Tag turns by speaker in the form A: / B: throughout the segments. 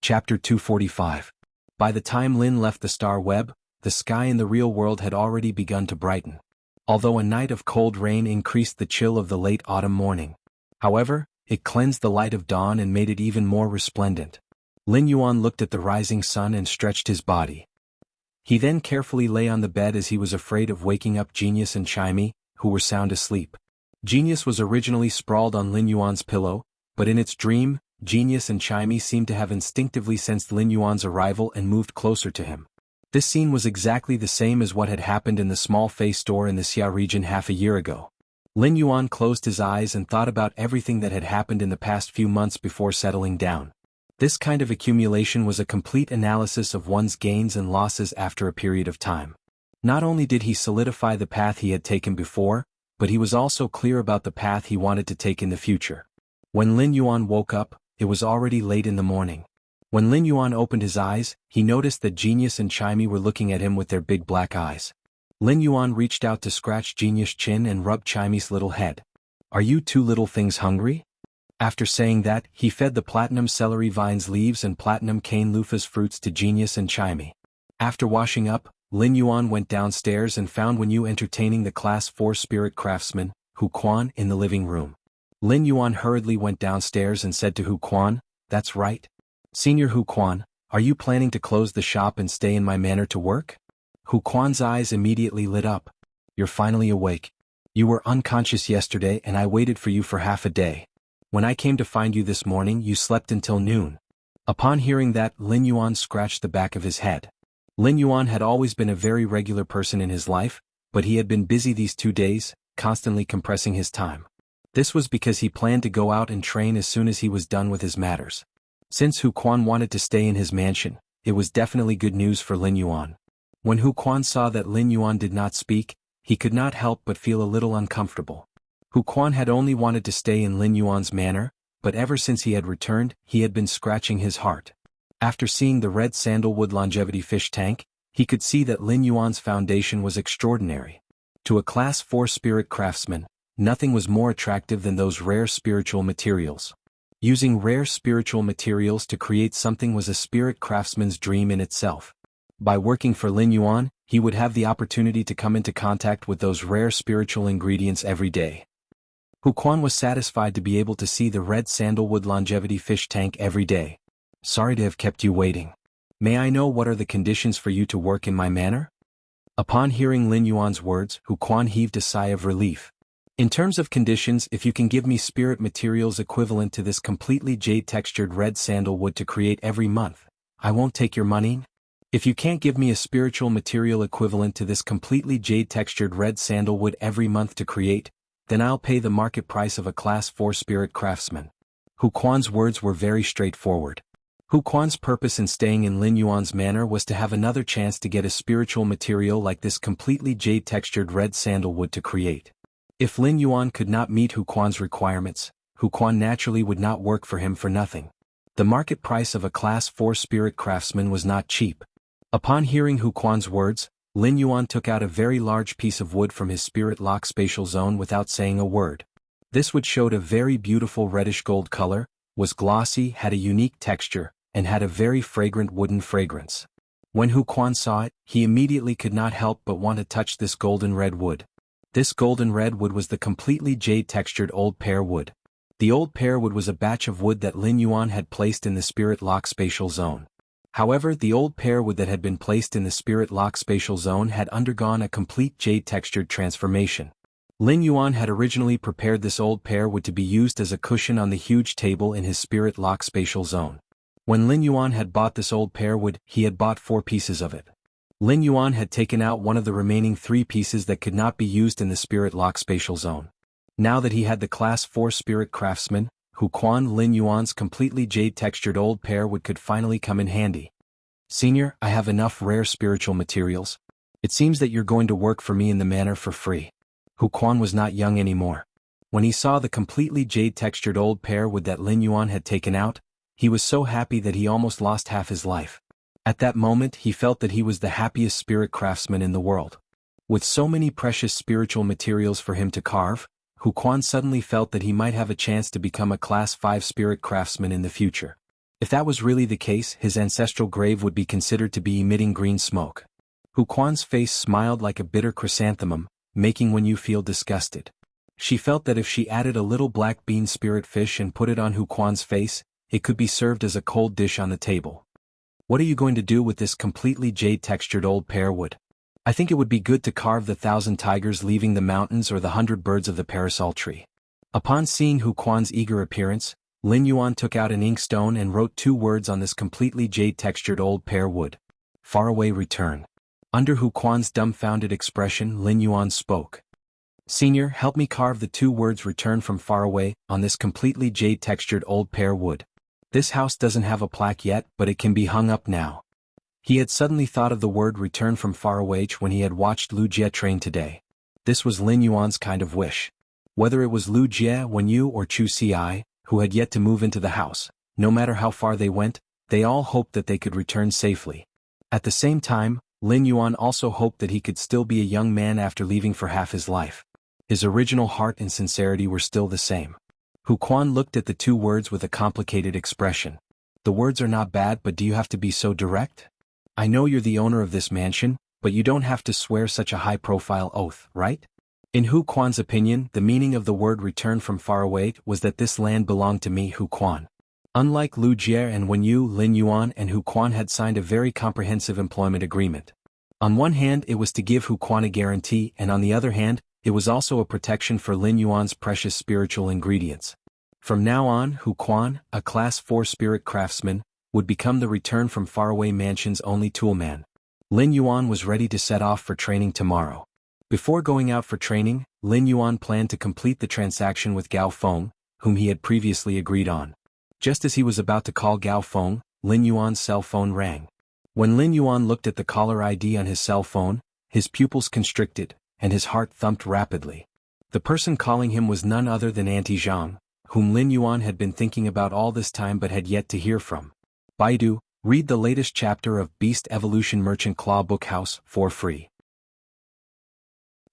A: Chapter 245. By the time Lin left the star web, the sky in the real world had already begun to brighten. Although a night of cold rain increased the chill of the late autumn morning. However, it cleansed the light of dawn and made it even more resplendent. Lin Yuan looked at the rising sun and stretched his body. He then carefully lay on the bed as he was afraid of waking up Genius and Chimey, who were sound asleep. Genius was originally sprawled on Lin Yuan's pillow, but in its dream, Genius and Chimey seemed to have instinctively sensed Lin Yuan's arrival and moved closer to him. This scene was exactly the same as what had happened in the small Fei store in the Xia region half a year ago. Lin Yuan closed his eyes and thought about everything that had happened in the past few months before settling down. This kind of accumulation was a complete analysis of one's gains and losses after a period of time. Not only did he solidify the path he had taken before, but he was also clear about the path he wanted to take in the future. When Lin Yuan woke up, it was already late in the morning. When Lin Yuan opened his eyes, he noticed that Genius and Chimey were looking at him with their big black eyes. Lin Yuan reached out to scratch Genius' chin and rub Chimey's little head. "Are you two little things hungry?" After saying that, he fed the platinum celery vine's leaves and platinum cane loofah's fruits to Genius and Chimey. After washing up, Lin Yuan went downstairs and found Wenyu entertaining the Class 4 spirit craftsman, Hu Quan, in the living room. Lin Yuan hurriedly went downstairs and said to Hu Quan, "That's right. Senior Hu Quan, are you planning to close the shop and stay in my manor to work?" Hu Quan's eyes immediately lit up. "You're finally awake. You were unconscious yesterday and I waited for you for half a day. When I came to find you this morning, you slept until noon." Upon hearing that, Lin Yuan scratched the back of his head. Lin Yuan had always been a very regular person in his life, but he had been busy these 2 days, constantly compressing his time. This was because he planned to go out and train as soon as he was done with his matters. Since Hu Quan wanted to stay in his mansion, it was definitely good news for Lin Yuan. When Hu Quan saw that Lin Yuan did not speak, he could not help but feel a little uncomfortable. Hu Quan had only wanted to stay in Lin Yuan's manor, but ever since he had returned, he had been scratching his heart. After seeing the red sandalwood longevity fish tank, he could see that Lin Yuan's foundation was extraordinary. To a Class 4 spirit craftsman, nothing was more attractive than those rare spiritual materials. Using rare spiritual materials to create something was a spirit craftsman's dream in itself. By working for Lin Yuan, he would have the opportunity to come into contact with those rare spiritual ingredients every day. Hu Quan was satisfied to be able to see the red sandalwood longevity fish tank every day. "Sorry to have kept you waiting. May I know what are the conditions for you to work in my manor?" Upon hearing Lin Yuan's words, Hu Quan heaved a sigh of relief. "In terms of conditions, if you can give me spirit materials equivalent to this completely jade-textured red sandalwood to create every month, I won't take your money. If you can't give me a spiritual material equivalent to this completely jade-textured red sandalwood every month to create, then I'll pay the market price of a Class 4 spirit craftsman." Hu Quan's words were very straightforward. Hu Quan's purpose in staying in Lin Yuan's manor was to have another chance to get a spiritual material like this completely jade-textured red sandalwood to create. If Lin Yuan could not meet Hu Quan's requirements, Hu Quan naturally would not work for him for nothing. The market price of a Class 4 spirit craftsman was not cheap. Upon hearing Hu Quan's words, Lin Yuan took out a very large piece of wood from his spirit lock spatial zone without saying a word. This wood showed a very beautiful reddish gold color, was glossy, had a unique texture, and had a very fragrant wooden fragrance. When Hu Quan saw it, he immediately could not help but want to touch this golden red wood. This golden red wood was the completely jade-textured old pear wood. The old pear wood was a batch of wood that Lin Yuan had placed in the spirit lock spatial zone. However, the old pear wood that had been placed in the spirit lock spatial zone had undergone a complete jade-textured transformation. Lin Yuan had originally prepared this old pear wood to be used as a cushion on the huge table in his spirit lock spatial zone. When Lin Yuan had bought this old pear wood, he had bought 4 pieces of it. Lin Yuan had taken out one of the remaining 3 pieces that could not be used in the spirit lock spatial zone. Now that he had the Class 4 spirit craftsman, Hu Quan, Lin Yuan's completely jade-textured old pear wood could finally come in handy. "Senior, I have enough rare spiritual materials. It seems that you're going to work for me in the manor for free." Hu Quan was not young anymore. When he saw the completely jade-textured old pear wood that Lin Yuan had taken out, he was so happy that he almost lost half his life. At that moment he felt that he was the happiest spirit craftsman in the world. With so many precious spiritual materials for him to carve, Hu Quan suddenly felt that he might have a chance to become a Class 5 spirit craftsman in the future. If that was really the case, his ancestral grave would be considered to be emitting green smoke. Hu Quan's face smiled like a bitter chrysanthemum, making Wen Yu feel disgusted. She felt that if she added a little black bean spirit fish and put it on Hu Quan's face, it could be served as a cold dish on the table. What are you going to do with this completely jade-textured old pear wood? I think it would be good to carve the 1,000 tigers leaving the mountains or the 100 birds of the parasol tree. Upon seeing Hu Quan's eager appearance, Lin Yuan took out an inkstone and wrote 2 words on this completely jade-textured old pear wood. Faraway return. Under Hu Quan's dumbfounded expression, Lin Yuan spoke. Senior, help me carve the 2 words return from far away on this completely jade-textured old pear wood. This house doesn't have a plaque yet, but it can be hung up now. He had suddenly thought of the word return from far away when he had watched Lu Jie train today. This was Lin Yuan's kind of wish. Whether it was Lu Jie, Wen Yu or Chu Ci, who had yet to move into the house, no matter how far they went, they all hoped that they could return safely. At the same time, Lin Yuan also hoped that he could still be a young man after leaving for half his life. His original heart and sincerity were still the same. Hu Quan looked at the 2 words with a complicated expression. The words are not bad, but do you have to be so direct? I know you're the owner of this mansion, but you don't have to swear such a high-profile oath, right? In Hu Quan's opinion, the meaning of the word return from far away was that this land belonged to me, Hu Quan. Unlike Lu Jie and Wen Yu, Lin Yuan and Hu Quan had signed a very comprehensive employment agreement. On one hand, it was to give Hu Quan a guarantee, and on the other hand, it was also a protection for Lin Yuan's precious spiritual ingredients. From now on, Hu Quan, a Class 4 spirit craftsman, would become the return from faraway mansion's only toolman. Lin Yuan was ready to set off for training tomorrow. Before going out for training, Lin Yuan planned to complete the transaction with Gao Feng, whom he had previously agreed on. Just as he was about to call Gao Feng, Lin Yuan's cell phone rang. When Lin Yuan looked at the caller ID on his cell phone, his pupils constricted, and his heart thumped rapidly. The person calling him was none other than Auntie Zhang, whom Lin Yuan had been thinking about all this time but had yet to hear from. Baidu, read the latest chapter of Beast Evolution Merchant Claw Book House for free.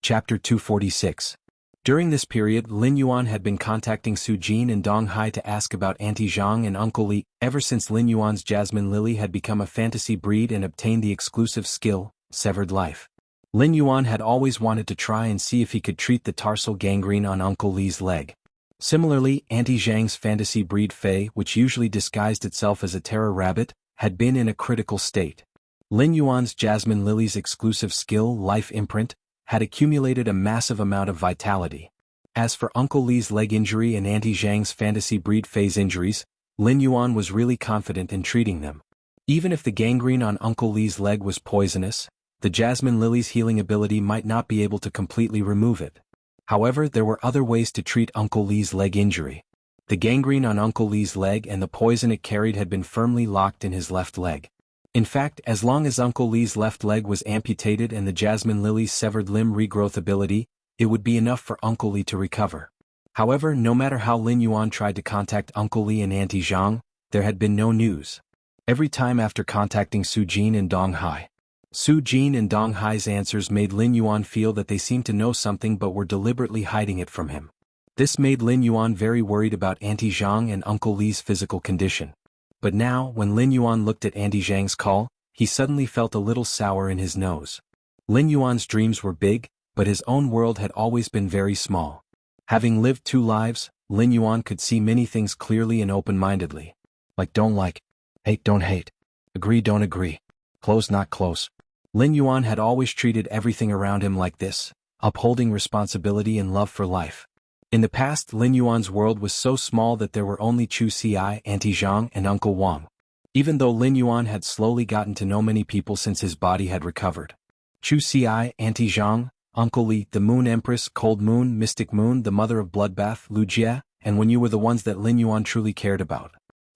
A: Chapter 246. During this period, Lin Yuan had been contacting Su Jin and Dong Hai to ask about Auntie Zhang and Uncle Li. Ever since Lin Yuan's Jasmine Lily had become a fantasy breed and obtained the exclusive skill, Severed Life, Lin Yuan had always wanted to try and see if he could treat the tarsal gangrene on Uncle Li's leg. Similarly, Auntie Zhang's fantasy breed Fei, which usually disguised itself as a terror rabbit, had been in a critical state. Lin Yuan's Jasmine Lily's exclusive skill, Life Imprint, had accumulated a massive amount of vitality. As for Uncle Li's leg injury and Auntie Zhang's fantasy breed Fei's injuries, Lin Yuan was really confident in treating them. Even if the gangrene on Uncle Li's leg was poisonous, the Jasmine Lily's healing ability might not be able to completely remove it. However, there were other ways to treat Uncle Li's leg injury. The gangrene on Uncle Li's leg and the poison it carried had been firmly locked in his left leg. In fact, as long as Uncle Li's left leg was amputated and the Jasmine Lily's severed limb regrowth ability, it would be enough for Uncle Li to recover. However, no matter how Lin Yuan tried to contact Uncle Li and Auntie Zhang, there had been no news. Every time after contacting Su Jin and Dong Hai, Su Jin and Dong Hai's answers made Lin Yuan feel that they seemed to know something but were deliberately hiding it from him. This made Lin Yuan very worried about Auntie Zhang and Uncle Li's physical condition. But now, when Lin Yuan looked at Auntie Zhang's call, he suddenly felt a little sour in his nose. Lin Yuan's dreams were big, but his own world had always been very small. Having lived 2 lives, Lin Yuan could see many things clearly and open-mindedly. Like don't like, hate don't hate, agree don't agree, close not close. Lin Yuan had always treated everything around him like this, upholding responsibility and love for life. In the past, Lin Yuan's world was so small that there were only Chu Ci, Auntie Zhang and Uncle Wang. Even though Lin Yuan had slowly gotten to know many people since his body had recovered. Chu Ci, Auntie Zhang, Uncle Li, the Moon Empress, Cold Moon, Mystic Moon, the Mother of Bloodbath, Lu Jie, and Wen Yu were the ones that Lin Yuan truly cared about.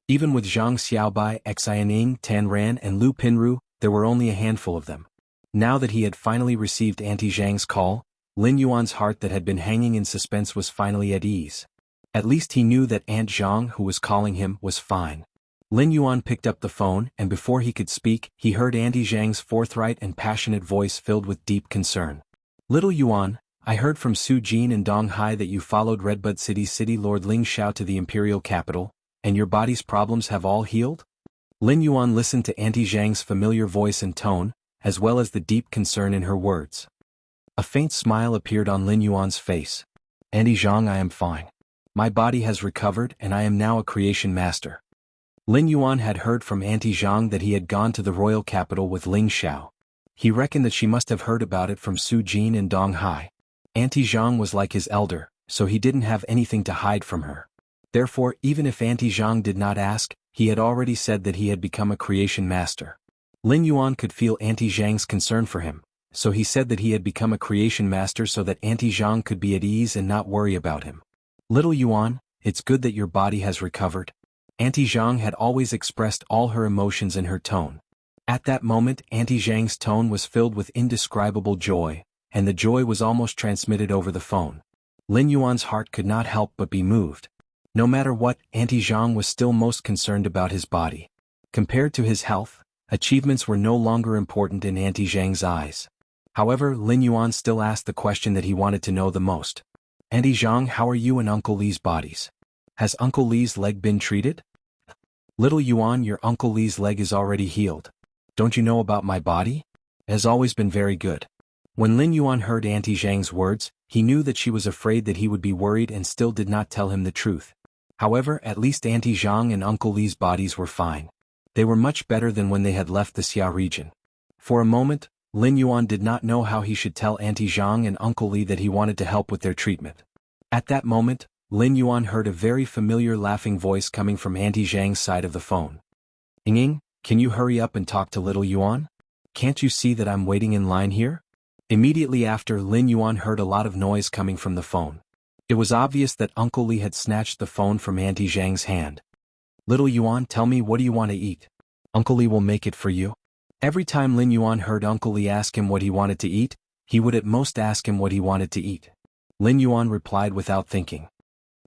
A: Even with Zhang Xiaobai, Xianing, Tan Ran and Lu Pinru, there were only a handful of them. Now that he had finally received Auntie Zhang's call, Lin Yuan's heart that had been hanging in suspense was finally at ease. At least he knew that Aunt Zhang, who was calling him, was fine. Lin Yuan picked up the phone, and before he could speak, he heard Auntie Zhang's forthright and passionate voice filled with deep concern. Little Yuan, I heard from Su Jin and Dong Hai that you followed Redbud City's City Lord Ling Xiao to the imperial capital, And your body's problems have all healed? Lin Yuan listened to Auntie Zhang's familiar voice and tone, as well as the deep concern in her words. A faint smile appeared on Lin Yuan's face. Auntie Zhang, I am fine. My body has recovered and I am now a creation master. Lin Yuan had heard from Auntie Zhang that he had gone to the royal capital with Ling Xiao. He reckoned that she must have heard about it from Su Jin and Dong Hai. Auntie Zhang was like his elder, so he didn't have anything to hide from her. Therefore, even if Auntie Zhang did not ask, he had already said that he had become a creation master. Lin Yuan could feel Auntie Zhang's concern for him, so he said that he had become a creation master so that Auntie Zhang could be at ease and not worry about him. Little Yuan, it's good that your body has recovered. Auntie Zhang had always expressed all her emotions in her tone. At that moment, Auntie Zhang's tone was filled with indescribable joy, and the joy was almost transmitted over the phone. Lin Yuan's heart could not help but be moved. No matter what, Auntie Zhang was still most concerned about his body. Compared to his health, achievements were no longer important in Auntie Zhang's eyes. However, Lin Yuan still asked the question that he wanted to know the most. Auntie Zhang, how are you and Uncle Li's bodies? Has Uncle Li's leg been treated? Little Yuan, your Uncle Li's leg is already healed. Don't you know about my body? It has always been very good. When Lin Yuan heard Auntie Zhang's words, he knew that she was afraid that he would be worried and still did not tell him the truth. However, at least Auntie Zhang and Uncle Li's bodies were fine. They were much better than when they had left the Xia region. For a moment, Lin Yuan did not know how he should tell Auntie Zhang and Uncle Li that he wanted to help with their treatment. At that moment, Lin Yuan heard a very familiar laughing voice coming from Auntie Zhang's side of the phone. Ying, can you hurry up and talk to little Yuan? Can't you see that I'm waiting in line here? Immediately after, Lin Yuan heard a lot of noise coming from the phone. It was obvious that Uncle Li had snatched the phone from Auntie Zhang's hand. Little Yuan, tell me, what do you want to eat? Uncle Li will make it for you. Every time Lin Yuan heard Uncle Li ask him what he wanted to eat, he would at most ask him what he wanted to eat. Lin Yuan replied without thinking.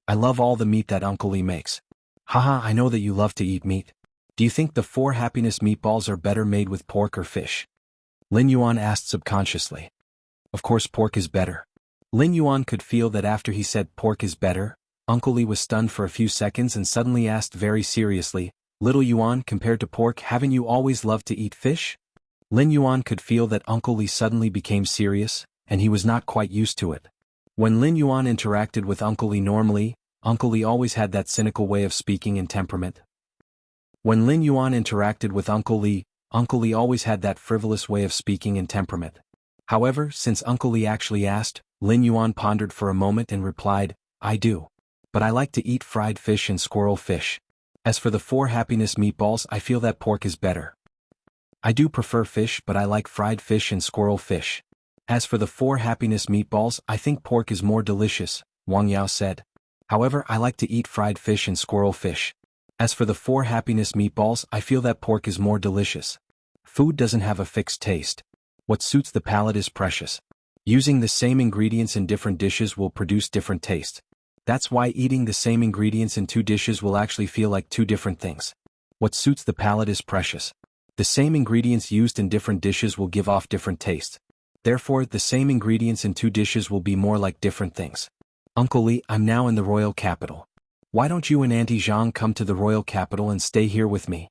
A: I love all the meat that Uncle Li makes. Haha, I know that you love to eat meat. Do you think the 4 happiness meatballs are better made with pork or fish? Lin Yuan asked subconsciously. Of course pork is better. Lin Yuan could feel that after he said pork is better, Uncle Li was stunned for a few seconds and suddenly asked very seriously, Little Yuan, compared to pork, haven't you always loved to eat fish? Lin Yuan could feel that Uncle Li suddenly became serious, and he was not quite used to it. When Lin Yuan interacted with Uncle Li normally, Uncle Li always had that cynical way of speaking and temperament. When Lin Yuan interacted with Uncle Li always had that frivolous way of speaking and temperament. However, since Uncle Li actually asked, Lin Yuan pondered for a moment and replied, I do. But I like to eat fried fish and squirrel fish. As for the 4 happiness meatballs, I feel that pork is better. I do prefer fish, but I like fried fish and squirrel fish. As for the 4 happiness meatballs, I think pork is more delicious, Wang Yao said. However, I like to eat fried fish and squirrel fish. As for the 4 happiness meatballs, I feel that pork is more delicious. Food doesn't have a fixed taste. What suits the palate is precious. Using the same ingredients in different dishes will produce different tastes. That's why eating the same ingredients in 2 dishes will actually feel like 2 different things. What suits the palate is precious. The same ingredients used in different dishes will give off different tastes. Therefore, the same ingredients in 2 dishes will be more like different things. Uncle Li, I'm now in the royal capital. Why don't you and Auntie Zhang come to the royal capital and stay here with me?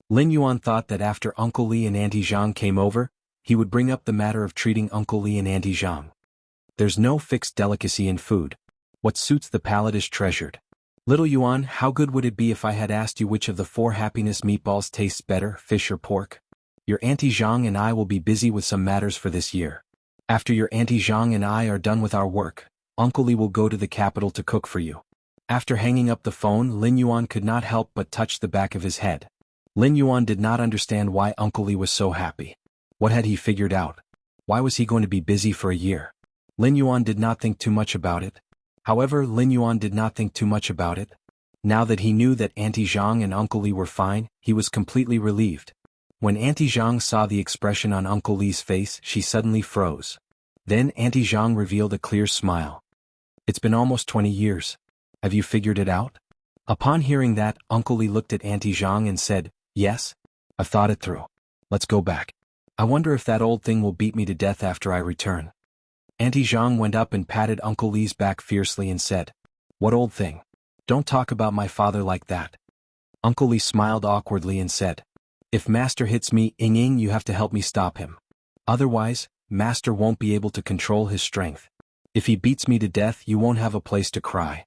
A: Lin Yuan thought that after Uncle Li and Auntie Zhang came over, he would bring up the matter of treating Uncle Li and Auntie Zhang. There's no fixed delicacy in food. What suits the palate is treasured. Little Yuan, how good would it be if I had asked you which of the 4 happiness meatballs tastes better, fish or pork? Your Auntie Zhang and I will be busy with some matters for this year. After your Auntie Zhang and I are done with our work, Uncle Li will go to the capital to cook for you. After hanging up the phone, Lin Yuan could not help but touch the back of his head. Lin Yuan did not understand why Uncle Li was so happy. What had he figured out? Why was he going to be busy for a year? Lin Yuan did not think too much about it. However, Lin Yuan did not think too much about it. Now that he knew that Auntie Zhang and Uncle Li were fine, he was completely relieved. When Auntie Zhang saw the expression on Uncle Li's face, she suddenly froze. Then Auntie Zhang revealed a clear smile. It's been almost 20 years. Have you figured it out? Upon hearing that, Uncle Li looked at Auntie Zhang and said, Yes, I've thought it through. Let's go back. I wonder if that old thing will beat me to death after I return. Auntie Zhang went up and patted Uncle Li's back fiercely and said, What old thing? Don't talk about my father like that. Uncle Li smiled awkwardly and said, "If Master hits me, you have to help me stop him. Otherwise, Master won't be able to control his strength. If he beats me to death, you won't have a place to cry."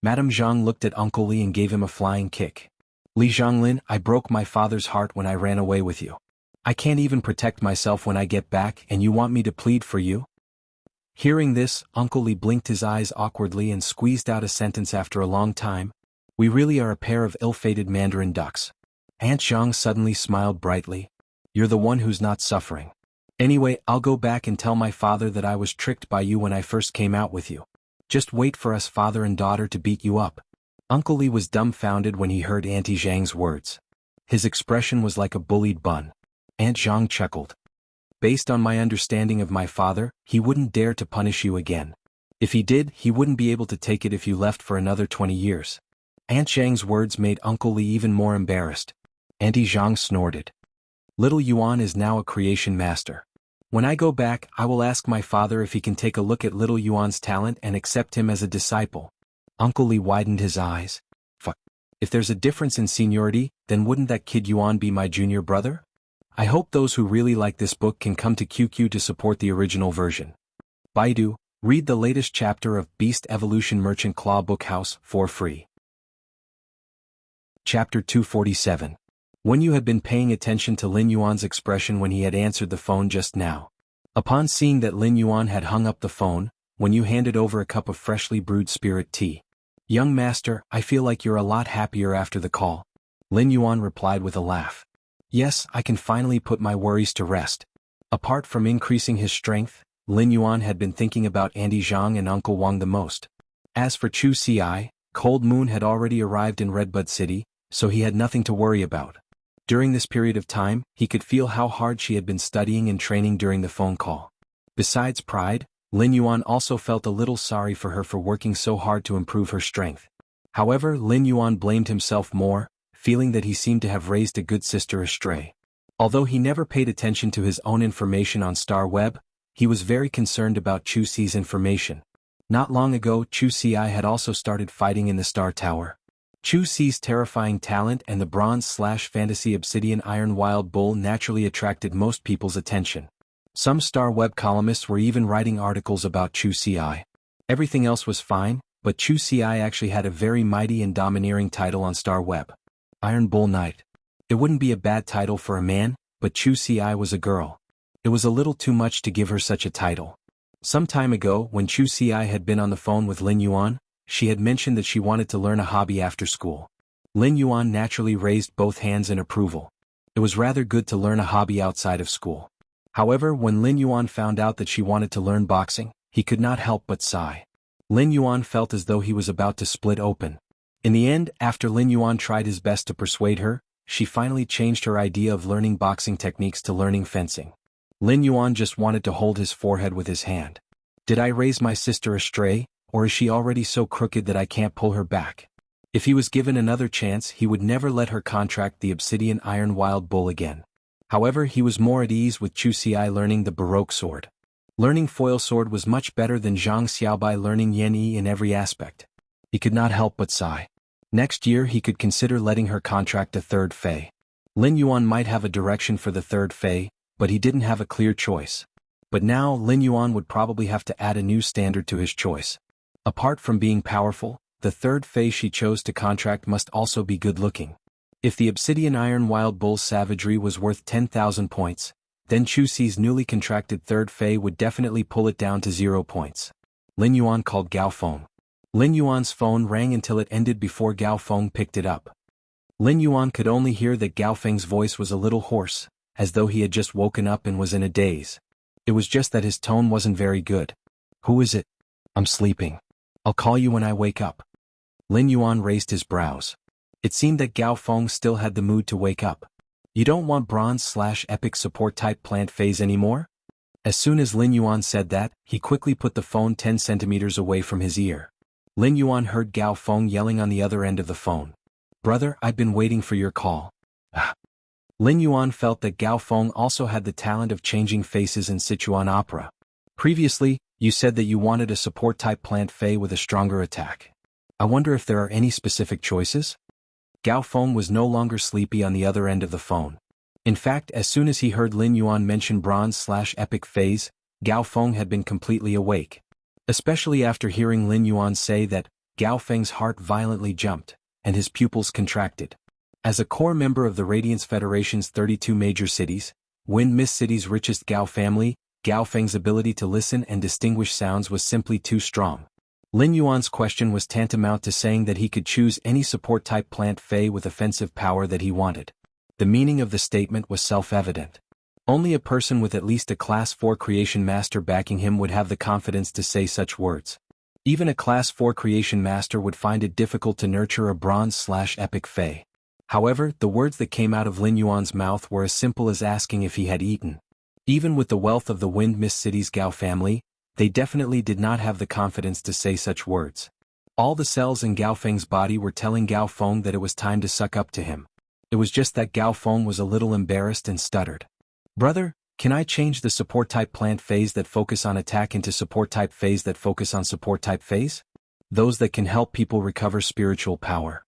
A: Madame Zhang looked at Uncle Li and gave him a flying kick. "Li Zhonglin, I broke my father's heart when I ran away with you. I can't even protect myself when I get back, and you want me to plead for you?" Hearing this, Uncle Li blinked his eyes awkwardly and squeezed out a sentence after a long time. "We really are a pair of ill-fated Mandarin ducks." Aunt Zhang suddenly smiled brightly. "You're the one who's not suffering. Anyway, I'll go back and tell my father that I was tricked by you when I first came out with you. Just wait for us father and daughter to beat you up." Uncle Li was dumbfounded when he heard Auntie Zhang's words. His expression was like a bullied bun. Aunt Zhang chuckled. "Based on my understanding of my father, he wouldn't dare to punish you again. If he did, he wouldn't be able to take it if you left for another 20 years. Aunt Zhang's words made Uncle Li even more embarrassed. Auntie Zhang snorted. "Little Yuan is now a creation master. When I go back, I will ask my father if he can take a look at little Yuan's talent and accept him as a disciple." Uncle Li widened his eyes. "Fuck. If there's a difference in seniority, then wouldn't that kid Yuan be my junior brother? I hope those who really like this book can come to QQ to support the original version. Baidu, read the latest chapter of Beast Evolution Merchant Claw Bookhouse for free." Chapter 247. When you had been paying attention to Lin Yuan's expression when he had answered the phone just now. Upon seeing that Lin Yuan had hung up the phone, when you handed over a cup of freshly brewed spirit tea. "Young master, I feel like you're a lot happier after the call." Lin Yuan replied with a laugh. "Yes, I can finally put my worries to rest." Apart from increasing his strength, Lin Yuan had been thinking about Auntie Zhang and Uncle Wang the most. As for Chu Ci, Cold Moon had already arrived in Redbud City, so he had nothing to worry about. During this period of time, he could feel how hard she had been studying and training during the phone call. Besides pride, Lin Yuan also felt a little sorry for her for working so hard to improve her strength. However, Lin Yuan blamed himself more, feeling that he seemed to have raised a good sister astray. Although he never paid attention to his own information on Star Web, he was very concerned about Chu Ci's information. Not long ago, Chu Ci had also started fighting in the Star Tower. Chu Ci's terrifying talent and the bronze/fantasy obsidian iron wild bull naturally attracted most people's attention. Some Star Web columnists were even writing articles about Chu Ci. Everything else was fine, but Chu Ci actually had a very mighty and domineering title on Star Web. Iron Bull Knight. It wouldn't be a bad title for a man, but Chu Ci was a girl. It was a little too much to give her such a title. Some time ago, when Chu Ci had been on the phone with Lin Yuan, she had mentioned that she wanted to learn a hobby after school. Lin Yuan naturally raised both hands in approval. It was rather good to learn a hobby outside of school. However, when Lin Yuan found out that she wanted to learn boxing, he could not help but sigh. Lin Yuan felt as though he was about to split open. In the end, after Lin Yuan tried his best to persuade her, she finally changed her idea of learning boxing techniques to learning fencing. Lin Yuan just wanted to hold his forehead with his hand. "Did I raise my sister astray, or is she already so crooked that I can't pull her back?" If he was given another chance, he would never let her contract the obsidian iron wild bull again. However, he was more at ease with Chu Ci learning the Baroque sword. Learning foil sword was much better than Zhang Xiaobai learning Yan Yi in every aspect. He could not help but sigh. Next year he could consider letting her contract a third Fei. Lin Yuan might have a direction for the third Fei, but he didn't have a clear choice. But now Lin Yuan would probably have to add a new standard to his choice. Apart from being powerful, the third Fei she chose to contract must also be good-looking. If the obsidian iron wild bull's savagery was worth 10,000 points, then Chu Ci's newly contracted third Fei would definitely pull it down to 0 points. Lin Yuan called Gao Feng. Lin Yuan's phone rang until it ended before Gao Feng picked it up. Lin Yuan could only hear that Gao Feng's voice was a little hoarse, as though he had just woken up and was in a daze. It was just that his tone wasn't very good. "Who is it?" "I'm sleeping. I'll call you when I wake up." Lin Yuan raised his brows. It seemed that Gao Feng still had the mood to wake up. "You don't want bronze/epic support type plant phase anymore?" As soon as Lin Yuan said that, he quickly put the phone 10 centimeters away from his ear. Lin Yuan heard Gao Feng yelling on the other end of the phone. "Brother, I've been waiting for your call." Lin Yuan felt that Gao Feng also had the talent of changing faces in Sichuan opera. "Previously, you said that you wanted a support-type plant Fei with a stronger attack. I wonder if there are any specific choices?" Gao Feng was no longer sleepy on the other end of the phone. In fact, as soon as he heard Lin Yuan mention bronze/epic phase, Gao Feng had been completely awake. Especially after hearing Lin Yuan say that, Gao Feng's heart violently jumped, and his pupils contracted. As a core member of the Radiance Federation's 32 major cities, Wind Mist City's richest Gao family, Gao Feng's ability to listen and distinguish sounds was simply too strong. Lin Yuan's question was tantamount to saying that he could choose any support-type plant Fey with offensive power that he wanted. The meaning of the statement was self-evident. Only a person with at least a Class 4 Creation Master backing him would have the confidence to say such words. Even a Class 4 Creation Master would find it difficult to nurture a bronze/epic Fey. However, the words that came out of Lin Yuan's mouth were as simple as asking if he had eaten. Even with the wealth of the Wind Mist City's Gao family, they definitely did not have the confidence to say such words. All the cells in Gao Feng's body were telling Gao Feng that it was time to suck up to him. It was just that Gao Feng was a little embarrassed and stuttered. "Brother, can I change the support-type plant phase that focus on attack into support-type phase that focus on support-type phase? Those that can help people recover spiritual power."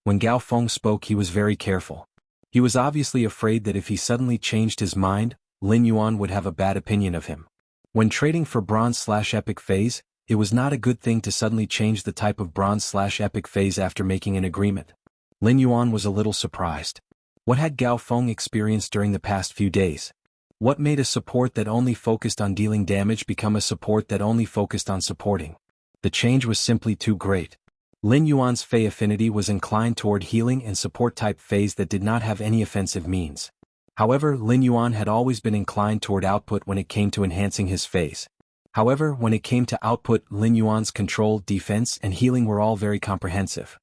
A: When Gao Feng spoke, he was very careful. He was obviously afraid that if he suddenly changed his mind, Lin Yuan would have a bad opinion of him. When trading for bronze/epic phase, it was not a good thing to suddenly change the type of bronze/epic phase after making an agreement. Lin Yuan was a little surprised. What had Gao Feng experienced during the past few days? What made a support that only focused on dealing damage become a support that only focused on supporting? The change was simply too great. Lin Yuan's Fey affinity was inclined toward healing and support-type phase that did not have any offensive means. However, Lin Yuan had always been inclined toward output when it came to enhancing his phase. However, when it came to output, Lin Yuan's control, defense, and healing were all very comprehensive.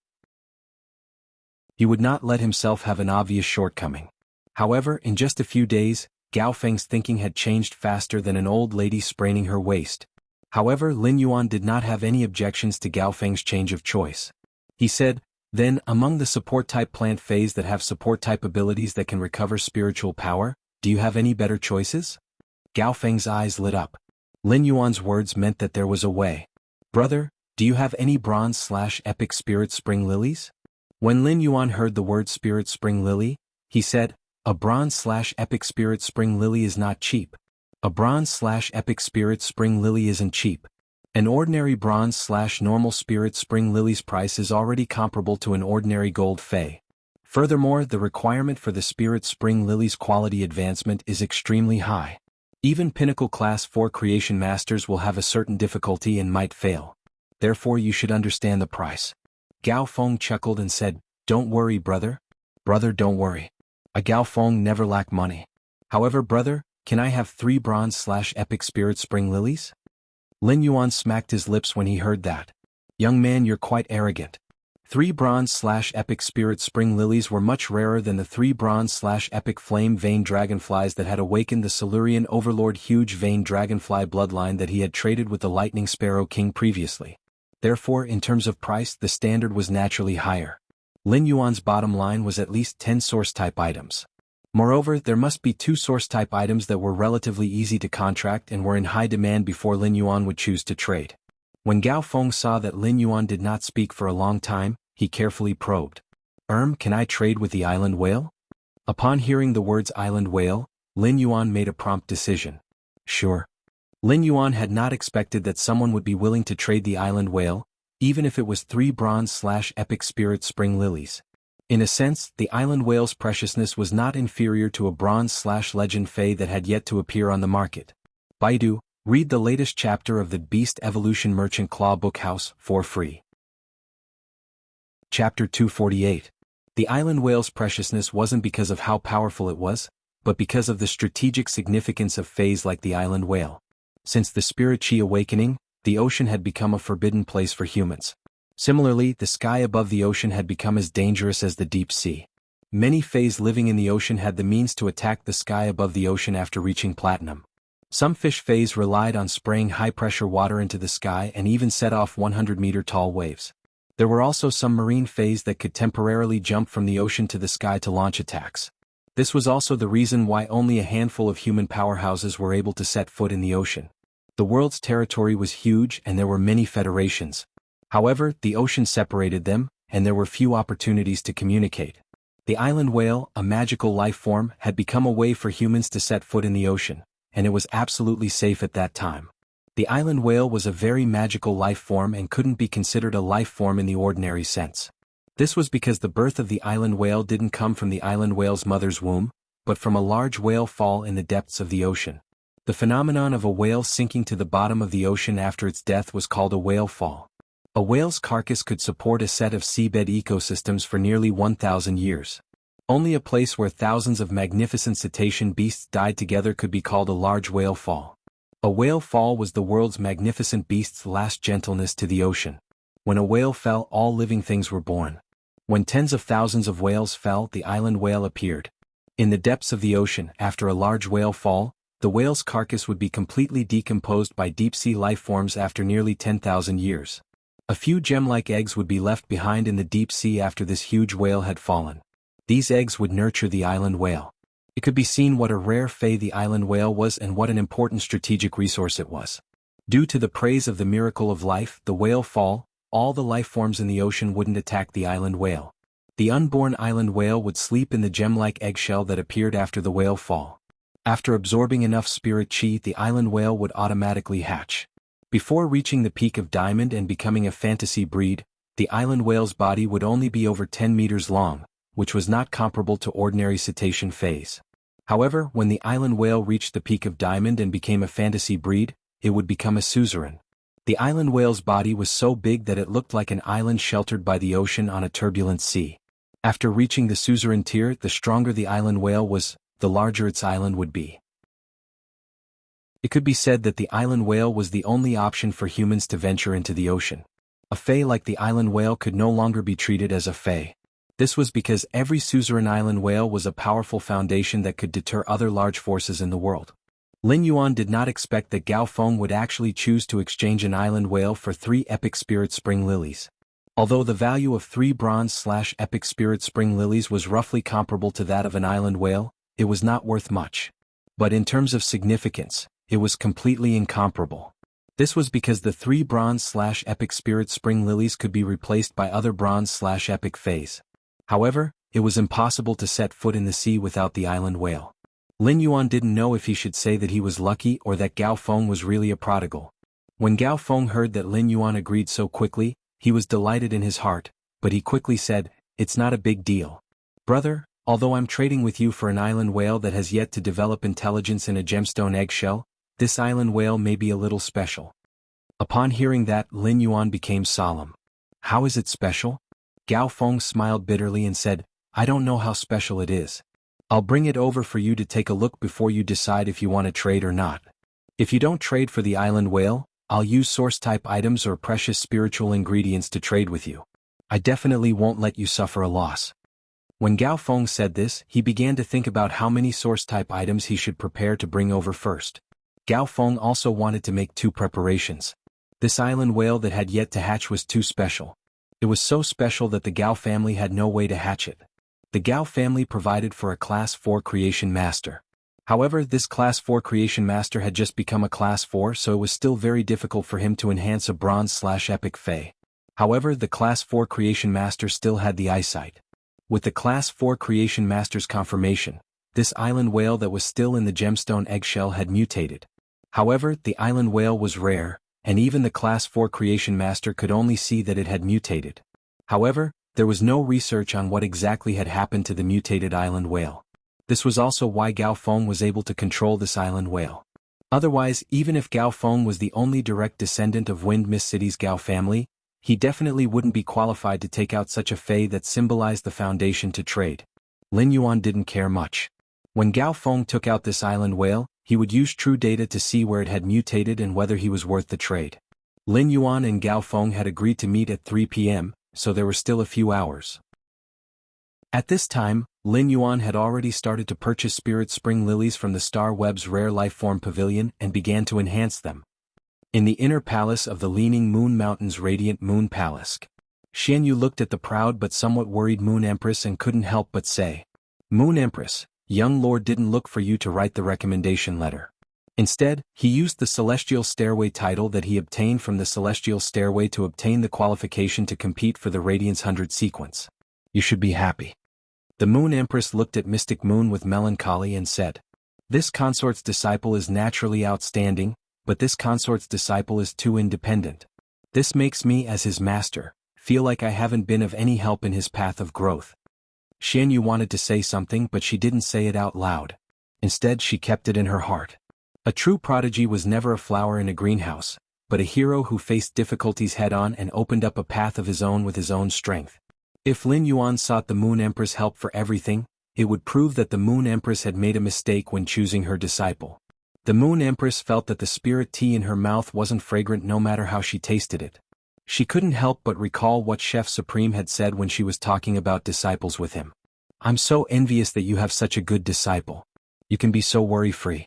A: He would not let himself have an obvious shortcoming. However, in just a few days, Gao Feng's thinking had changed faster than an old lady spraining her waist. However, Lin Yuan did not have any objections to Gao Feng's change of choice. He said, "Then, among the support-type plant phase that have support-type abilities that can recover spiritual power, do you have any better choices?" Gao Feng's eyes lit up. Lin Yuan's words meant that there was a way. "Brother, do you have any bronze/epic spirit spring lilies?" When Lin Yuan heard the word spirit spring lily, he said, "A bronze/epic spirit spring lily is not cheap. A bronze/epic spirit spring lily isn't cheap. An ordinary bronze/normal spirit spring lily's price is already comparable to an ordinary gold Fey. Furthermore, the requirement for the spirit spring lily's quality advancement is extremely high. Even pinnacle class 4 creation masters will have a certain difficulty and might fail. Therefore you should understand the price." Gao Feng chuckled and said, "Don't worry, brother. Brother, don't worry. A Gao Feng never lack money. However, brother, can I have 3 bronze/epic spirit spring lilies?" Lin Yuan smacked his lips when he heard that. "Young man, you're quite arrogant. 3 bronze/epic spirit spring lilies were much rarer than the 3 bronze/epic flame vein dragonflies that had awakened the Silurian overlord huge vein dragonfly bloodline that he had traded with the lightning sparrow king previously. Therefore, in terms of price, the standard was naturally higher. Lin Yuan's bottom line was at least 10 source-type items. Moreover, there must be 2 source-type items that were relatively easy to contract and were in high demand before Lin Yuan would choose to trade. When Gao Feng saw that Lin Yuan did not speak for a long time, he carefully probed. Can I trade with the island whale?" Upon hearing the words island whale, Lin Yuan made a prompt decision. "Sure." Lin Yuan had not expected that someone would be willing to trade the island whale, even if it was 3 bronze/epic spirit spring lilies. In a sense, the island whale's preciousness was not inferior to a bronze/legend Fey that had yet to appear on the market. Baidu, read the latest chapter of the Beast Evolution Merchant Claw Bookhouse for free. Chapter 248. The island whale's preciousness wasn't because of how powerful it was, but because of the strategic significance of Feys like the island whale. Since the Spirit Chi awakening, the ocean had become a forbidden place for humans. Similarly, the sky above the ocean had become as dangerous as the deep sea. Many Feys living in the ocean had the means to attack the sky above the ocean after reaching platinum. Some fish Feys relied on spraying high-pressure water into the sky and even set off 100-meter-tall waves. There were also some marine Feys that could temporarily jump from the ocean to the sky to launch attacks. This was also the reason why only a handful of human powerhouses were able to set foot in the ocean. The world's territory was huge and there were many federations. However, the ocean separated them, and there were few opportunities to communicate. The island whale, a magical life form, had become a way for humans to set foot in the ocean, and it was absolutely safe at that time. The island whale was a very magical life form and couldn't be considered a life form in the ordinary sense. This was because the birth of the island whale didn't come from the island whale's mother's womb, but from a large whale fall in the depths of the ocean. The phenomenon of a whale sinking to the bottom of the ocean after its death was called a whale fall. A whale's carcass could support a set of seabed ecosystems for nearly 1,000 years. Only a place where thousands of magnificent cetacean beasts died together could be called a large whale fall. A whale fall was the world's magnificent beast's last gentleness to the ocean. When a whale fell, all living things were born. When tens of thousands of whales fell, the island whale appeared. In the depths of the ocean, after a large whale fall, the whale's carcass would be completely decomposed by deep-sea life forms after nearly 10,000 years. A few gem-like eggs would be left behind in the deep sea after this huge whale had fallen. These eggs would nurture the island whale. It could be seen what a rare fay the island whale was and what an important strategic resource it was. Due to the praise of the miracle of life, the whale fall, all the life forms in the ocean wouldn't attack the island whale. The unborn island whale would sleep in the gem-like eggshell that appeared after the whale fall. After absorbing enough spirit chi, the island whale would automatically hatch. Before reaching the peak of diamond and becoming a fantasy breed, the island whale's body would only be over 10 meters long, which was not comparable to ordinary cetacean phase. However, when the island whale reached the peak of diamond and became a fantasy breed, it would become a suzerain. The island whale's body was so big that it looked like an island sheltered by the ocean on a turbulent sea. After reaching the suzerain tier, the stronger the island whale was, the larger its island would be. It could be said that the island whale was the only option for humans to venture into the ocean. A fae like the island whale could no longer be treated as a fae. This was because every suzerain island whale was a powerful foundation that could deter other large forces in the world. Lin Yuan did not expect that Gao Feng would actually choose to exchange an island whale for 3 epic spirit spring lilies. Although the value of 3 bronze/epic spirit spring lilies was roughly comparable to that of an island whale, it was not worth much. But in terms of significance, it was completely incomparable. This was because the 3 bronze/epic spirit spring lilies could be replaced by other bronze/epic fays. However, it was impossible to set foot in the sea without the island whale. Lin Yuan didn't know if he should say that he was lucky or that Gao Feng was really a prodigal. When Gao Feng heard that Lin Yuan agreed so quickly, he was delighted in his heart, but he quickly said, "It's not a big deal. Brother, although I'm trading with you for an island whale that has yet to develop intelligence in a gemstone eggshell, this island whale may be a little special." Upon hearing that, Lin Yuan became solemn. "How is it special?" Gao Feng smiled bitterly and said, "I don't know how special it is. I'll bring it over for you to take a look before you decide if you want to trade or not. If you don't trade for the island whale, I'll use source-type items or precious spiritual ingredients to trade with you. I definitely won't let you suffer a loss." When Gao Feng said this, he began to think about how many source-type items he should prepare to bring over first. Gao Feng also wanted to make 2 preparations. This island whale that had yet to hatch was too special. It was so special that the Gao family had no way to hatch it. The Gao family provided for a Class 4 Creation Master. However, this Class 4 Creation Master had just become a Class 4, so it was still very difficult for him to enhance a bronze/epic fae. However, the Class 4 Creation Master still had the eyesight. With the Class 4 Creation Master's confirmation, this island whale that was still in the gemstone eggshell had mutated. However, the island whale was rare, and even the Class 4 Creation Master could only see that it had mutated. However, there was no research on what exactly had happened to the mutated island whale. This was also why Gao Feng was able to control this island whale. Otherwise, even if Gao Feng was the only direct descendant of Wind Mist City's Gao family, he definitely wouldn't be qualified to take out such a fae that symbolized the foundation to trade. Lin Yuan didn't care much. When Gao Feng took out this island whale, he would use true data to see where it had mutated and whether he was worth the trade. Lin Yuan and Gao Feng had agreed to meet at 3 p.m., so there were still a few hours. At this time, Lin Yuan had already started to purchase spirit spring lilies from the Star Web's rare lifeform pavilion and began to enhance them. In the inner palace of the Leaning Moon Mountain's Radiant Moon Palace, Xian Yu looked at the proud but somewhat worried Moon Empress and couldn't help but say, "Moon Empress, young lord didn't look for you to write the recommendation letter. Instead, he used the Celestial Stairway title that he obtained from the Celestial Stairway to obtain the qualification to compete for the Radiance 100 sequence. You should be happy. The Moon Empress looked at Mystic Moon with melancholy and said, "This consort's disciple is naturally outstanding, but this consort's disciple is too independent. This makes me, as his master, feel like I haven't been of any help in his path of growth." Xian Yu wanted to say something, but she didn't say it out loud. Instead, she kept it in her heart. A true prodigy was never a flower in a greenhouse, but a hero who faced difficulties head-on and opened up a path of his own with his own strength. If Lin Yuan sought the Moon Empress help for everything, it would prove that the Moon Empress had made a mistake when choosing her disciple. The Moon Empress felt that the spirit tea in her mouth wasn't fragrant no matter how she tasted it. She couldn't help but recall what Chef Supreme had said when she was talking about disciples with him. "I'm so envious that you have such a good disciple. You can be so worry-free."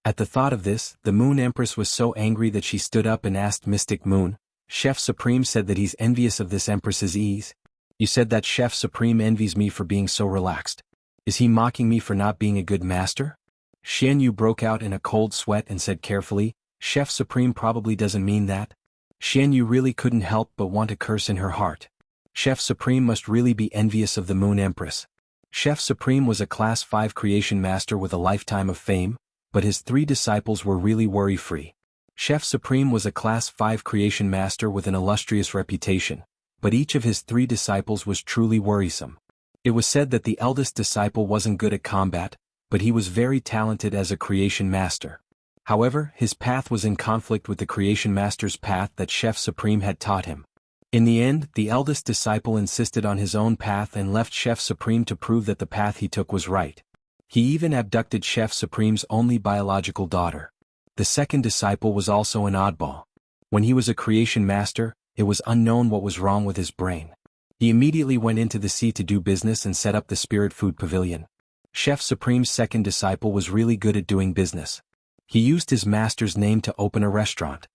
A: At the thought of this, the Moon Empress was so angry that she stood up and asked Mystic Moon, "Chef Supreme said that he's envious of this Empress's ease. You said that Chef Supreme envies me for being so relaxed. Is he mocking me for not being a good master?" Xian Yu broke out in a cold sweat and said carefully, "Chef Supreme probably doesn't mean that." Xian Yu really couldn't help but want to curse in her heart. Chef Supreme must really be envious of the Moon Empress. Chef Supreme was a Class 5 creation master with a lifetime of fame, but his 3 disciples were really worry-free. Chef Supreme was a Class 5 creation master with an illustrious reputation, but each of his 3 disciples was truly worrisome. It was said that the eldest disciple wasn't good at combat, but he was very talented as a creation master. However, his path was in conflict with the creation master's path that Chef Supreme had taught him. In the end, the eldest disciple insisted on his own path and left Chef Supreme to prove that the path he took was right. He even abducted Chef Supreme's only biological daughter. The second disciple was also an oddball. When he was a creation master, it was unknown what was wrong with his brain. He immediately went into the sea to do business and set up the Spirit Food Pavilion. Chef Supreme's second disciple was really good at doing business. He used his master's name to open a restaurant.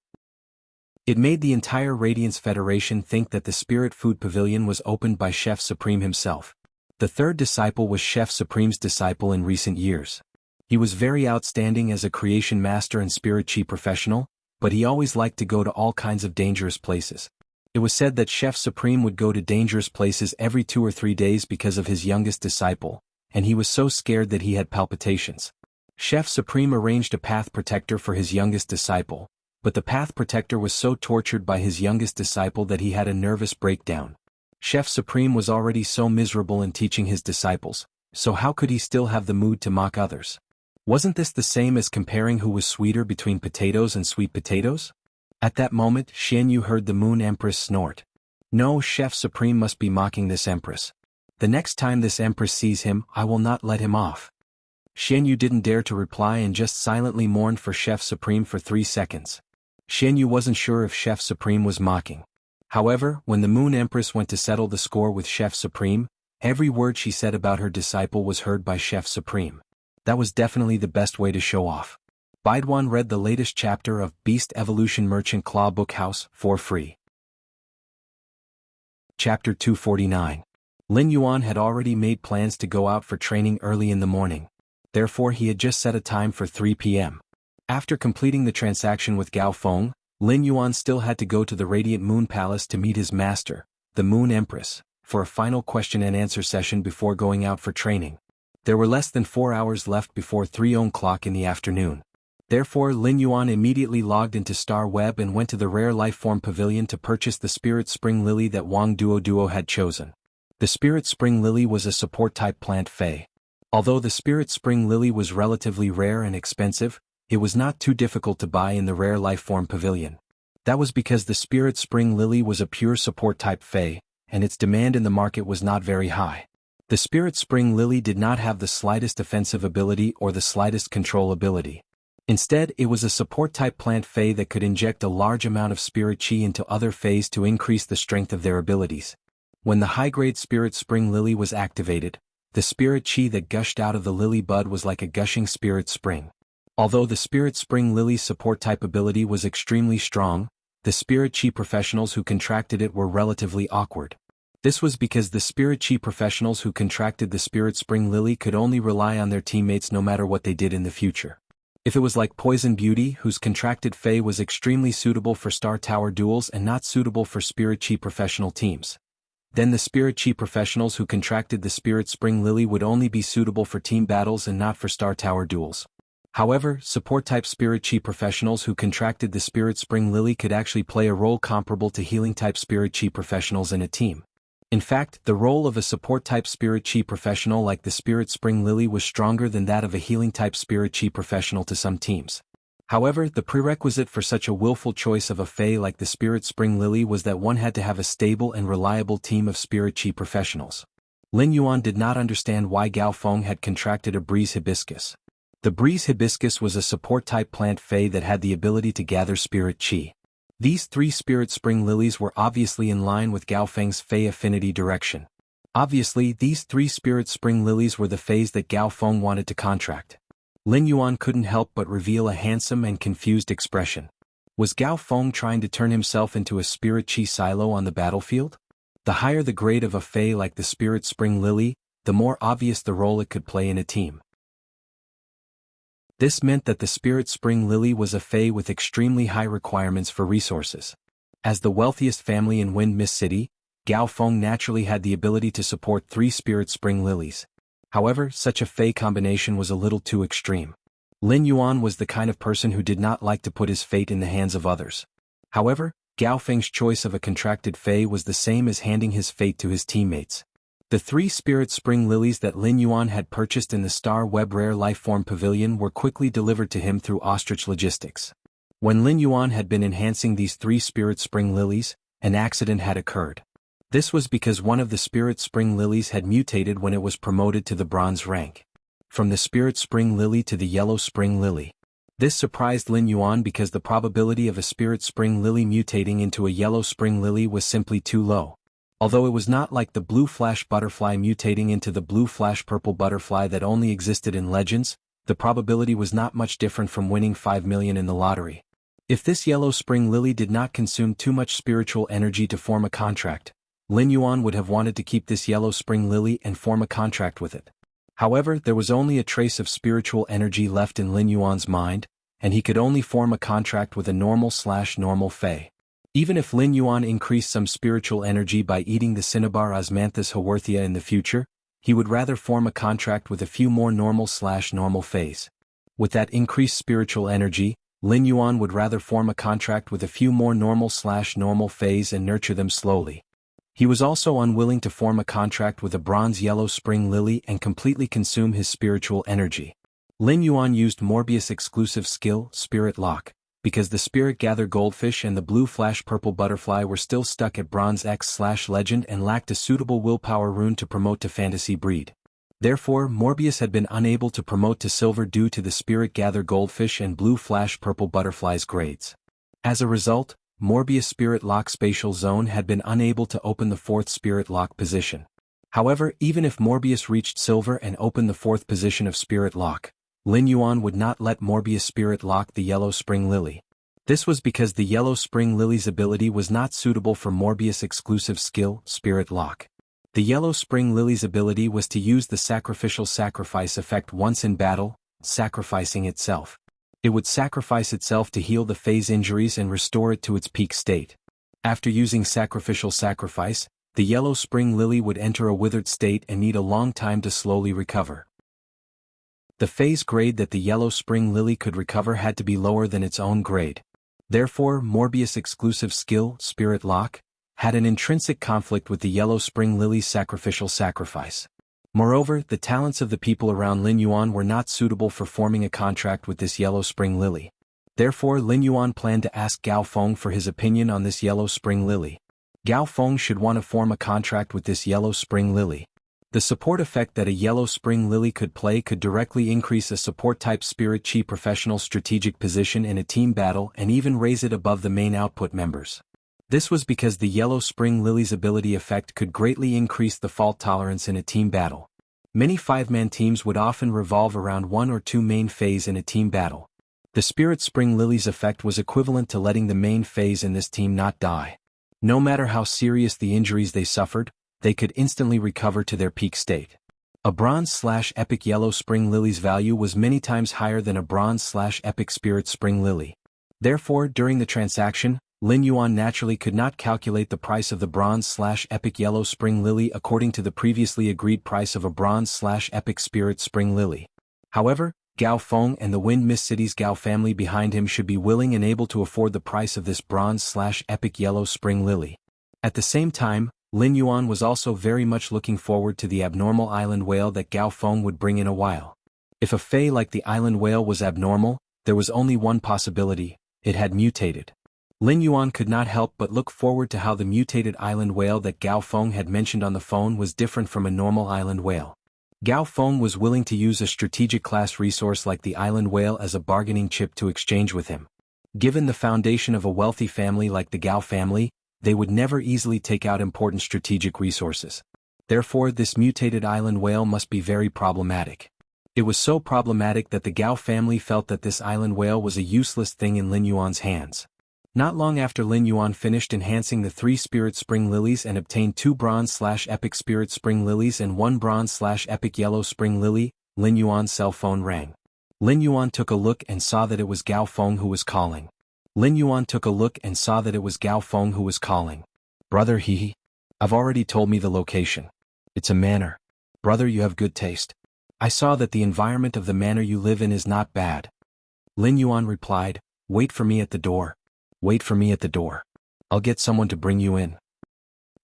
A: It made the entire Radiance Federation think that the Spirit Food Pavilion was opened by Chef Supreme himself. The third disciple was Chef Supreme's disciple in recent years. He was very outstanding as a creation master and spirit chi professional, but he always liked to go to all kinds of dangerous places. It was said that Chef Supreme would go to dangerous places every 2 or 3 days because of his youngest disciple, and he was so scared that he had palpitations. Chef Supreme arranged a path protector for his youngest disciple, but the path protector was so tortured by his youngest disciple that he had a nervous breakdown. Chef Supreme was already so miserable in teaching his disciples, so how could he still have the mood to mock others? Wasn't this the same as comparing who was sweeter between potatoes and sweet potatoes? At that moment, Xian Yu heard the Moon Empress snort. No, Chef Supreme must be mocking this Empress. The next time this Empress sees him, I will not let him off. Xian Yu didn't dare to reply and just silently mourned for Chef Supreme for 3 seconds. Xian Yu wasn't sure if Chef Supreme was mocking. However, when the Moon Empress went to settle the score with Chef Supreme, every word she said about her disciple was heard by Chef Supreme. That was definitely the best way to show off. Baiduan read the latest chapter of Beast Evolution Merchant Claw Book House for free. Chapter 249. Lin Yuan had already made plans to go out for training early in the morning. Therefore he had just set a time for 3 p.m. After completing the transaction with Gao Feng, Lin Yuan still had to go to the Radiant Moon Palace to meet his master, the Moon Empress, for a final question-and-answer session before going out for training. There were less than 4 hours left before 3 o'clock in the afternoon. Therefore Lin Yuan immediately logged into Star Web and went to the Rare Lifeform Pavilion to purchase the Spirit Spring Lily that Wang Duo had chosen. The Spirit Spring Lily was a support-type plant fey. Although the Spirit Spring Lily was relatively rare and expensive, it was not too difficult to buy in the Rare Lifeform Pavilion. That was because the Spirit Spring Lily was a pure support-type fey, and its demand in the market was not very high. The Spirit Spring Lily did not have the slightest offensive ability or the slightest control ability. Instead, it was a support-type plant fey that could inject a large amount of spirit chi into other feys to increase the strength of their abilities. When the high-grade Spirit Spring Lily was activated, the spirit chi that gushed out of the lily bud was like a gushing spirit spring. Although the Spirit Spring Lily's support-type ability was extremely strong, the spirit chi professionals who contracted it were relatively awkward. This was because the spirit chi professionals who contracted the Spirit Spring Lily could only rely on their teammates no matter what they did in the future. If it was like Poison Beauty, whose contracted Fae was extremely suitable for Star Tower duels and not suitable for Spirit Chi professional teams, then the Spirit Chi professionals who contracted the Spirit Spring Lily would only be suitable for team battles and not for Star Tower duels. However, support-type Spirit Chi professionals who contracted the Spirit Spring Lily could actually play a role comparable to healing-type Spirit Chi professionals in a team. In fact, the role of a support-type Spirit Chi professional like the Spirit Spring Lily was stronger than that of a healing-type Spirit Chi professional to some teams. However, the prerequisite for such a willful choice of a Fae like the Spirit Spring Lily was that one had to have a stable and reliable team of Spirit Chi professionals. Lin Yuan did not understand why Gao Feng had contracted a breeze hibiscus. The breeze hibiscus was a support-type plant Fae that had the ability to gather Spirit Chi. These 3 Spirit Spring Lilies were obviously in line with Gao Feng's Fae affinity direction. Obviously, these 3 Spirit Spring Lilies were the Faes that Gao Feng wanted to contract. Lin Yuan couldn't help but reveal a handsome and confused expression. Was Gao Feng trying to turn himself into a Spirit Chi silo on the battlefield? The higher the grade of a Fae like the Spirit Spring Lily, the more obvious the role it could play in a team. This meant that the Spirit Spring Lily was a Fae with extremely high requirements for resources. As the wealthiest family in Wind Mist City, Gao Feng naturally had the ability to support 3 Spirit Spring Lilies. However, such a Fae combination was a little too extreme. Lin Yuan was the kind of person who did not like to put his fate in the hands of others. However, Gao Feng's choice of a contracted Fae was the same as handing his fate to his teammates. The 3 Spirit Spring Lilies that Lin Yuan had purchased in the Star Web Rare Lifeform Pavilion were quickly delivered to him through Ostrich Logistics. When Lin Yuan had been enhancing these 3 Spirit Spring Lilies, an accident had occurred. This was because one of the Spirit Spring Lilies had mutated when it was promoted to the bronze rank. From the Spirit Spring Lily to the Yellow Spring Lily. This surprised Lin Yuan because the probability of a Spirit Spring Lily mutating into a Yellow Spring Lily was simply too low. Although it was not like the Blue Flash Butterfly mutating into the Blue Flash Purple Butterfly that only existed in legends, the probability was not much different from winning 5 million in the lottery. If this Yellow Spring Lily did not consume too much spiritual energy to form a contract, Lin Yuan would have wanted to keep this Yellow Spring Lily and form a contract with it. However, there was only a trace of spiritual energy left in Lin Yuan's mind, and he could only form a contract with a normal Fae. Even if Lin Yuan increased some spiritual energy by eating the Cinnabar Osmanthus Haworthia in the future, he would rather form a contract with a few more normal Faes. With that increased spiritual energy, Lin Yuan would rather form a contract with a few more normal Faes and nurture them slowly. He was also unwilling to form a contract with a bronze Yellow Spring Lily and completely consume his spiritual energy. Lin Yuan used Morbius' exclusive skill, Spirit Lock, because the Spirit Gather Goldfish and the Blue Flash Purple Butterfly were still stuck at Bronze X/Legend and lacked a suitable willpower rune to promote to Fantasy Breed. Therefore, Morbius had been unable to promote to Silver due to the Spirit Gather Goldfish and Blue Flash Purple Butterfly's grades. As a result, Morbius' Spirit Lock Spatial Zone had been unable to open the 4th Spirit Lock position. However, even if Morbius reached Silver and opened the 4th position of Spirit Lock, Lin Yuan would not let Morbius Spirit Lock the Yellow Spring Lily. This was because the Yellow Spring Lily's ability was not suitable for Morbius' exclusive skill, Spirit Lock. The Yellow Spring Lily's ability was to use the Sacrificial Sacrifice effect once in battle, sacrificing itself. It would sacrifice itself to heal the Fae's injuries and restore it to its peak state. After using Sacrificial Sacrifice, the Yellow Spring Lily would enter a withered state and need a long time to slowly recover. The Fae's grade that the Yellow Spring Lily could recover had to be lower than its own grade. Therefore, Morbius' exclusive skill, Spirit Lock, had an intrinsic conflict with the Yellow Spring Lily's Sacrificial Sacrifice. Moreover, the talents of the people around Lin Yuan were not suitable for forming a contract with this Yellow Spring Lily. Therefore, Lin Yuan planned to ask Gao Feng for his opinion on this Yellow Spring Lily. Gao Feng should want to form a contract with this Yellow Spring Lily. The support effect that a Yellow Spring Lily could play could directly increase a support-type Spirit Chi professional strategic position in a team battle and even raise it above the main output members. This was because the Yellow Spring Lily's ability effect could greatly increase the fault tolerance in a team battle. Many 5-man teams would often revolve around 1 or 2 main phase in a team battle. The Spirit Spring Lily's effect was equivalent to letting the main phase in this team not die. No matter how serious the injuries they suffered, they could instantly recover to their peak state. A bronze/epic yellow spring lily's value was many times higher than a bronze/epic spirit spring lily. Therefore, during the transaction, Lin Yuan naturally could not calculate the price of the bronze/epic yellow spring lily according to the previously agreed price of a bronze/epic spirit spring lily. However, Gao Feng and the Wind Mist City's Gao family behind him should be willing and able to afford the price of this bronze/epic yellow spring lily. At the same time, Lin Yuan was also very much looking forward to the abnormal island whale that Gao Feng would bring in a while. If a fae like the island whale was abnormal, there was only one possibility: it had mutated. Lin Yuan could not help but look forward to how the mutated island whale that Gao Feng had mentioned on the phone was different from a normal island whale. Gao Feng was willing to use a strategic class resource like the island whale as a bargaining chip to exchange with him. Given the foundation of a wealthy family like the Gao family, they would never easily take out important strategic resources. Therefore, this mutated island whale must be very problematic. It was so problematic that the Gao family felt that this island whale was a useless thing in Lin Yuan's hands. Not long after Lin Yuan finished enhancing the 3 spirit spring lilies and obtained 2 bronze/epic spirit spring lilies and 1 bronze/epic yellow spring lily, Lin Yuan's cell phone rang. Lin Yuan took a look and saw that it was Gao Feng who was calling. Brother, I've already told me the location. It's a manor. Brother, you have good taste. I saw that the environment of the manor you live in is not bad. Lin Yuan replied, wait for me at the door. I'll get someone to bring you in.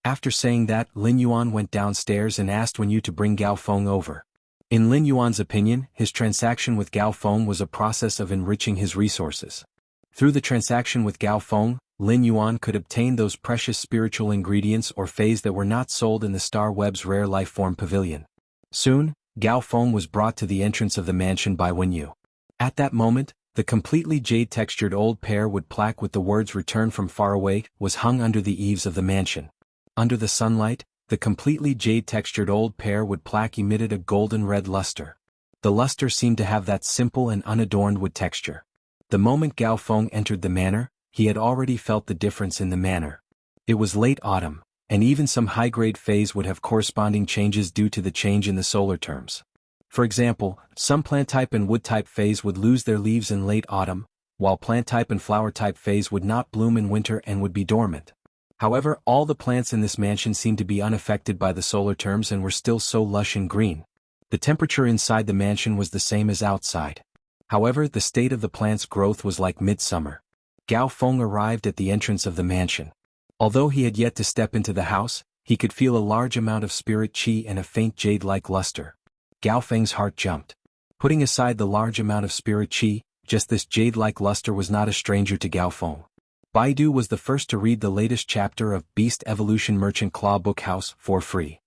A: After saying that, Lin Yuan went downstairs and asked Wen Yu to bring Gao Feng over. In Lin Yuan's opinion, his transaction with Gao Feng was a process of enriching his resources. Through the transaction with Gao Feng, Lin Yuan could obtain those precious spiritual ingredients or phase that were not sold in the Star Web's rare life-form pavilion. Soon, Gao Feng was brought to the entrance of the mansion by Wen Yu. At that moment, the completely jade-textured old pear wood plaque with the words "Return from Far Away" was hung under the eaves of the mansion. Under the sunlight, the completely jade-textured old pear wood plaque emitted a golden red luster. The luster seemed to have that simple and unadorned wood texture. The moment Gao Feng entered the manor, he had already felt the difference in the manor. It was late autumn, and even some high-grade phase would have corresponding changes due to the change in the solar terms. For example, some plant-type and wood-type phase would lose their leaves in late autumn, while plant-type and flower-type phase would not bloom in winter and would be dormant. However, all the plants in this mansion seemed to be unaffected by the solar terms and were still so lush and green. The temperature inside the mansion was the same as outside. However, the state of the plant's growth was like midsummer. Gao Feng arrived at the entrance of the mansion. Although he had yet to step into the house, he could feel a large amount of spirit qi and a faint jade-like luster. Gao Feng's heart jumped. Putting aside the large amount of spirit qi, just this jade-like luster was not a stranger to Gao Feng. Baidu was the first to read the latest chapter of Beast Evolution Merchant Claw Book House for free.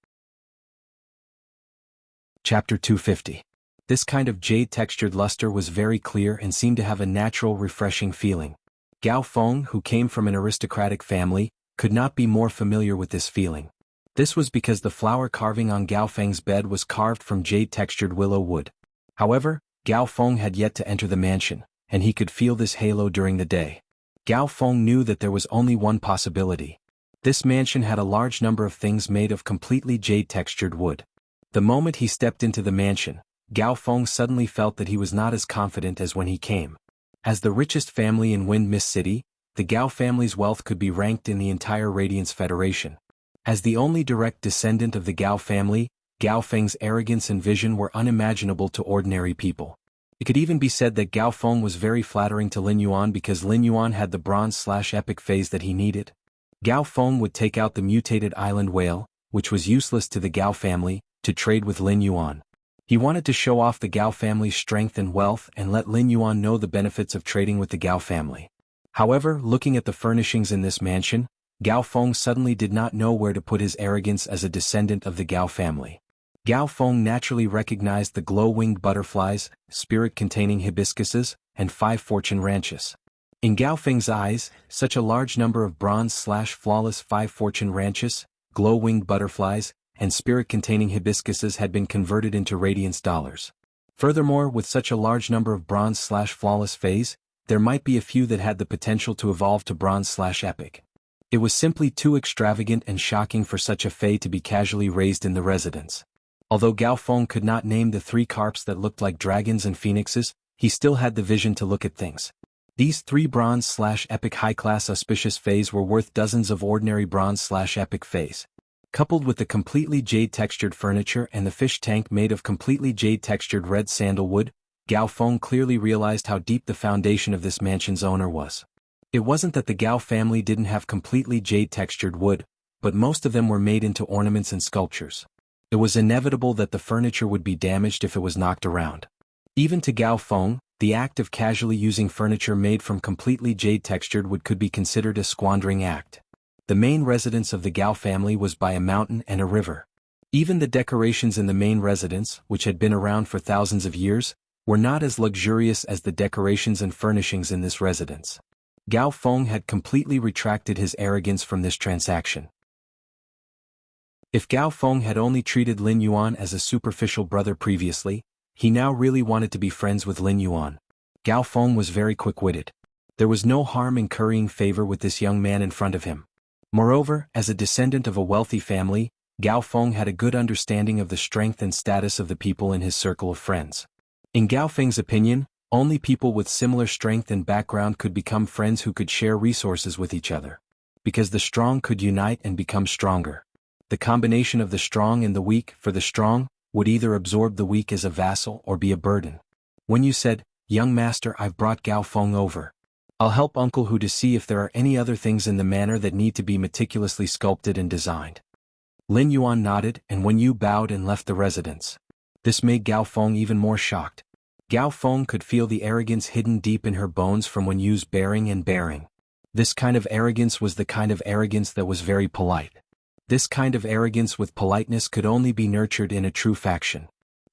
A: Chapter 250. This kind of jade-textured luster was very clear and seemed to have a natural refreshing feeling. Gao Feng, who came from an aristocratic family, could not be more familiar with this feeling. This was because the flower carving on Gao Feng's bed was carved from jade-textured willow wood. However, Gao Feng had yet to enter the mansion, and he could feel this halo during the day. Gao Feng knew that there was only one possibility. This mansion had a large number of things made of completely jade-textured wood. The moment he stepped into the mansion, Gao Feng suddenly felt that he was not as confident as when he came. As the richest family in Wind Mist City, the Gao family's wealth could be ranked in the entire Radiance Federation. As the only direct descendant of the Gao family, Gao Feng's arrogance and vision were unimaginable to ordinary people. It could even be said that Gao Feng was very flattering to Lin Yuan because Lin Yuan had the bronze/epic phase that he needed. Gao Feng would take out the mutated island whale, which was useless to the Gao family, to trade with Lin Yuan. He wanted to show off the Gao family's strength and wealth and let Lin Yuan know the benefits of trading with the Gao family. However, looking at the furnishings in this mansion, Gao Feng suddenly did not know where to put his arrogance as a descendant of the Gao family. Gao Feng naturally recognized the glow-winged butterflies, spirit-containing hibiscuses, and 5 fortune ranches. In Gao Feng's eyes, such a large number of bronze/flawless 5 fortune ranches, glow-winged butterflies, and spirit-containing hibiscuses had been converted into radiance dollars. Furthermore, with such a large number of bronze/flawless phase, there might be a few that had the potential to evolve to bronze/epic. It was simply too extravagant and shocking for such a fae to be casually raised in the residence. Although Gao Feng could not name the 3 carps that looked like dragons and phoenixes, he still had the vision to look at things. These 3 bronze/epic high-class auspicious fays were worth dozens of ordinary bronze/epic fays. Coupled with the completely jade-textured furniture and the fish tank made of completely jade-textured red sandalwood, Gao Feng clearly realized how deep the foundation of this mansion's owner was. It wasn't that the Gao family didn't have completely jade-textured wood, but most of them were made into ornaments and sculptures. It was inevitable that the furniture would be damaged if it was knocked around. Even to Gao Feng, the act of casually using furniture made from completely jade-textured wood could be considered a squandering act. The main residence of the Gao family was by a mountain and a river. Even the decorations in the main residence, which had been around for thousands of years, were not as luxurious as the decorations and furnishings in this residence. Gao Feng had completely retracted his arrogance from this transaction. If Gao Feng had only treated Lin Yuan as a superficial brother previously, he now really wanted to be friends with Lin Yuan. Gao Feng was very quick-witted. There was no harm in currying favor with this young man in front of him. Moreover, as a descendant of a wealthy family, Gao Feng had a good understanding of the strength and status of the people in his circle of friends. In Gao Feng's opinion, only people with similar strength and background could become friends who could share resources with each other. Because the strong could unite and become stronger. The combination of the strong and the weak, for the strong, would either absorb the weak as a vassal or be a burden. When you said, "Young master, I've brought Gao Feng over. I'll help Uncle Hu to see if there are any other things in the manor that need to be meticulously sculpted and designed." Lin Yuan nodded, and Wen Yu bowed and left the residence. This made Gao Feng even more shocked. Gao Feng could feel the arrogance hidden deep in her bones from Wen Yu's bearing and bearing. This kind of arrogance was the kind of arrogance that was very polite. This kind of arrogance with politeness could only be nurtured in a true faction.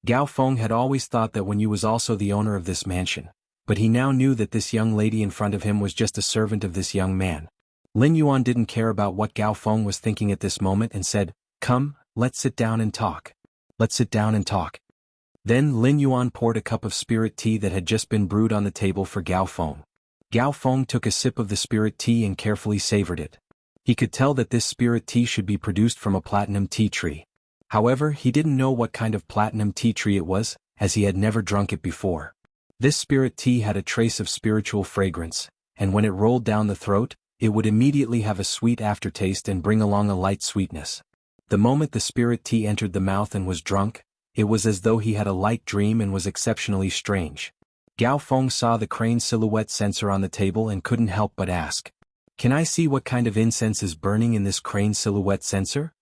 A: Gao Feng had always thought that Wen Yu was also the owner of this mansion, but he now knew that this young lady in front of him was just a servant of this young man. Lin Yuan didn't care about what Gao Feng was thinking at this moment and said, "Come, let's sit down and talk. Let's sit down and talk." Then Lin Yuan poured a cup of spirit tea that had just been brewed on the table for Gao Feng. Gao Feng took a sip of the spirit tea and carefully savored it. He could tell that this spirit tea should be produced from a platinum tea tree. However, he didn't know what kind of platinum tea tree it was, as he had never drunk it before. This spirit tea had a trace of spiritual fragrance, and when it rolled down the throat, it would immediately have a sweet aftertaste and bring along a light sweetness. The moment the spirit tea entered the mouth and was drunk, it was as though he had a light dream and was exceptionally strange. Gao Feng saw the crane silhouette censer on the table and couldn't help but ask, "Can I see what kind of incense is burning in this crane silhouette censer?"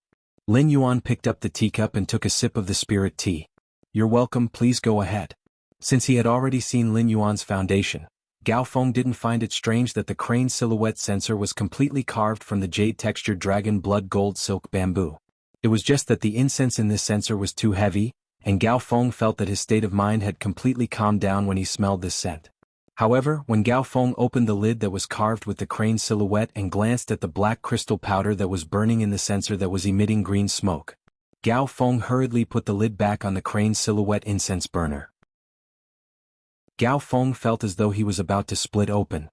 A: Lin Yuan picked up the teacup and took a sip of the spirit tea. "You're welcome, please go ahead." Since he had already seen Lin Yuan's foundation, Gao Feng didn't find it strange that the crane silhouette censer was completely carved from the jade-textured dragon blood gold silk bamboo. It was just that the incense in this censer was too heavy, and Gao Feng felt that his state of mind had completely calmed down when he smelled this scent. However, when Gao Feng opened the lid that was carved with the crane silhouette and glanced at the black crystal powder that was burning in the censer that was emitting green smoke, Gao Feng hurriedly put the lid back on the crane silhouette incense burner. Gao Feng felt as though he was about to split open.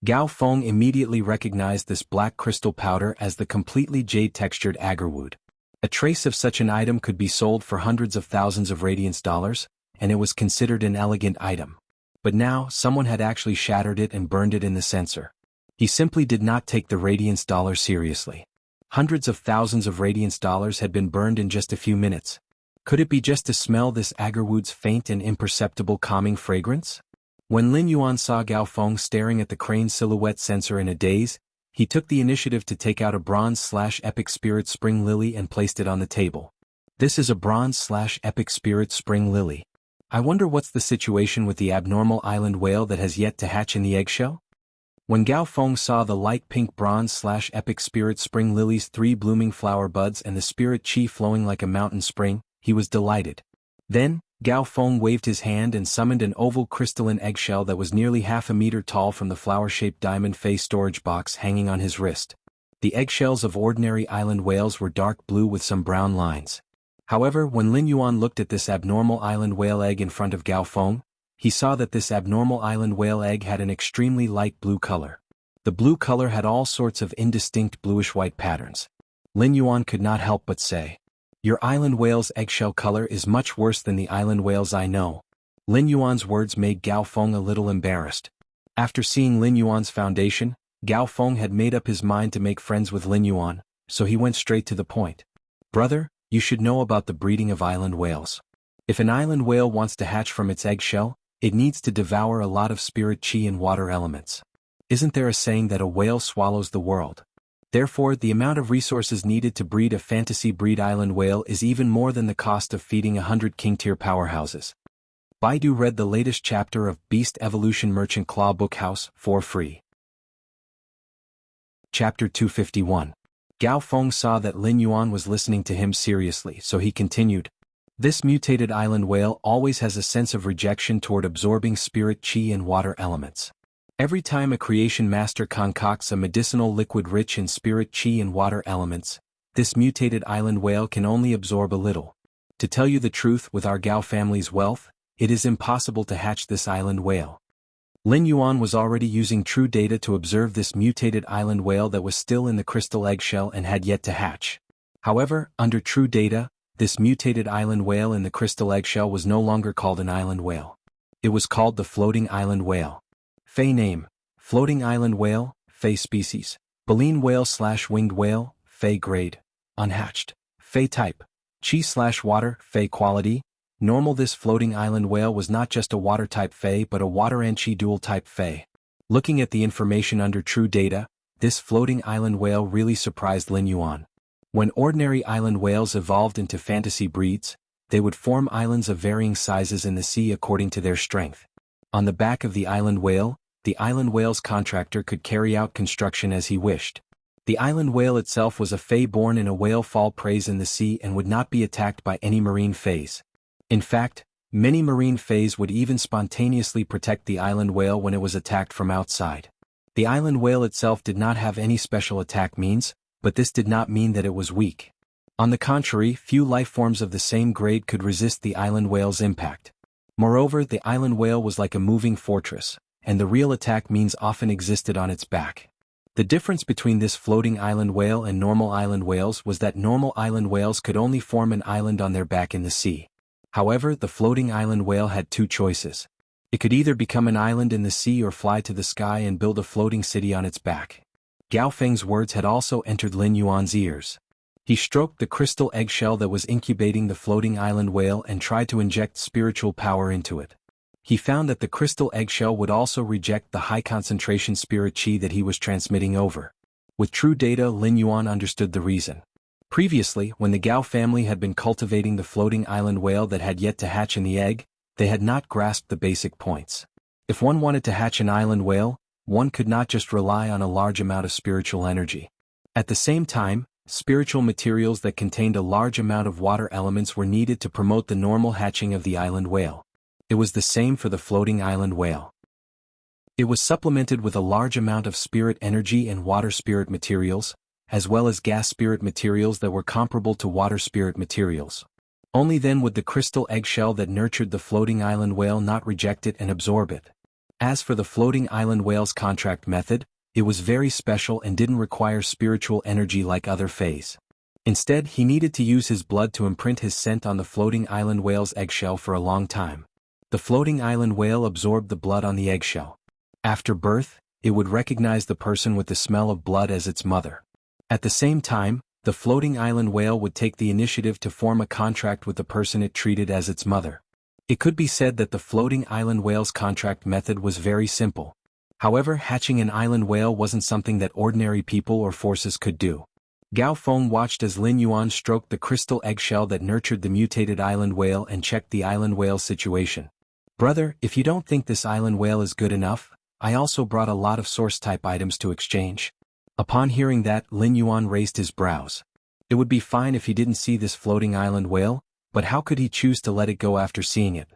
A: Gao Feng immediately recognized this black crystal powder as the completely jade-textured agarwood. A trace of such an item could be sold for hundreds of thousands of radiance dollars, and it was considered an elegant item. But now, someone had actually shattered it and burned it in the censer. He simply did not take the radiance dollar seriously. Hundreds of thousands of radiance dollars had been burned in just a few minutes. Could it be just to smell this agarwood's faint and imperceptible calming fragrance? When Lin Yuan saw Gao Feng staring at the crane silhouette censer in a daze, he took the initiative to take out a bronze/epic spirit spring lily and placed it on the table. This is a bronze/epic spirit spring lily. I wonder what's the situation with the abnormal island whale that has yet to hatch in the eggshell? When Gao Feng saw the light pink bronze/epic spirit spring lily's 3 blooming flower buds and the spirit chi flowing like a mountain spring, he was delighted. Then, Gao Feng waved his hand and summoned an oval crystalline eggshell that was nearly half a meter tall from the flower-shaped diamond face storage box hanging on his wrist. The eggshells of ordinary island whales were dark blue with some brown lines. However, when Lin Yuan looked at this abnormal island whale egg in front of Gao Feng, he saw that this abnormal island whale egg had an extremely light blue color. The blue color had all sorts of indistinct bluish-white patterns. Lin Yuan could not help but say, Your island whale's eggshell color is much worse than the island whales I know. Lin Yuan's words made Gao Feng a little embarrassed. After seeing Lin Yuan's foundation, Gao Feng had made up his mind to make friends with Lin Yuan, so he went straight to the point. Brother, you should know about the breeding of island whales. If an island whale wants to hatch from its eggshell, it needs to devour a lot of spirit chi and water elements. Isn't there a saying that a whale swallows the world? Therefore, the amount of resources needed to breed a fantasy breed island whale is even more than the cost of feeding 100 king-tier powerhouses. Baidu read the latest chapter of Beast Evolution Merchant Claw Bookhouse for free. Chapter 251. Gao Feng saw that Lin Yuan was listening to him seriously, so he continued. This mutated island whale always has a sense of rejection toward absorbing spirit chi and water elements. Every time a creation master concocts a medicinal liquid rich in spirit chi and water elements, this mutated island whale can only absorb a little. To tell you the truth, with our Gao family's wealth, it is impossible to hatch this island whale. Lin Yuan was already using true data to observe this mutated island whale that was still in the crystal eggshell and had yet to hatch. However, under true data, this mutated island whale in the crystal eggshell was no longer called an island whale. It was called the floating island whale. Fey name: floating island whale, Fey species, baleen whale/winged whale, Fey grade, unhatched. Fey type: chi/water, Fey quality, normal. This floating island whale was not just a water type Fey but a water and chi dual type Fey. Looking at the information under true data, this floating island whale really surprised Lin Yuan. When ordinary island whales evolved into fantasy breeds, they would form islands of varying sizes in the sea according to their strength. On the back of the island whale's contractor could carry out construction as he wished. The island whale itself was a Fey born in a whale fall praise in the sea and would not be attacked by any marine Feys. In fact, many marine Feys would even spontaneously protect the island whale when it was attacked from outside. The island whale itself did not have any special attack means, but this did not mean that it was weak. On the contrary, few life forms of the same grade could resist the island whale's impact. Moreover, the island whale was like a moving fortress, and the real attack means often existed on its back. The difference between this floating island whale and normal island whales was that normal island whales could only form an island on their back in the sea. However, the floating island whale had two choices. It could either become an island in the sea or fly to the sky and build a floating city on its back. Gao Feng's words had also entered Lin Yuan's ears. He stroked the crystal eggshell that was incubating the floating island whale and tried to inject spiritual power into it. He found that the crystal eggshell would also reject the high concentration spirit chi that he was transmitting over. With true data, Lin Yuan understood the reason. Previously, when the Gao family had been cultivating the floating island whale that had yet to hatch in the egg, they had not grasped the basic points. If one wanted to hatch an island whale, one could not just rely on a large amount of spiritual energy. At the same time, spiritual materials that contained a large amount of water elements were needed to promote the normal hatching of the island whale. It was the same for the floating island whale. It was supplemented with a large amount of spirit energy and water spirit materials, as well as gas spirit materials that were comparable to water spirit materials. Only then would the crystal eggshell that nurtured the floating island whale not reject it and absorb it. As for the floating island whale's contract method, it was very special and didn't require spiritual energy like other Feys. Instead, he needed to use his blood to imprint his scent on the floating island whale's eggshell for a long time. The floating island whale absorbed the blood on the eggshell. After birth, it would recognize the person with the smell of blood as its mother. At the same time, the floating island whale would take the initiative to form a contract with the person it treated as its mother. It could be said that the floating island whale's contract method was very simple. However, hatching an island whale wasn't something that ordinary people or forces could do. Gao Feng watched as Lin Yuan stroked the crystal eggshell that nurtured the mutated island whale and checked the island whale's situation. Brother, if you don't think this island whale is good enough, I also brought a lot of source-type items to exchange. Upon hearing that, Lin Yuan raised his brows. It would be fine if he didn't see this floating island whale, but how could he choose to let it go after seeing it?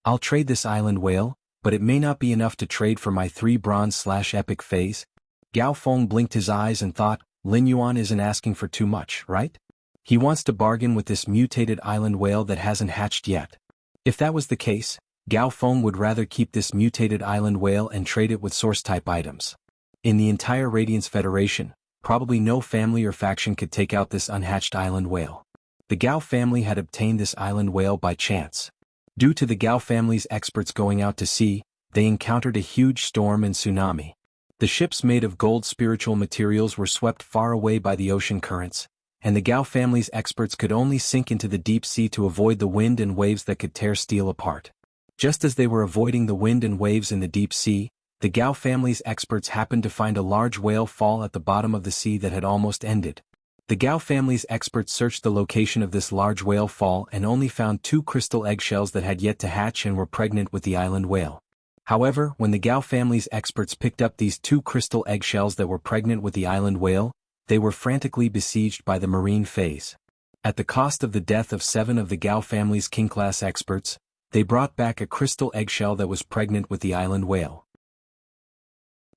A: I'll trade this island whale, but it may not be enough to trade for my 3 bronze/epic Feys. Gao Feng blinked his eyes and thought, Lin Yuan isn't asking for too much, right? He wants to bargain with this mutated island whale that hasn't hatched yet. If that was the case, Gao Feng would rather keep this mutated island whale and trade it with source-type items. In the entire Radiance Federation, probably no family or faction could take out this unhatched island whale. The Gao family had obtained this island whale by chance. Due to the Gao family's experts going out to sea, they encountered a huge storm and tsunami. The ships made of gold spiritual materials were swept far away by the ocean currents, and the Gao family's experts could only sink into the deep sea to avoid the wind and waves that could tear steel apart. Just as they were avoiding the wind and waves in the deep sea, the Gao family's experts happened to find a large whale fall at the bottom of the sea that had almost ended. The Gao family's experts searched the location of this large whale fall and only found 2 crystal eggshells that had yet to hatch and were pregnant with the island whale. However, when the Gao family's experts picked up these 2 crystal eggshells that were pregnant with the island whale, they were frantically besieged by the marine phase. At the cost of the death of 7 of the Gao family's king-class experts, they brought back a crystal eggshell that was pregnant with the island whale.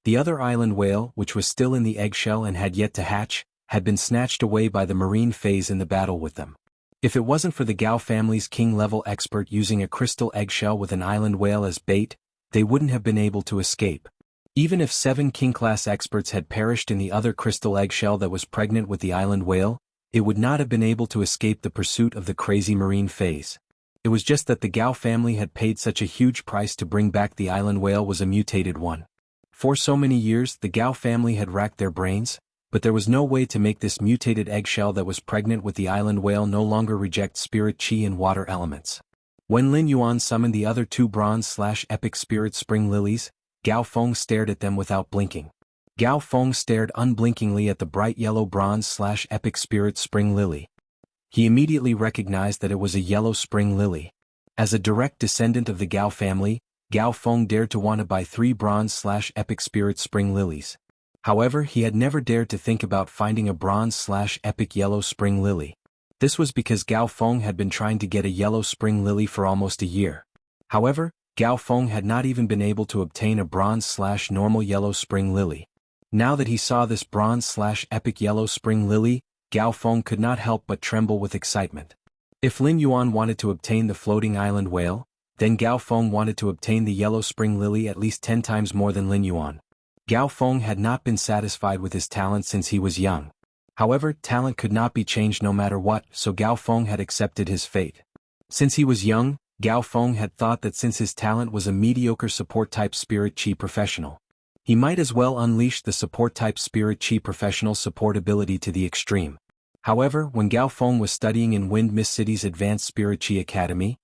A: The other island whale, which was still in the eggshell and had yet to hatch, had been snatched away by the marine phase in the battle with them. If it wasn't for the Gao family's king-level expert using a crystal eggshell with an island whale as bait, they wouldn't have been able to escape. Even if 7 king-class experts had perished in the other crystal eggshell that was pregnant with the island whale, it would not have been able to escape the pursuit of the crazy marine phase. It was just that the Gao family had paid such a huge price to bring back the island whale was a mutated one. For so many years the Gao family had racked their brains, but there was no way to make this mutated eggshell that was pregnant with the island whale no longer reject spirit chi and water elements. When Lin Yuan summoned the other 2 bronze/epic spirit spring lilies, Gao Feng stared at them without blinking. Gao Feng stared unblinkingly at the bright yellow bronze/epic spirit spring lily. He immediately recognized that it was a yellow spring lily. As a direct descendant of the Gao family, Gao Feng dared to want to buy 3 bronze/epic spirit spring lilies. However, he had never dared to think about finding a bronze/epic yellow spring lily. This was because Gao Feng had been trying to get a yellow spring lily for almost a year. However, Gao Feng had not even been able to obtain a bronze/normal yellow spring lily. Now that he saw this bronze/epic yellow spring lily, Gao Feng could not help but tremble with excitement. If Lin Yuan wanted to obtain the floating island whale, then Gao Feng wanted to obtain the yellow spring lily at least 10 times more than Lin Yuan. Gao Feng had not been satisfied with his talent since he was young. However, talent could not be changed no matter what, so Gao Feng had accepted his fate. Since he was young, Gao Feng had thought that since his talent was a mediocre support-type spirit chi professional, he might as well unleash the support-type spirit chi professional support ability to the extreme. However, when Gao Feng was studying in Wind Mist City's Advanced Spirit Chi Academy,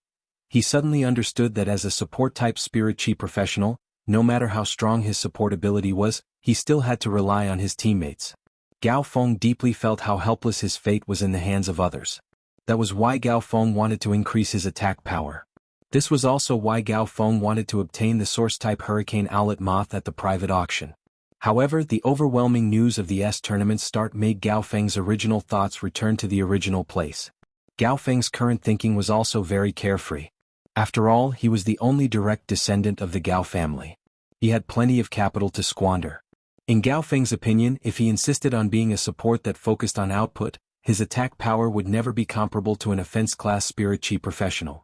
A: he suddenly understood that as a support-type spirit chi professional, no matter how strong his support ability was, he still had to rely on his teammates. Gao Feng deeply felt how helpless his fate was in the hands of others. That was why Gao Feng wanted to increase his attack power. This was also why Gao Feng wanted to obtain the Source-type Hurricane Owlet Moth at the private auction. However, the overwhelming news of the S-tournament start made Gao Feng's original thoughts return to the original place. Gao Feng's current thinking was also very carefree. After all, he was the only direct descendant of the Gao family. He had plenty of capital to squander. In Gao Feng's opinion, if he insisted on being a support that focused on output, his attack power would never be comparable to an offense-class spirit chi professional.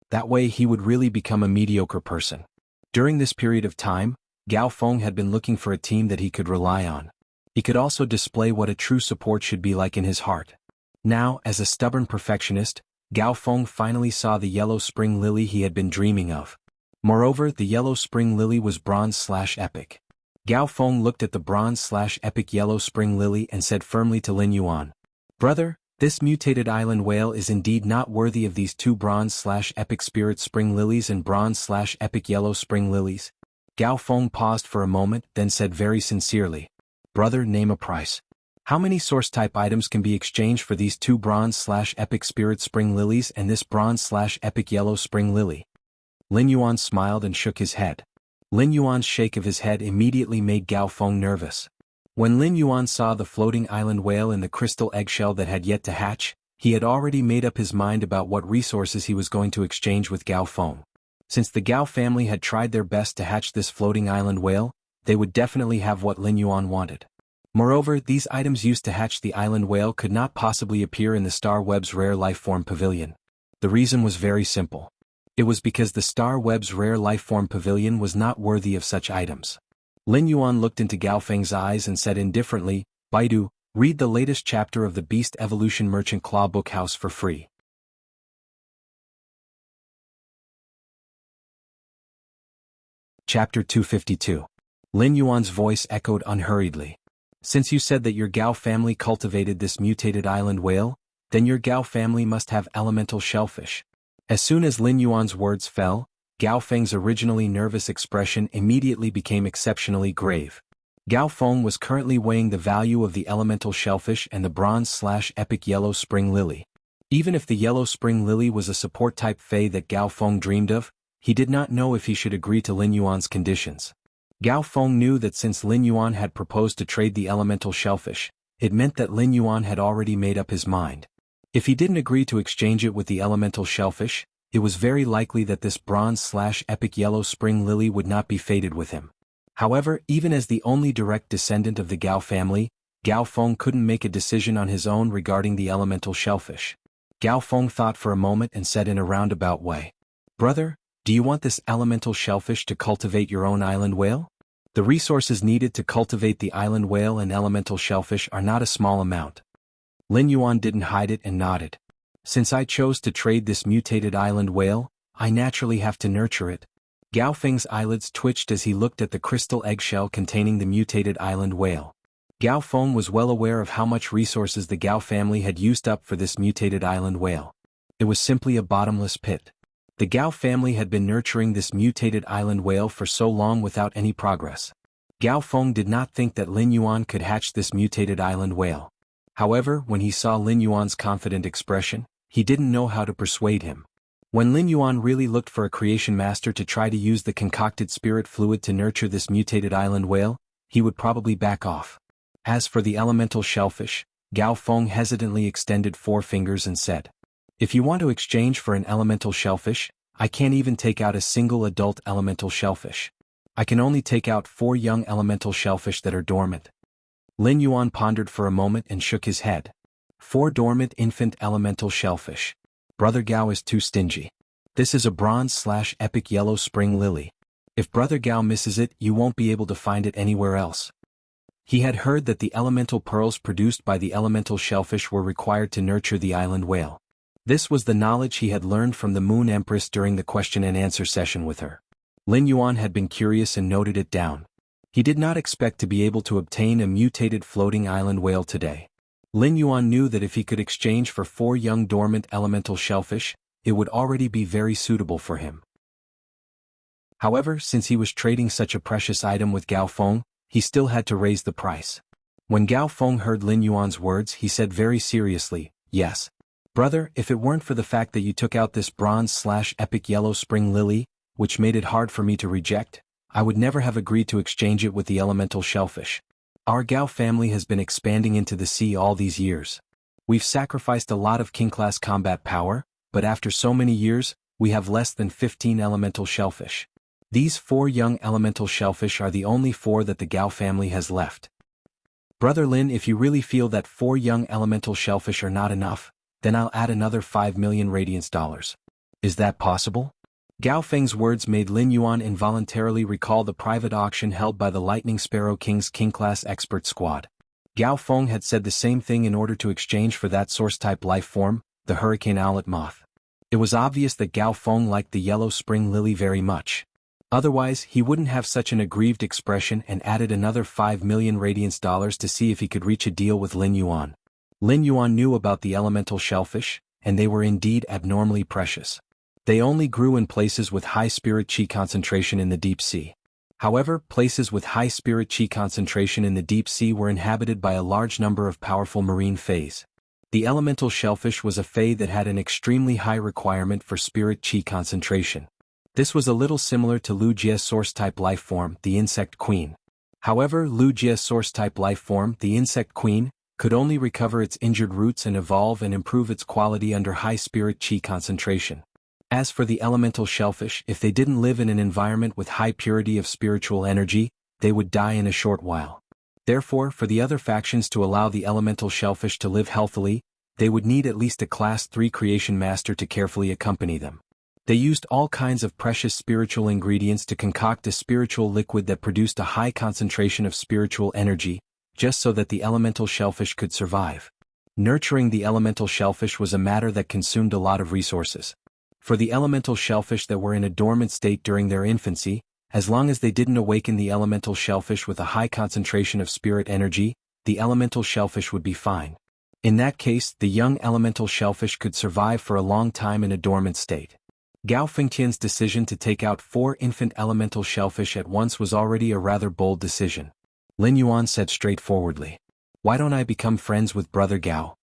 A: That way he would really become a mediocre person. During this period of time, Gao Feng had been looking for a team that he could rely on. He could also display what a true support should be like in his heart. Now, as a stubborn perfectionist, Gao Feng finally saw the yellow spring lily he had been dreaming of. Moreover, the yellow spring lily was bronze/epic. Gao Feng looked at the bronze/epic yellow spring lily and said firmly to Lin Yuan, "Brother, this mutated island whale is indeed not worthy of these 2 bronze/epic spirit spring lilies and bronze/epic yellow spring lilies." Gao Feng paused for a moment, then said very sincerely, "Brother, name a price. How many source-type items can be exchanged for these 2 bronze/epic spirit spring lilies and this bronze/epic yellow spring lily?" Lin Yuan smiled and shook his head. Lin Yuan's shake of his head immediately made Gao Feng nervous. When Lin Yuan saw the floating island whale in the crystal eggshell that had yet to hatch, he had already made up his mind about what resources he was going to exchange with Gao Feng. Since the Gao family had tried their best to hatch this floating island whale, they would definitely have what Lin Yuan wanted. Moreover, these items used to hatch the island whale could not possibly appear in the Star Web's Rare Lifeform Pavilion. The reason was very simple. It was because the Star Web's Rare Lifeform Pavilion was not worthy of such items. Lin Yuan looked into Gao Feng's eyes and said indifferently, "Baidu, Read the latest chapter of the Beast Evolution Merchant Claw Bookhouse for free. Chapter 252. Lin Yuan's voice echoed unhurriedly. Since you said that your Gao family cultivated this mutated island whale, then your Gao family must have elemental shellfish. As soon as Lin Yuan's words fell, Gao Feng's originally nervous expression immediately became exceptionally grave. Gao Feng was currently weighing the value of the elemental shellfish and the bronze/epic yellow spring lily. Even if the yellow spring lily was a support-type fae that Gao Feng dreamed of, he did not know if he should agree to Lin Yuan's conditions. Gao Feng knew that since Lin Yuan had proposed to trade the elemental shellfish, it meant that Lin Yuan had already made up his mind. If he didn't agree to exchange it with the elemental shellfish, it was very likely that this bronze/epic yellow spring lily would not be fated with him. However, even as the only direct descendant of the Gao family, Gao Feng couldn't make a decision on his own regarding the elemental shellfish. Gao Feng thought for a moment and said in a roundabout way, "Brother, do you want this elemental shellfish to cultivate your own island whale? The resources needed to cultivate the island whale and elemental shellfish are not a small amount." Lin Yuan didn't hide it and nodded. "Since I chose to trade this mutated island whale, I naturally have to nurture it." Gao Feng's eyelids twitched as he looked at the crystal eggshell containing the mutated island whale. Gao Feng was well aware of how much resources the Gao family had used up for this mutated island whale. It was simply a bottomless pit. The Gao family had been nurturing this mutated island whale for so long without any progress. Gao Feng did not think that Lin Yuan could hatch this mutated island whale. However, when he saw Lin Yuan's confident expression, he didn't know how to persuade him. When Lin Yuan really looked for a creation master to try to use the concocted spirit fluid to nurture this mutated island whale, he would probably back off. As for the elemental shellfish, Gao Feng hesitantly extended 4 fingers and said, "If you want to exchange for an elemental shellfish, I can't even take out a single adult elemental shellfish. I can only take out 4 young elemental shellfish that are dormant." Lin Yuan pondered for a moment and shook his head. 4 dormant infant elemental shellfish. Brother Gao is too stingy. This is a bronze/epic yellow spring lily. If Brother Gao misses it, you won't be able to find it anywhere else. He had heard that the elemental pearls produced by the elemental shellfish were required to nurture the island whale. This was the knowledge he had learned from the Moon Empress during the question and answer session with her. Lin Yuan had been curious and noted it down. He did not expect to be able to obtain a mutated floating island whale today. Lin Yuan knew that if he could exchange for 4 young dormant elemental shellfish, it would already be very suitable for him. However, since he was trading such a precious item with Gao Feng, he still had to raise the price. When Gao Feng heard Lin Yuan's words, he said very seriously, "Yes. Brother, if it weren't for the fact that you took out this bronze/epic yellow spring lily, which made it hard for me to reject, I would never have agreed to exchange it with the elemental shellfish. Our Gao family has been expanding into the sea all these years. We've sacrificed a lot of king-class combat power, but after so many years, we have less than 15 elemental shellfish. These 4 young elemental shellfish are the only 4 that the Gao family has left. Brother Lin, if you really feel that 4 young elemental shellfish are not enough, then I'll add another 5 million radiance dollars. Is that possible?" Gao Feng's words made Lin Yuan involuntarily recall the private auction held by the Lightning Sparrow King's King-class expert squad. Gao Feng had said the same thing in order to exchange for that source-type life form, the hurricane owlet moth. It was obvious that Gao Feng liked the yellow spring lily very much. Otherwise, he wouldn't have such an aggrieved expression and added another 5 million radiance dollars to see if he could reach a deal with Lin Yuan. Lin Yuan knew about the elemental shellfish, and they were indeed abnormally precious. They only grew in places with high spirit chi concentration in the deep sea. However, places with high spirit chi concentration in the deep sea were inhabited by a large number of powerful marine faes. The elemental shellfish was a fae that had an extremely high requirement for spirit chi concentration. This was a little similar to Lujia's source-type life form, the insect queen. However, Lujia's source-type life form, the insect queen, could only recover its injured roots and evolve and improve its quality under high spirit chi concentration. As for the elemental shellfish, if they didn't live in an environment with high purity of spiritual energy, they would die in a short while. Therefore, for the other factions to allow the elemental shellfish to live healthily, they would need at least a Class 3 creation master to carefully accompany them. They used all kinds of precious spiritual ingredients to concoct a spiritual liquid that produced a high concentration of spiritual energy, just so that the elemental shellfish could survive. Nurturing the elemental shellfish was a matter that consumed a lot of resources. For the elemental shellfish that were in a dormant state during their infancy, as long as they didn't awaken the elemental shellfish with a high concentration of spirit energy, the elemental shellfish would be fine. In that case, the young elemental shellfish could survive for a long time in a dormant state. Gao Fengtian's decision to take out 4 infant elemental shellfish at once was already a rather bold decision. Lin Yuan said straightforwardly, "Why don't I become friends with Brother Gao?"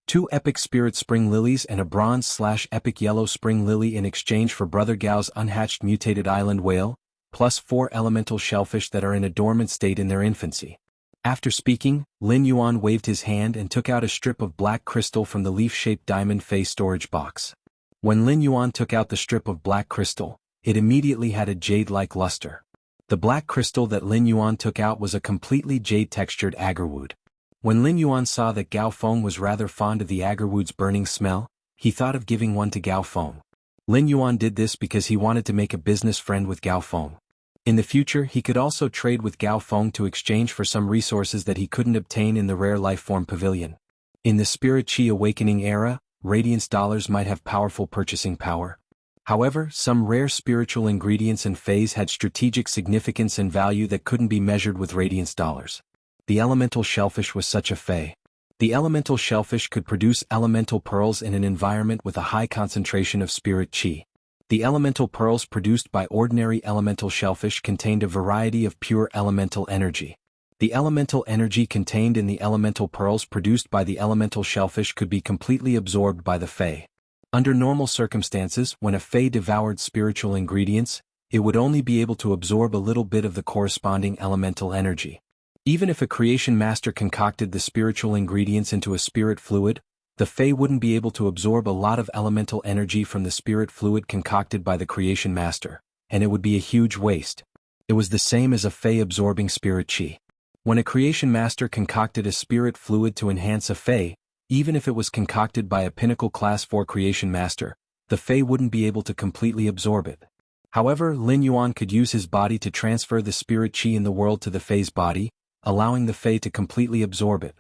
A: 2 epic spirit spring lilies and a bronze/epic yellow spring lily in exchange for Brother Gao's unhatched mutated island whale, plus 4 elemental shellfish that are in a dormant state in their infancy. After speaking, Lin Yuan waved his hand and took out a strip of black crystal from the leaf-shaped diamond face storage box. When Lin Yuan took out the strip of black crystal, it immediately had a jade-like luster. The black crystal that Lin Yuan took out was a completely jade-textured agarwood. When Lin Yuan saw that Gao Feng was rather fond of the agarwood's burning smell, he thought of giving one to Gao Feng. Lin Yuan did this because he wanted to make a business friend with Gao Feng. In the future he could also trade with Gao Feng to exchange for some resources that he couldn't obtain in the rare life-form pavilion. In the Spirit Qi Awakening era, Radiance dollars might have powerful purchasing power. However, some rare spiritual ingredients and phase had strategic significance and value that couldn't be measured with Radiance dollars. The elemental shellfish was such a fei. The elemental shellfish could produce elemental pearls in an environment with a high concentration of spirit qi. The elemental pearls produced by ordinary elemental shellfish contained a variety of pure elemental energy. The elemental energy contained in the elemental pearls produced by the elemental shellfish could be completely absorbed by the fei. Under normal circumstances, when a fei devoured spiritual ingredients, it would only be able to absorb a little bit of the corresponding elemental energy. Even if a creation master concocted the spiritual ingredients into a spirit fluid, the fei wouldn't be able to absorb a lot of elemental energy from the spirit fluid concocted by the creation master, and it would be a huge waste. It was the same as a fei absorbing spirit qi. When a creation master concocted a spirit fluid to enhance a fei, even if it was concocted by a pinnacle class 4 creation master, the fei wouldn't be able to completely absorb it. However, Lin Yuan could use his body to transfer the spirit qi in the world to the fei's body, allowing the fei to completely absorb it.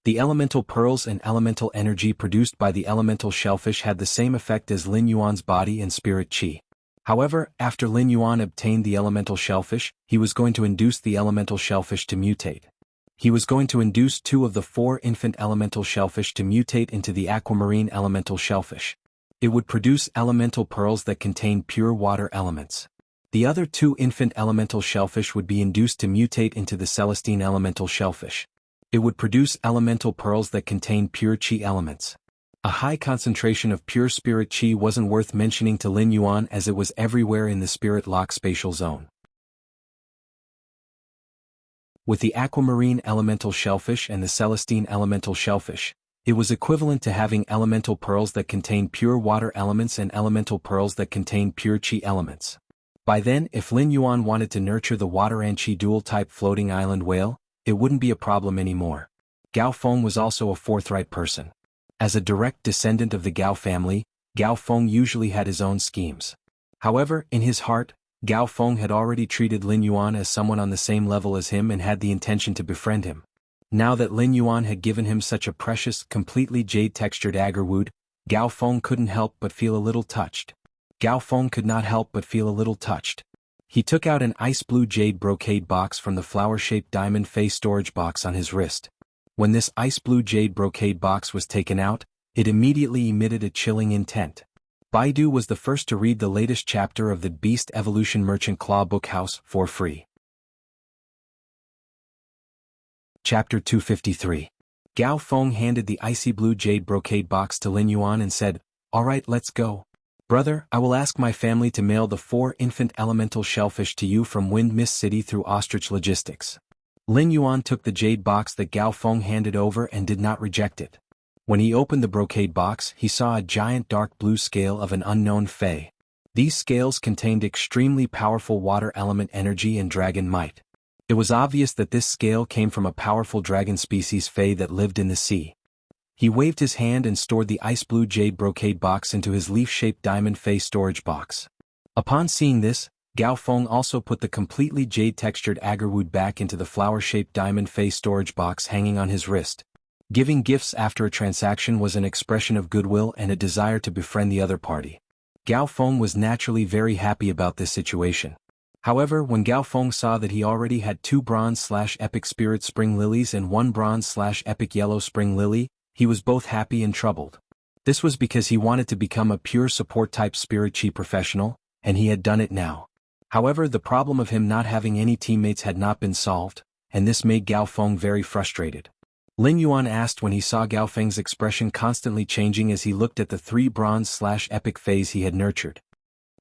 A: The elemental pearls and elemental energy produced by the elemental shellfish had the same effect as Lin Yuan's body and spirit qi. However, after Lin Yuan obtained the elemental shellfish, he was going to induce the elemental shellfish to mutate. He was going to induce 2 of the 4 infant elemental shellfish to mutate into the aquamarine elemental shellfish. It would produce elemental pearls that contain pure water elements. The other 2 infant elemental shellfish would be induced to mutate into the celestine elemental shellfish. It would produce elemental pearls that contain pure qi elements. A high concentration of pure spirit qi wasn't worth mentioning to Lin Yuan as it was everywhere in the spirit lock spatial zone. With the aquamarine elemental shellfish and the celestine elemental shellfish, it was equivalent to having elemental pearls that contain pure water elements and elemental pearls that contain pure qi elements. By then, if Lin Yuan wanted to nurture the water and qi dual-type floating island whale, it wouldn't be a problem anymore. Gao Feng was also a forthright person. As a direct descendant of the Gao family, Gao Feng usually had his own schemes. However, in his heart, Gao Feng had already treated Lin Yuan as someone on the same level as him and had the intention to befriend him. Now that Lin Yuan had given him such a precious, completely jade-textured agarwood, Gao Feng couldn't help but feel a little touched. Gao Feng could not help but feel a little touched. He took out an ice blue jade brocade box from the flower-shaped diamond face storage box on his wrist. When this ice blue jade brocade box was taken out, it immediately emitted a chilling intent. Baidu was the first to read the latest chapter of the Beast Evolution Merchant Claw Bookhouse for free. Chapter 253. Gao Feng handed the icy blue jade brocade box to Lin Yuan and said, "Alright, let's go. Brother, I will ask my family to mail the 4 infant elemental shellfish to you from Wind Mist City through Ostrich Logistics." Lin Yuan took the jade box that Gao Feng handed over and did not reject it. When he opened the brocade box, he saw a giant dark blue scale of an unknown fei. These scales contained extremely powerful water element energy and dragon might. It was obvious that this scale came from a powerful dragon species fei that lived in the sea. He waved his hand and stored the ice blue jade brocade box into his leaf-shaped diamond fei storage box. Upon seeing this, Gao Feng also put the completely jade-textured agarwood back into the flower-shaped diamond Fei storage box hanging on his wrist. Giving gifts after a transaction was an expression of goodwill and a desire to befriend the other party. Gao Feng was naturally very happy about this situation. However, when Gao Feng saw that he already had 2 bronze/epic spirit spring lilies and 1 bronze/epic yellow spring lily, he was both happy and troubled. This was because he wanted to become a pure support-type spirit chi professional, and he had done it now. However, the problem of him not having any teammates had not been solved, and this made Gao Feng very frustrated. Lin Yuan asked when he saw Gao Feng's expression constantly changing as he looked at the 3 bronze/epic Feis he had nurtured.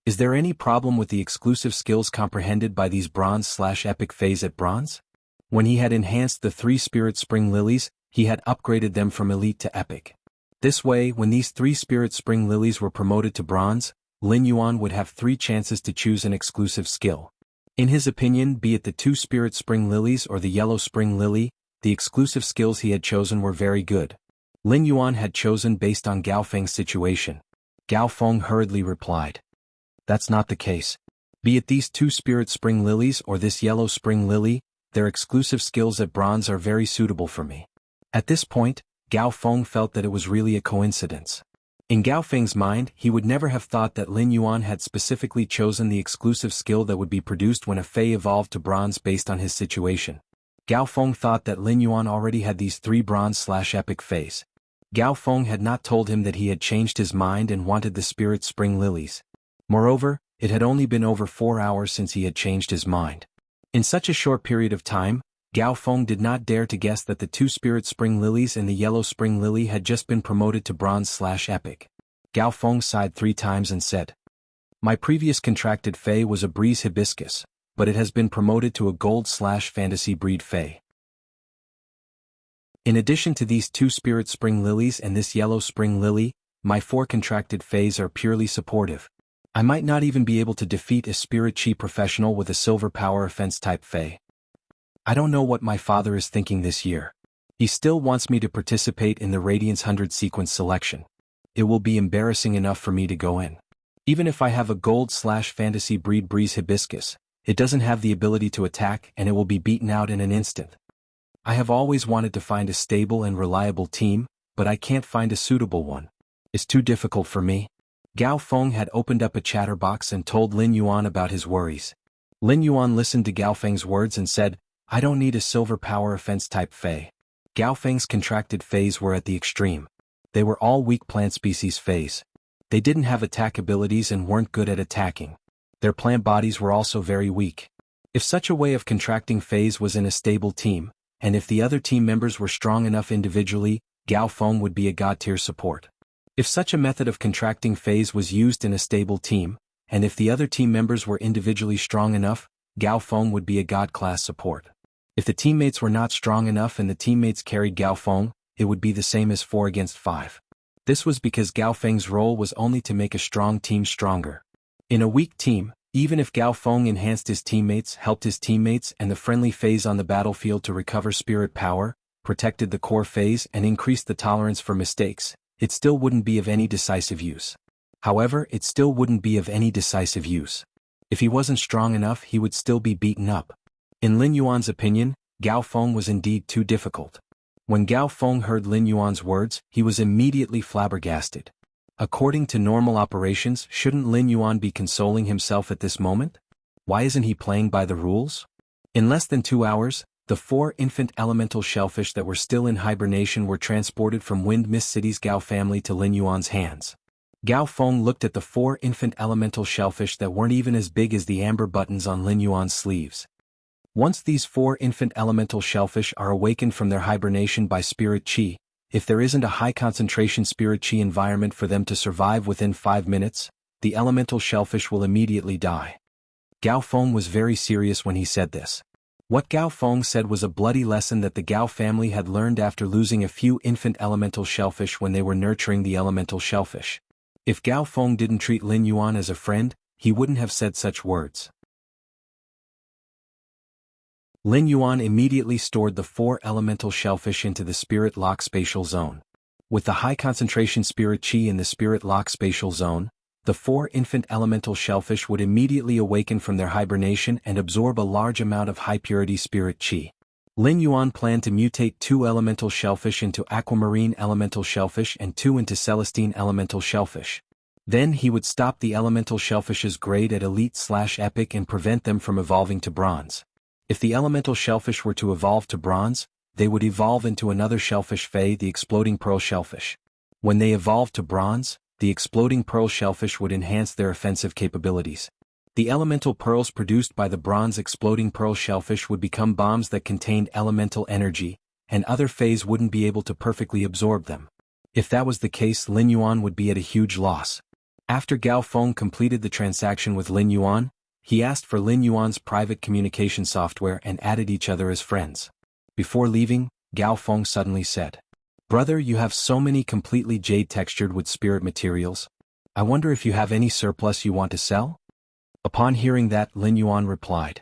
A: Is there any problem with the exclusive skills comprehended by these bronze/epic Feis at bronze? When he had enhanced the 3 spirit spring lilies, he had upgraded them from elite to epic. This way, when these 3 spirit spring lilies were promoted to bronze, Lin Yuan would have 3 chances to choose an exclusive skill. In his opinion, be it the 2 spirit spring lilies or the yellow spring lily, the exclusive skills he had chosen were very good. Lin Yuan had chosen based on Gao Feng's situation. Gao Feng hurriedly replied. That's not the case. Be it these 2 spirit spring lilies or this yellow spring lily, their exclusive skills at bronze are very suitable for me. At this point, Gao Feng felt that it was really a coincidence. In Gao Feng's mind, he would never have thought that Lin Yuan had specifically chosen the exclusive skill that would be produced when a Fei evolved to bronze based on his situation. Gao Feng thought that Lin Yuan already had these 3 bronze/epic Feis. Gao Feng had not told him that he had changed his mind and wanted the spirit spring lilies. Moreover, it had only been over 4 hours since he had changed his mind. In such a short period of time, Gao Feng did not dare to guess that the 2 spirit spring lilies and the yellow spring lily had just been promoted to bronze/epic. Gao Feng sighed 3 times and said, My previous contracted Fei was a breeze hibiscus, but it has been promoted to a gold/fantasy breed Fei. In addition to these 2 spirit spring lilies and this yellow spring lily, my 4 contracted Feis are purely supportive. I might not even be able to defeat a spirit chi professional with a silver power offense type Fei. I don't know what my father is thinking this year. He still wants me to participate in the Radiance 100 sequence selection. It will be embarrassing enough for me to go in. Even if I have a gold/fantasy breed breeze hibiscus, it doesn't have the ability to attack and it will be beaten out in an instant. I have always wanted to find a stable and reliable team, but I can't find a suitable one. It's too difficult for me. Gao Feng had opened up a chatterbox and told Lin Yuan about his worries. Lin Yuan listened to Gao Feng's words and said, I don't need a silver power offense type Fei. Gao Feng's contracted Feis were at the extreme. They were all weak plant species Feis. They didn't have attack abilities and weren't good at attacking. Their plant bodies were also very weak. If such a way of contracting Feis was in a stable team, and if the other team members were strong enough individually, Gao Feng would be a god-tier support. If such a method of contracting Feis was used in a stable team, and if the other team members were individually strong enough, Gao Feng would be a god-class support. If the teammates were not strong enough and the teammates carried Gao Feng, it would be the same as 4 against 5. This was because Gao Feng's role was only to make a strong team stronger. In a weak team, even if Gao Feng enhanced his teammates, helped his teammates and the friendly Feis on the battlefield to recover spirit power, protected the core Feis and increased the tolerance for mistakes, it still wouldn't be of any decisive use. However, it still wouldn't be of any decisive use. If he wasn't strong enough, he would still be beaten up. In Lin Yuan's opinion, Gao Feng was indeed too difficult. When Gao Feng heard Lin Yuan's words, he was immediately flabbergasted. According to normal operations, shouldn't Lin Yuan be consoling himself at this moment? Why isn't he playing by the rules? In less than 2 hours, the 4 infant elemental shellfish that were still in hibernation were transported from Wind Mist City's Gao family to Lin Yuan's hands. Gao Feng looked at the 4 infant elemental shellfish that weren't even as big as the amber buttons on Lin Yuan's sleeves. Once these 4 infant elemental shellfish are awakened from their hibernation by spirit chi, if there isn't a high concentration spirit chi environment for them to survive within 5 minutes, the elemental shellfish will immediately die. Gao Feng was very serious when he said this. What Gao Feng said was a bloody lesson that the Gao family had learned after losing a few infant elemental shellfish when they were nurturing the elemental shellfish. If Gao Feng didn't treat Lin Yuan as a friend, he wouldn't have said such words. Lin Yuan immediately stored the 4 elemental shellfish into the Spirit Lock Spatial Zone. With the high concentration Spirit Chi in the Spirit Lock Spatial Zone, The 4 infant elemental shellfish would immediately awaken from their hibernation and absorb a large amount of high-purity spirit qi. Lin Yuan planned to mutate 2 elemental shellfish into aquamarine elemental shellfish and 2 into celestine elemental shellfish. Then he would stop the elemental shellfish's grade at elite/epic and prevent them from evolving to bronze. If the elemental shellfish were to evolve to bronze, they would evolve into another shellfish Fei, the exploding pearl shellfish. When they evolved to bronze, the exploding pearl shellfish would enhance their offensive capabilities. The elemental pearls produced by the bronze exploding pearl shellfish would become bombs that contained elemental energy, and other Feis wouldn't be able to perfectly absorb them. If that was the case, Lin Yuan would be at a huge loss. After Gao Feng completed the transaction with Lin Yuan, he asked for Lin Yuan's private communication software and added each other as friends. Before leaving, Gao Feng suddenly said, "Brother, you have so many completely jade textured with spirit materials. I wonder if you have any surplus you want to sell?" Upon hearing that, Lin Yuan replied,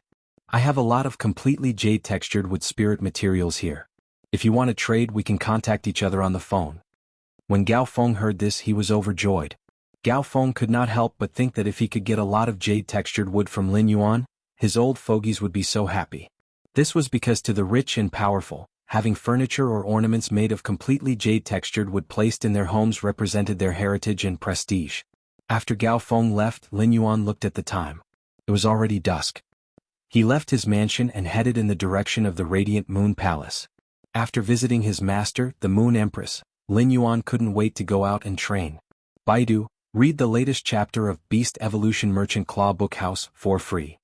A: "I have a lot of completely jade textured with spirit materials here. If you want to trade, we can contact each other on the phone." When Gao Feng heard this, he was overjoyed. Gao Feng could not help but think that if he could get a lot of jade textured wood from Lin Yuan, his old fogies would be so happy. This was because to the rich and powerful, having furniture or ornaments made of completely jade textured wood placed in their homes represented their heritage and prestige. After Gao Feng left, Lin Yuan looked at the time. It was already dusk. He left his mansion and headed in the direction of the Radiant Moon Palace. After visiting his master, the Moon Empress, Lin Yuan couldn't wait to go out and train. Baidu, read the latest chapter of Beast Evolution Merchant Claw Bookhouse for free.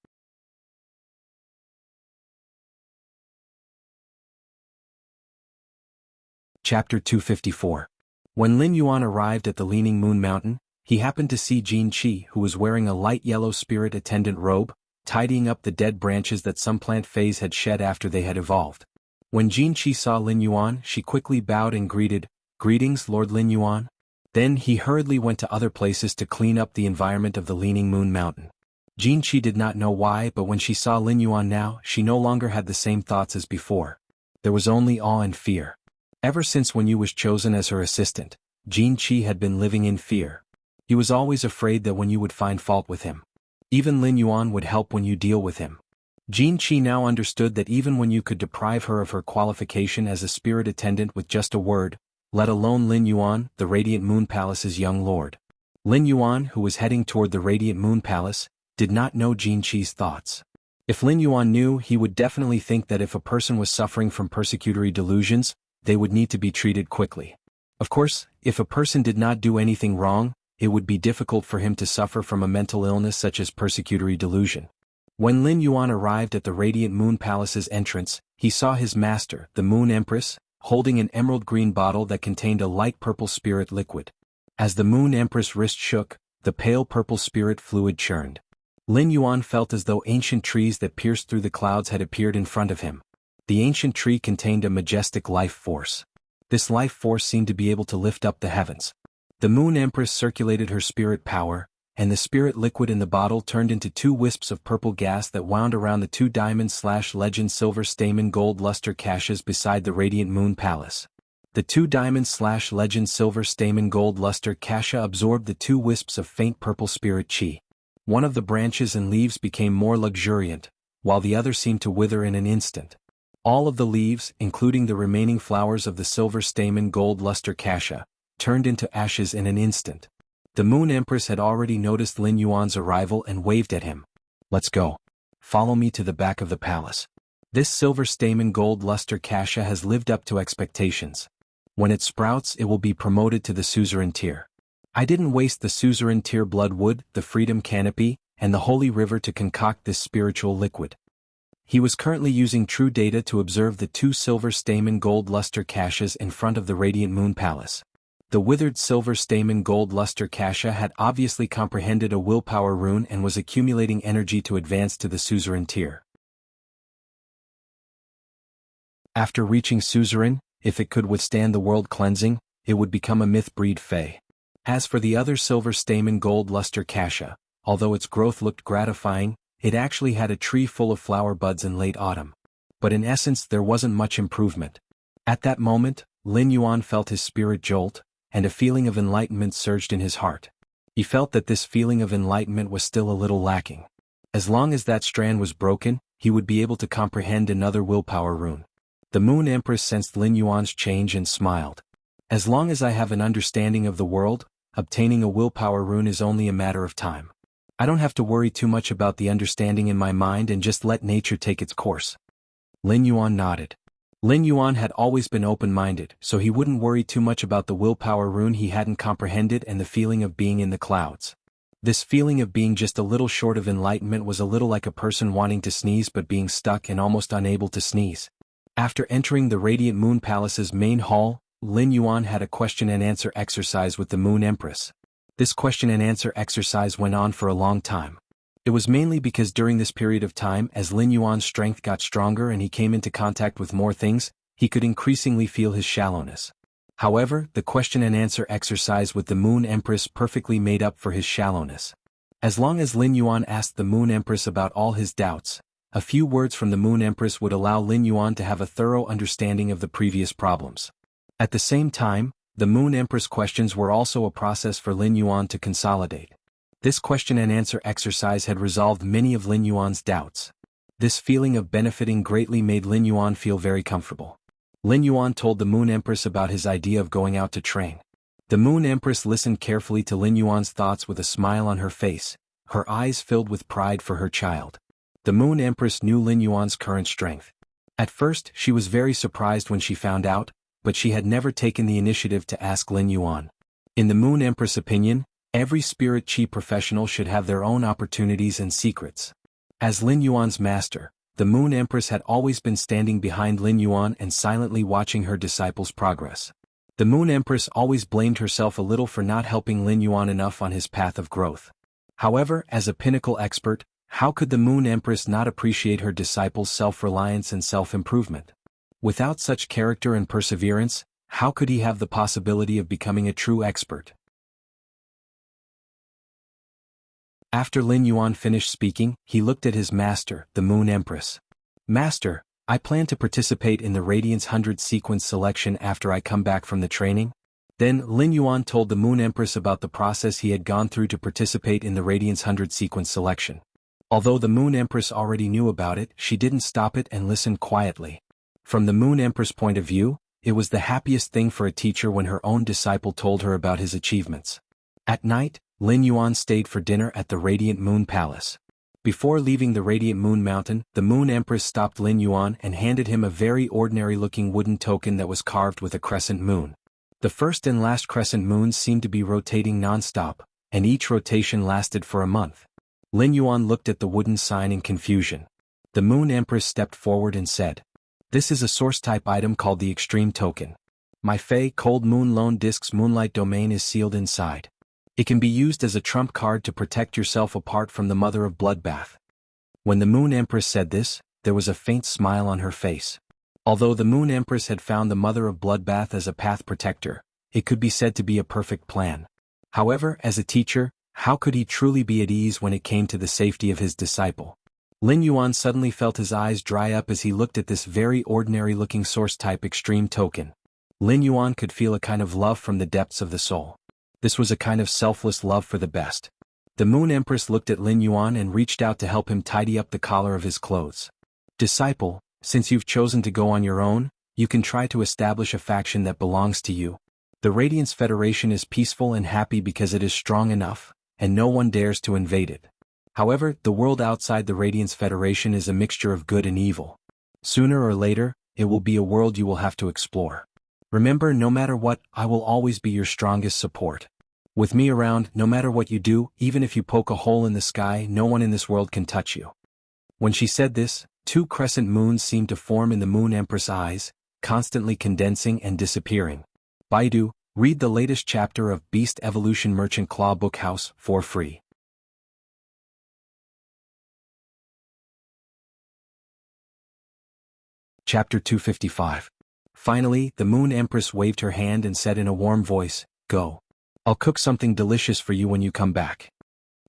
A: Chapter 254. When Lin Yuan arrived at the Leaning Moon Mountain, he happened to see Jin Qi, who was wearing a light yellow spirit attendant robe, tidying up the dead branches that some plant phase had shed after they had evolved. When Jin Qi saw Lin Yuan, she quickly bowed and greeted, "Greetings, Lord Lin Yuan." Then he hurriedly went to other places to clean up the environment of the Leaning Moon Mountain. Jin Qi did not know why, but when she saw Lin Yuan now, she no longer had the same thoughts as before. There was only awe and fear. Ever since when Yu was chosen as her assistant, Jin Qi had been living in fear. He was always afraid that when Yu would find fault with him. Even Lin Yuan would help when Yu deal with him. Jin Qi now understood that even when Yu could deprive her of her qualification as a spirit attendant with just a word, let alone Lin Yuan, the Radiant Moon Palace's young lord. Lin Yuan, who was heading toward the Radiant Moon Palace, did not know Jin Qi's thoughts. If Lin Yuan knew, he would definitely think that if a person was suffering from persecutory delusions, they would need to be treated quickly. Of course, if a person did not do anything wrong, it would be difficult for him to suffer from a mental illness such as persecutory delusion. When Lin Yuan arrived at the Radiant Moon Palace's entrance, he saw his master, the Moon Empress, holding an emerald green bottle that contained a light purple spirit liquid. As the Moon Empress' wrist shook, the pale purple spirit fluid churned. Lin Yuan felt as though ancient trees that pierced through the clouds had appeared in front of him. The ancient tree contained a majestic life force. This life force seemed to be able to lift up the heavens. The Moon Empress circulated her spirit power, and the spirit liquid in the bottle turned into 2 wisps of purple gas that wound around the 2 diamond/legend silver stamen gold luster caches beside the Radiant Moon Palace. The 2 diamond/legend silver stamen gold luster cache absorbed the 2 wisps of faint purple spirit qi. One of the branches and leaves became more luxuriant, while the other seemed to wither in an instant. All of the leaves, including the remaining flowers of the silver stamen gold luster cache, turned into ashes in an instant. The Moon Empress had already noticed Lin Yuan's arrival and waved at him. "Let's go. Follow me to the back of the palace. This silver stamen gold luster cache has lived up to expectations. When it sprouts, it will be promoted to the suzerain tier. I didn't waste the suzerain tier bloodwood, the freedom canopy, and the holy river to concoct this spiritual liquid." He was currently using true data to observe the 2 silver stamen gold luster caches in front of the Radiant Moon Palace. The withered silver stamen gold luster cache had obviously comprehended a willpower rune and was accumulating energy to advance to the suzerain tier. After reaching suzerain, if it could withstand the world cleansing, it would become a myth breed Fey. As for the other silver stamen gold luster cache, although its growth looked gratifying, it actually had a tree full of flower buds in late autumn. But in essence there wasn't much improvement. At that moment, Lin Yuan felt his spirit jolt, and a feeling of enlightenment surged in his heart. He felt that this feeling of enlightenment was still a little lacking. As long as that strand was broken, he would be able to comprehend another willpower rune. The Moon Empress sensed Lin Yuan's change and smiled. As long as I have an understanding of the world, obtaining a willpower rune is only a matter of time. I don't have to worry too much about the understanding in my mind and just let nature take its course. Lin Yuan nodded. Lin Yuan had always been open-minded, so he wouldn't worry too much about the willpower rune he hadn't comprehended and the feeling of being in the clouds. This feeling of being just a little short of enlightenment was a little like a person wanting to sneeze but being stuck and almost unable to sneeze. After entering the Radiant Moon Palace's main hall, Lin Yuan had a question-and-answer exercise with the Moon Empress. This question-and-answer exercise went on for a long time. It was mainly because during this period of time, as Lin Yuan's strength got stronger and he came into contact with more things, he could increasingly feel his shallowness. However, the question-and-answer exercise with the Moon Empress perfectly made up for his shallowness. As long as Lin Yuan asked the Moon Empress about all his doubts, a few words from the Moon Empress would allow Lin Yuan to have a thorough understanding of the previous problems. At the same time, the Moon Empress questions were also a process for Lin Yuan to consolidate. This question-and-answer exercise had resolved many of Lin Yuan's doubts. This feeling of benefiting greatly made Lin Yuan feel very comfortable. Lin Yuan told the Moon Empress about his idea of going out to train. The Moon Empress listened carefully to Lin Yuan's thoughts with a smile on her face, her eyes filled with pride for her child. The Moon Empress knew Lin Yuan's current strength. At first, she was very surprised when she found out, but she had never taken the initiative to ask Lin Yuan. In the Moon Empress' opinion, every spirit chi professional should have their own opportunities and secrets. As Lin Yuan's master, the Moon Empress had always been standing behind Lin Yuan and silently watching her disciples' progress. The Moon Empress always blamed herself a little for not helping Lin Yuan enough on his path of growth. However, as a pinnacle expert, how could the Moon Empress not appreciate her disciples' self-reliance and self-improvement? Without such character and perseverance, how could he have the possibility of becoming a true expert? After Lin Yuan finished speaking, he looked at his master, the Moon Empress. Master, I plan to participate in the Radiance 100 sequence selection after I come back from the training. Then Lin Yuan told the Moon Empress about the process he had gone through to participate in the Radiance 100 sequence selection. Although the Moon Empress already knew about it, she didn't stop it and listened quietly. From the Moon Empress' point of view, it was the happiest thing for a teacher when her own disciple told her about his achievements. At night, Lin Yuan stayed for dinner at the Radiant Moon Palace. Before leaving the Radiant Moon Mountain, the Moon Empress stopped Lin Yuan and handed him a very ordinary-looking wooden token that was carved with a crescent moon. The first and last crescent moons seemed to be rotating non-stop, and each rotation lasted for a month. Lin Yuan looked at the wooden sign in confusion. The Moon Empress stepped forward and said, "This is a source-type item called the Extreme Token. My Fey Cold Moon Lone Disc's Moonlight domain is sealed inside. It can be used as a trump card to protect yourself apart from the Mother of Bloodbath." When the Moon Empress said this, there was a faint smile on her face. Although the Moon Empress had found the Mother of Bloodbath as a path protector, it could be said to be a perfect plan. However, as a teacher, how could he truly be at ease when it came to the safety of his disciple? Lin Yuan suddenly felt his eyes dry up as he looked at this very ordinary-looking source-type extreme token. Lin Yuan could feel a kind of love from the depths of the soul. This was a kind of selfless love for the best. The Moon Empress looked at Lin Yuan and reached out to help him tidy up the collar of his clothes. "Disciple, since you've chosen to go on your own, you can try to establish a faction that belongs to you. The Radiance Federation is peaceful and happy because it is strong enough, and no one dares to invade it. However, the world outside the Radiance Federation is a mixture of good and evil. Sooner or later, it will be a world you will have to explore. Remember, no matter what, I will always be your strongest support. With me around, no matter what you do, even if you poke a hole in the sky, no one in this world can touch you." When she said this, 2 crescent moons seemed to form in the Moon Empress' eyes, constantly condensing and disappearing. Baidu, read the latest chapter of Beast Evolution Merchant Claw Bookhouse for free. Chapter 255. Finally, the Moon Empress waved her hand and said in a warm voice, "Go. I'll cook something delicious for you when you come back."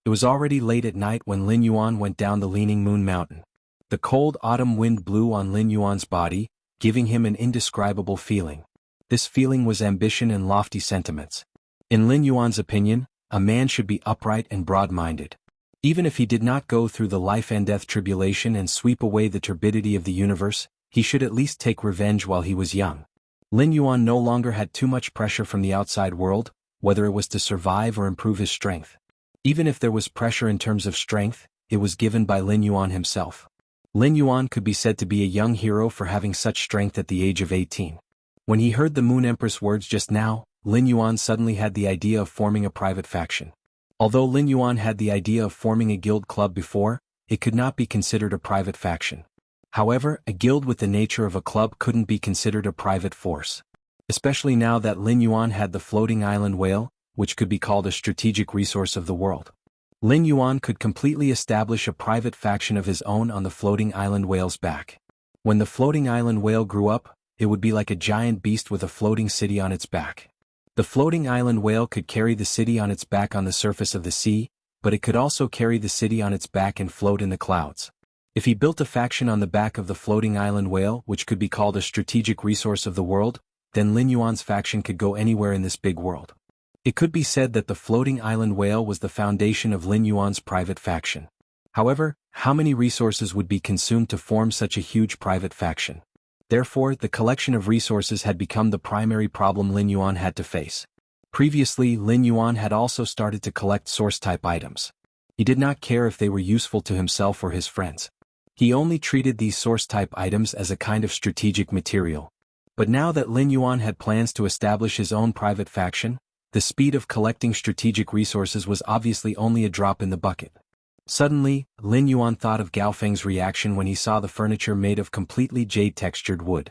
A: It was already late at night when Lin Yuan went down the Leaning Moon Mountain. The cold autumn wind blew on Lin Yuan's body, giving him an indescribable feeling. This feeling was ambition and lofty sentiments. In Lin Yuan's opinion, a man should be upright and broad-minded. Even if he did not go through the life and death tribulation and sweep away the turbidity of the universe, he should at least take revenge while he was young. Lin Yuan no longer had too much pressure from the outside world, whether it was to survive or improve his strength. Even if there was pressure in terms of strength, it was given by Lin Yuan himself. Lin Yuan could be said to be a young hero for having such strength at the age of 18. When he heard the Moon Empress words just now, Lin Yuan suddenly had the idea of forming a private faction. Although Lin Yuan had the idea of forming a guild club before, it could not be considered a private faction. However, a guild with the nature of a club couldn't be considered a private force. Especially now that Lin Yuan had the floating island whale, which could be called a strategic resource of the world. Lin Yuan could completely establish a private faction of his own on the floating island whale's back. When the floating island whale grew up, it would be like a giant beast with a floating city on its back. The floating island whale could carry the city on its back on the surface of the sea, but it could also carry the city on its back and float in the clouds. If he built a faction on the back of the floating island whale, which could be called a strategic resource of the world, then Lin Yuan's faction could go anywhere in this big world. It could be said that the floating island whale was the foundation of Lin Yuan's private faction. However, how many resources would be consumed to form such a huge private faction? Therefore, the collection of resources had become the primary problem Lin Yuan had to face. Previously, Lin Yuan had also started to collect source-type items. He did not care if they were useful to himself or his friends. He only treated these source-type items as a kind of strategic material. But now that Lin Yuan had plans to establish his own private faction, the speed of collecting strategic resources was obviously only a drop in the bucket. Suddenly, Lin Yuan thought of Gao Feng's reaction when he saw the furniture made of completely jade-textured wood.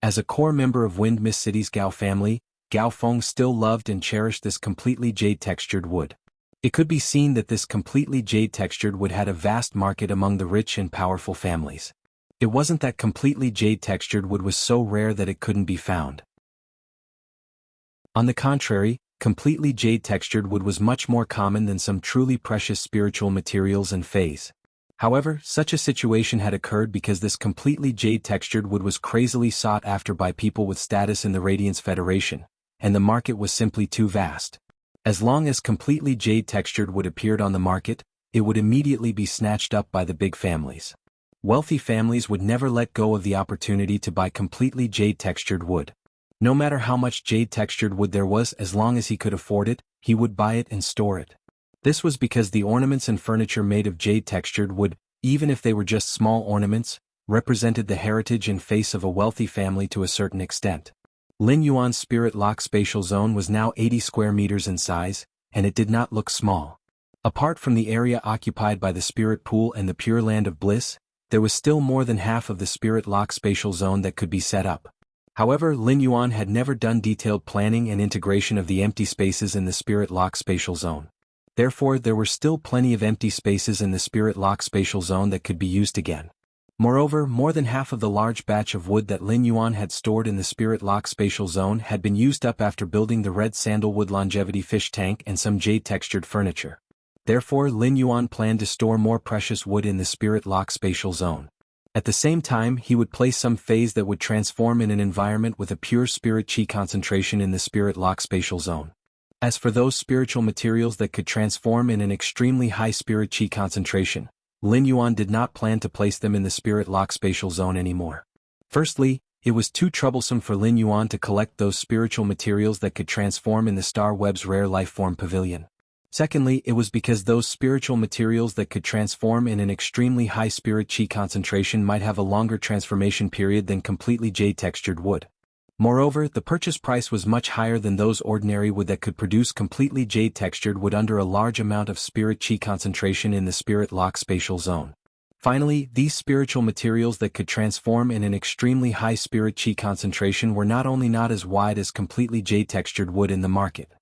A: As a core member of Wind Mist City's Gao family, Gao Feng still loved and cherished this completely jade-textured wood. It could be seen that this completely jade-textured wood had a vast market among the rich and powerful families. It wasn't that completely jade-textured wood was so rare that it couldn't be found. On the contrary, completely jade-textured wood was much more common than some truly precious spiritual materials and phase. However, such a situation had occurred because this completely jade-textured wood was crazily sought after by people with status in the Radiance Federation, and the market was simply too vast. As long as completely jade-textured wood appeared on the market, it would immediately be snatched up by the big families. Wealthy families would never let go of the opportunity to buy completely jade-textured wood. No matter how much jade-textured wood there was, as long as he could afford it, he would buy it and store it. This was because the ornaments and furniture made of jade-textured wood, even if they were just small ornaments, represented the heritage and face of a wealthy family to a certain extent. Lin Yuan's spirit lock spatial zone was now 80 square meters in size, and it did not look small. Apart from the area occupied by the spirit pool and the pure land of bliss, there was still more than half of the spirit lock spatial zone that could be set up. However, Lin Yuan had never done detailed planning and integration of the empty spaces in the Spirit Lock Spatial Zone. Therefore, there were still plenty of empty spaces in the Spirit Lock Spatial Zone that could be used again. Moreover, more than half of the large batch of wood that Lin Yuan had stored in the Spirit Lock Spatial Zone had been used up after building the red sandalwood longevity fish tank and some jade-textured furniture. Therefore, Lin Yuan planned to store more precious wood in the Spirit Lock Spatial Zone. At the same time, he would place some phase that would transform in an environment with a pure spirit chi concentration in the Spirit Lock Spatial Zone. As for those spiritual materials that could transform in an extremely high spirit chi concentration, Lin Yuan did not plan to place them in the Spirit Lock Spatial Zone anymore. Firstly, it was too troublesome for Lin Yuan to collect those spiritual materials that could transform in the Star Web's rare life-form pavilion. Secondly, it was because those spiritual materials that could transform in an extremely high spirit chi concentration might have a longer transformation period than completely jade-textured wood. Moreover, the purchase price was much higher than those ordinary wood that could produce completely jade-textured wood under a large amount of spirit chi concentration in the Spirit Lock Spatial Zone. Finally, these spiritual materials that could transform in an extremely high spirit chi concentration were not only not as wide as completely jade-textured wood in the market.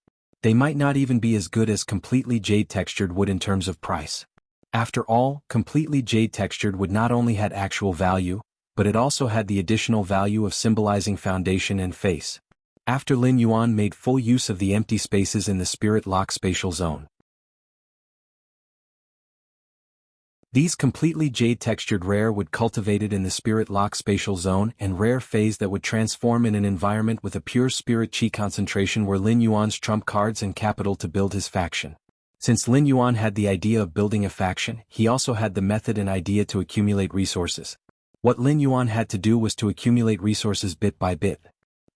A: They might not even be as good as completely jade-textured wood in terms of price. After all, completely jade-textured wood not only had actual value, but it also had the additional value of symbolizing foundation and face. After Lin Yuan made full use of the empty spaces in the Spirit Lock Spatial Zone, These completely jade-textured rare would cultivated in the spirit lock spatial zone and rare phase that would transform in an environment with a pure spirit chi concentration were Lin Yuan's trump cards and capital to build his faction. Since Lin Yuan had the idea of building a faction, he also had the method and idea to accumulate resources. What Lin Yuan had to do was to accumulate resources bit by bit.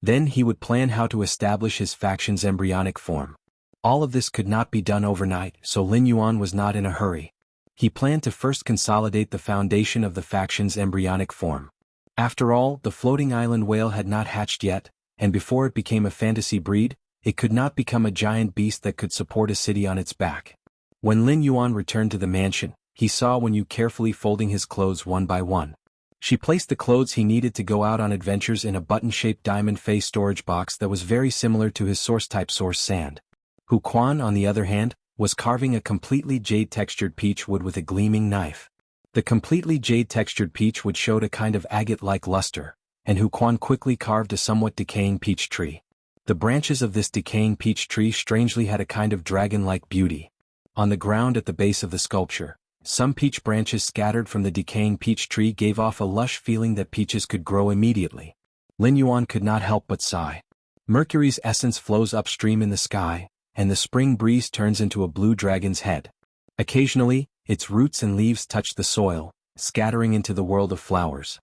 A: Then he would plan how to establish his faction's embryonic form. All of this could not be done overnight, so Lin Yuan was not in a hurry. He planned to first consolidate the foundation of the faction's embryonic form. After all, the floating island whale had not hatched yet, and before it became a fantasy breed, it could not become a giant beast that could support a city on its back. When Lin Yuan returned to the mansion, he saw Wen Yu carefully folding his clothes one by one. She placed the clothes he needed to go out on adventures in a button-shaped diamond face storage box that was very similar to his source-type source sand. Hu Quan, on the other hand, was carving a completely jade-textured peach wood with a gleaming knife. The completely jade-textured peach wood showed a kind of agate-like luster, and Hu Quan quickly carved a somewhat decaying peach tree. The branches of this decaying peach tree strangely had a kind of dragon-like beauty. On the ground at the base of the sculpture, some peach branches scattered from the decaying peach tree gave off a lush feeling that peaches could grow immediately. Lin Yuan could not help but sigh. Mercury's essence flows upstream in the sky, and the spring breeze turns into a blue dragon's head. Occasionally, its roots and leaves touch the soil, scattering into the world of flowers.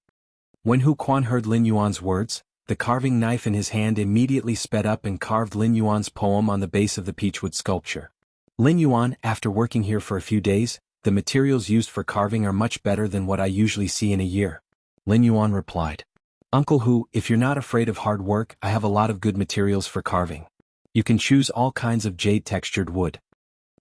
A: When Hu Quan heard Lin Yuan's words, the carving knife in his hand immediately sped up and carved Lin Yuan's poem on the base of the peachwood sculpture. Lin Yuan, after working here for a few days, the materials used for carving are much better than what I usually see in a year. Lin Yuan replied. Uncle Hu, if you're not afraid of hard work, I have a lot of good materials for carving. You can choose all kinds of jade-textured wood.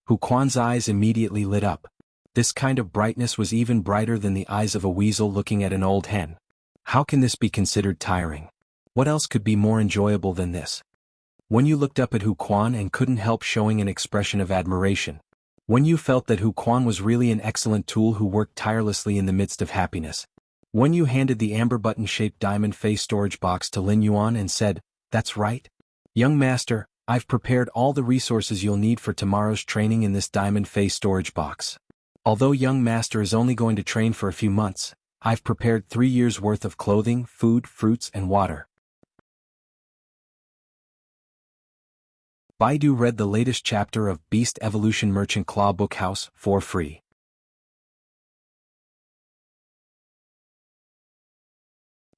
A: Hu Quan's eyes immediately lit up. This kind of brightness was even brighter than the eyes of a weasel looking at an old hen. How can this be considered tiring? What else could be more enjoyable than this? Wen Yu looked up at Hu Quan and couldn't help showing an expression of admiration. Wen Yu felt that Hu Quan was really an excellent tool who worked tirelessly in the midst of happiness. Wen Yu handed the amber button-shaped diamond face storage box to Lin Yuan and said, "That's right. Young master, I've prepared all the resources you'll need for tomorrow's training in this diamond face storage box. Although young master is only going to train for a few months, I've prepared 3 years' worth of clothing, food, fruits, and water." Baidu read the latest chapter of Beast Evolution Merchant Claw Bookhouse for free.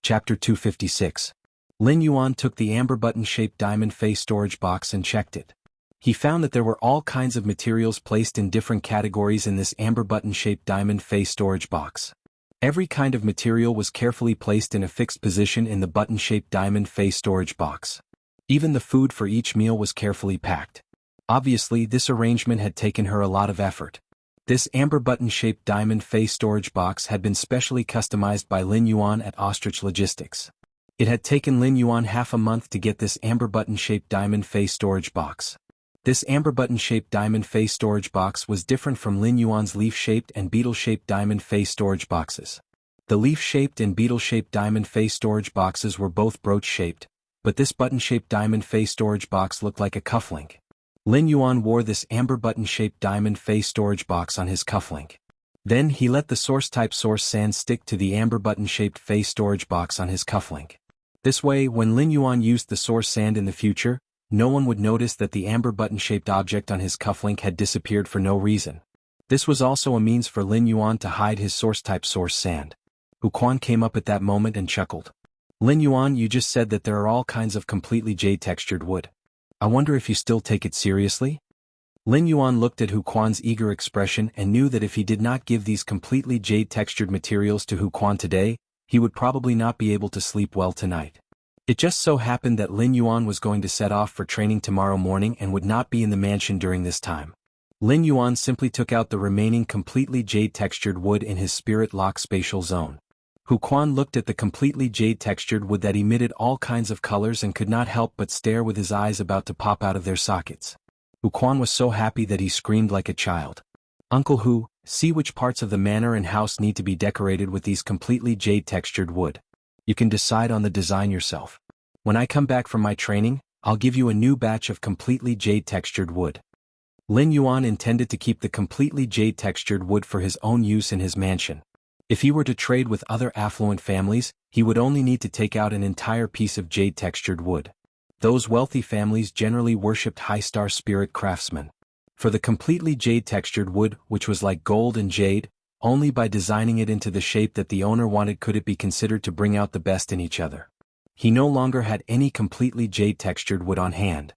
A: Chapter 256. Lin Yuan took the amber button-shaped diamond face storage box and checked it. He found that there were all kinds of materials placed in different categories in this amber button-shaped diamond face storage box. Every kind of material was carefully placed in a fixed position in the button-shaped diamond face storage box. Even the food for each meal was carefully packed. Obviously, this arrangement had taken her a lot of effort. This amber button-shaped diamond face storage box had been specially customized by Lin Yuan at Ostrich Logistics. It had taken Lin Yuan half a month to get this amber button-shaped diamond face storage box. This amber button-shaped diamond face storage box was different from Lin Yuan's leaf-shaped and beetle-shaped diamond face storage boxes. The leaf-shaped and beetle-shaped diamond face storage boxes were both brooch-shaped, but this button-shaped diamond face storage box looked like a cufflink. Lin Yuan wore this amber button-shaped diamond face storage box on his cufflink. Then he let the source-type source sand stick to the amber button-shaped face storage box on his cufflink. This way, when Lin Yuan used the source sand in the future, no one would notice that the amber button-shaped object on his cufflink had disappeared for no reason. This was also a means for Lin Yuan to hide his source-type source sand. Hu Quan came up at that moment and chuckled. Lin Yuan, you just said that there are all kinds of completely jade-textured wood. I wonder if you still take it seriously? Lin Yuan looked at Hu Quan's eager expression and knew that if he did not give these completely jade-textured materials to Hu Quan today, he would probably not be able to sleep well tonight. It just so happened that Lin Yuan was going to set off for training tomorrow morning and would not be in the mansion during this time. Lin Yuan simply took out the remaining completely jade-textured wood in his spirit lock spatial zone. Hu Quan looked at the completely jade-textured wood that emitted all kinds of colors and could not help but stare with his eyes about to pop out of their sockets. Hu Quan was so happy that he screamed like a child. "Uncle Hu, see which parts of the manor and house need to be decorated with these completely jade-textured wood. You can decide on the design yourself. When I come back from my training, I'll give you a new batch of completely jade-textured wood." Lin Yuan intended to keep the completely jade-textured wood for his own use in his mansion. If he were to trade with other affluent families, he would only need to take out an entire piece of jade-textured wood. Those wealthy families generally worshipped high-star spirit craftsmen. For the completely jade-textured wood, which was like gold and jade, only by designing it into the shape that the owner wanted could it be considered to bring out the best in each other. He no longer had any completely jade-textured wood on hand.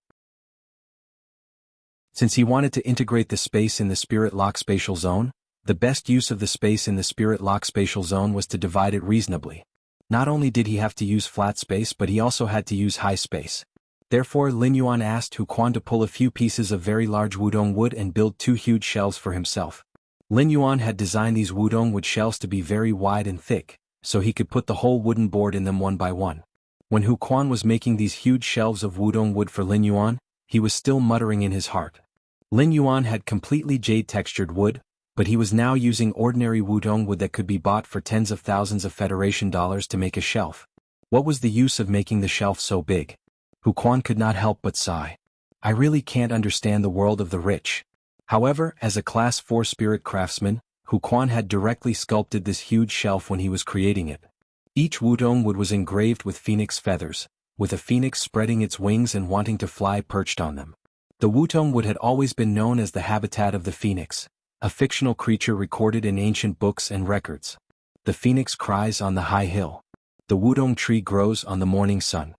A: Since he wanted to integrate the space in the spirit lock spatial zone, the best use of the space in the spirit lock spatial zone was to divide it reasonably. Not only did he have to use flat space but he also had to use high space. Therefore Lin Yuan asked Hu Quan to pull a few pieces of very large wudong wood and build 2 huge shelves for himself. Lin Yuan had designed these wudong wood shelves to be very wide and thick, so he could put the whole wooden board in them one by one. When Hu Quan was making these huge shelves of wudong wood for Lin Yuan, he was still muttering in his heart. Lin Yuan had completely jade-textured wood, but he was now using ordinary wudong wood that could be bought for tens of thousands of Federation dollars to make a shelf. What was the use of making the shelf so big? Hu Quan could not help but sigh. I really can't understand the world of the rich. However, as a Class 4 spirit craftsman, Hu Quan had directly sculpted this huge shelf when he was creating it. Each wudong wood was engraved with phoenix feathers, with a phoenix spreading its wings and wanting to fly perched on them. The wudong wood had always been known as the habitat of the phoenix, a fictional creature recorded in ancient books and records. The phoenix cries on the high hill. The wudong tree grows on the morning sun.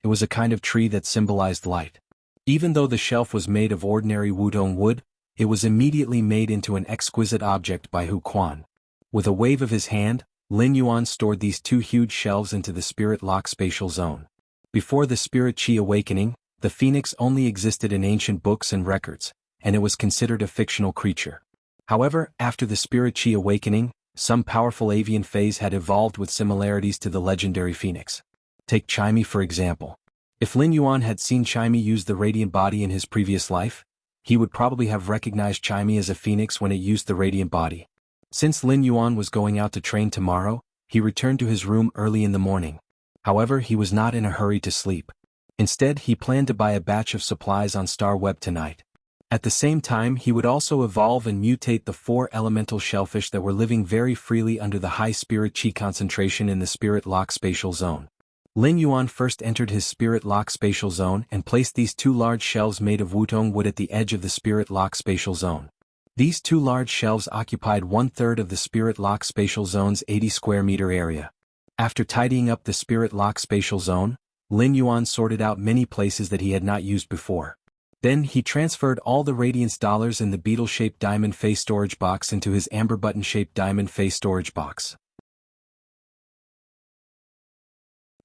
A: It was a kind of tree that symbolized light. Even though the shelf was made of ordinary wudong wood, it was immediately made into an exquisite object by Hu Quan. With a wave of his hand, Lin Yuan stored these 2 huge shelves into the spirit lock spatial zone. Before the spirit qi awakening, the phoenix only existed in ancient books and records, and it was considered a fictional creature. However, after the spirit qi awakening, some powerful avian phase had evolved with similarities to the legendary phoenix. Take Chime for example. If Lin Yuan had seen Chime use the radiant body in his previous life, he would probably have recognized Chime as a phoenix when it used the radiant body. Since Lin Yuan was going out to train tomorrow, he returned to his room early in the morning. However, he was not in a hurry to sleep. Instead, he planned to buy a batch of supplies on Star Web tonight. At the same time, he would also evolve and mutate the 4 elemental shellfish that were living very freely under the high spirit qi concentration in the spirit lock spatial zone. Lin Yuan first entered his spirit lock spatial zone and placed these 2 large shelves made of wudong wood at the edge of the spirit lock spatial zone. These 2 large shelves occupied 1/3 of the spirit lock spatial zone's 80 square meter area. After tidying up the spirit lock spatial zone, Lin Yuan sorted out many places that he had not used before. Then he transferred all the radiance dollars in the beetle-shaped diamond face storage box into his amber button-shaped diamond face storage box.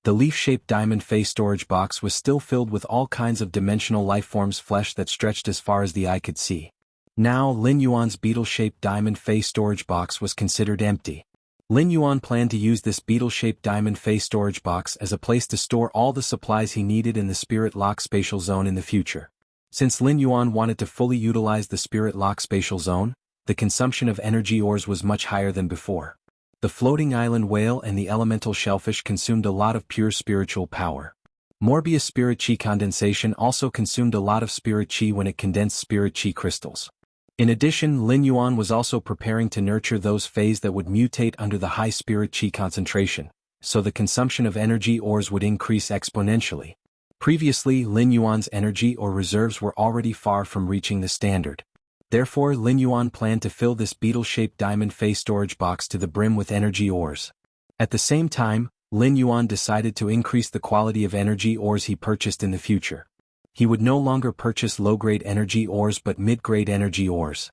A: The leaf-shaped diamond face storage box was still filled with all kinds of dimensional lifeforms flesh that stretched as far as the eye could see. Now Lin Yuan's beetle-shaped diamond face storage box was considered empty. Lin Yuan planned to use this beetle-shaped diamond face storage box as a place to store all the supplies he needed in the spirit lock spatial zone in the future. Since Lin Yuan wanted to fully utilize the spirit lock spatial zone, the consumption of energy ores was much higher than before. The floating island whale and the elemental shellfish consumed a lot of pure spiritual power. Morbius spirit qi condensation also consumed a lot of spirit qi when it condensed spirit qi crystals. In addition, Lin Yuan was also preparing to nurture those phase that would mutate under the high spirit qi concentration, so the consumption of energy ores would increase exponentially. Previously, Lin Yuan's energy or reserves were already far from reaching the standard. Therefore, Lin Yuan planned to fill this beetle-shaped diamond face storage box to the brim with energy ores. At the same time, Lin Yuan decided to increase the quality of energy ores he purchased in the future. He would no longer purchase low-grade energy ores but mid-grade energy ores.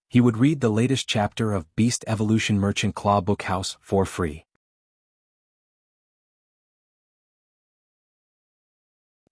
A: He would read the latest chapter of Beast Evolution Merchant Claw Bookhouse for free.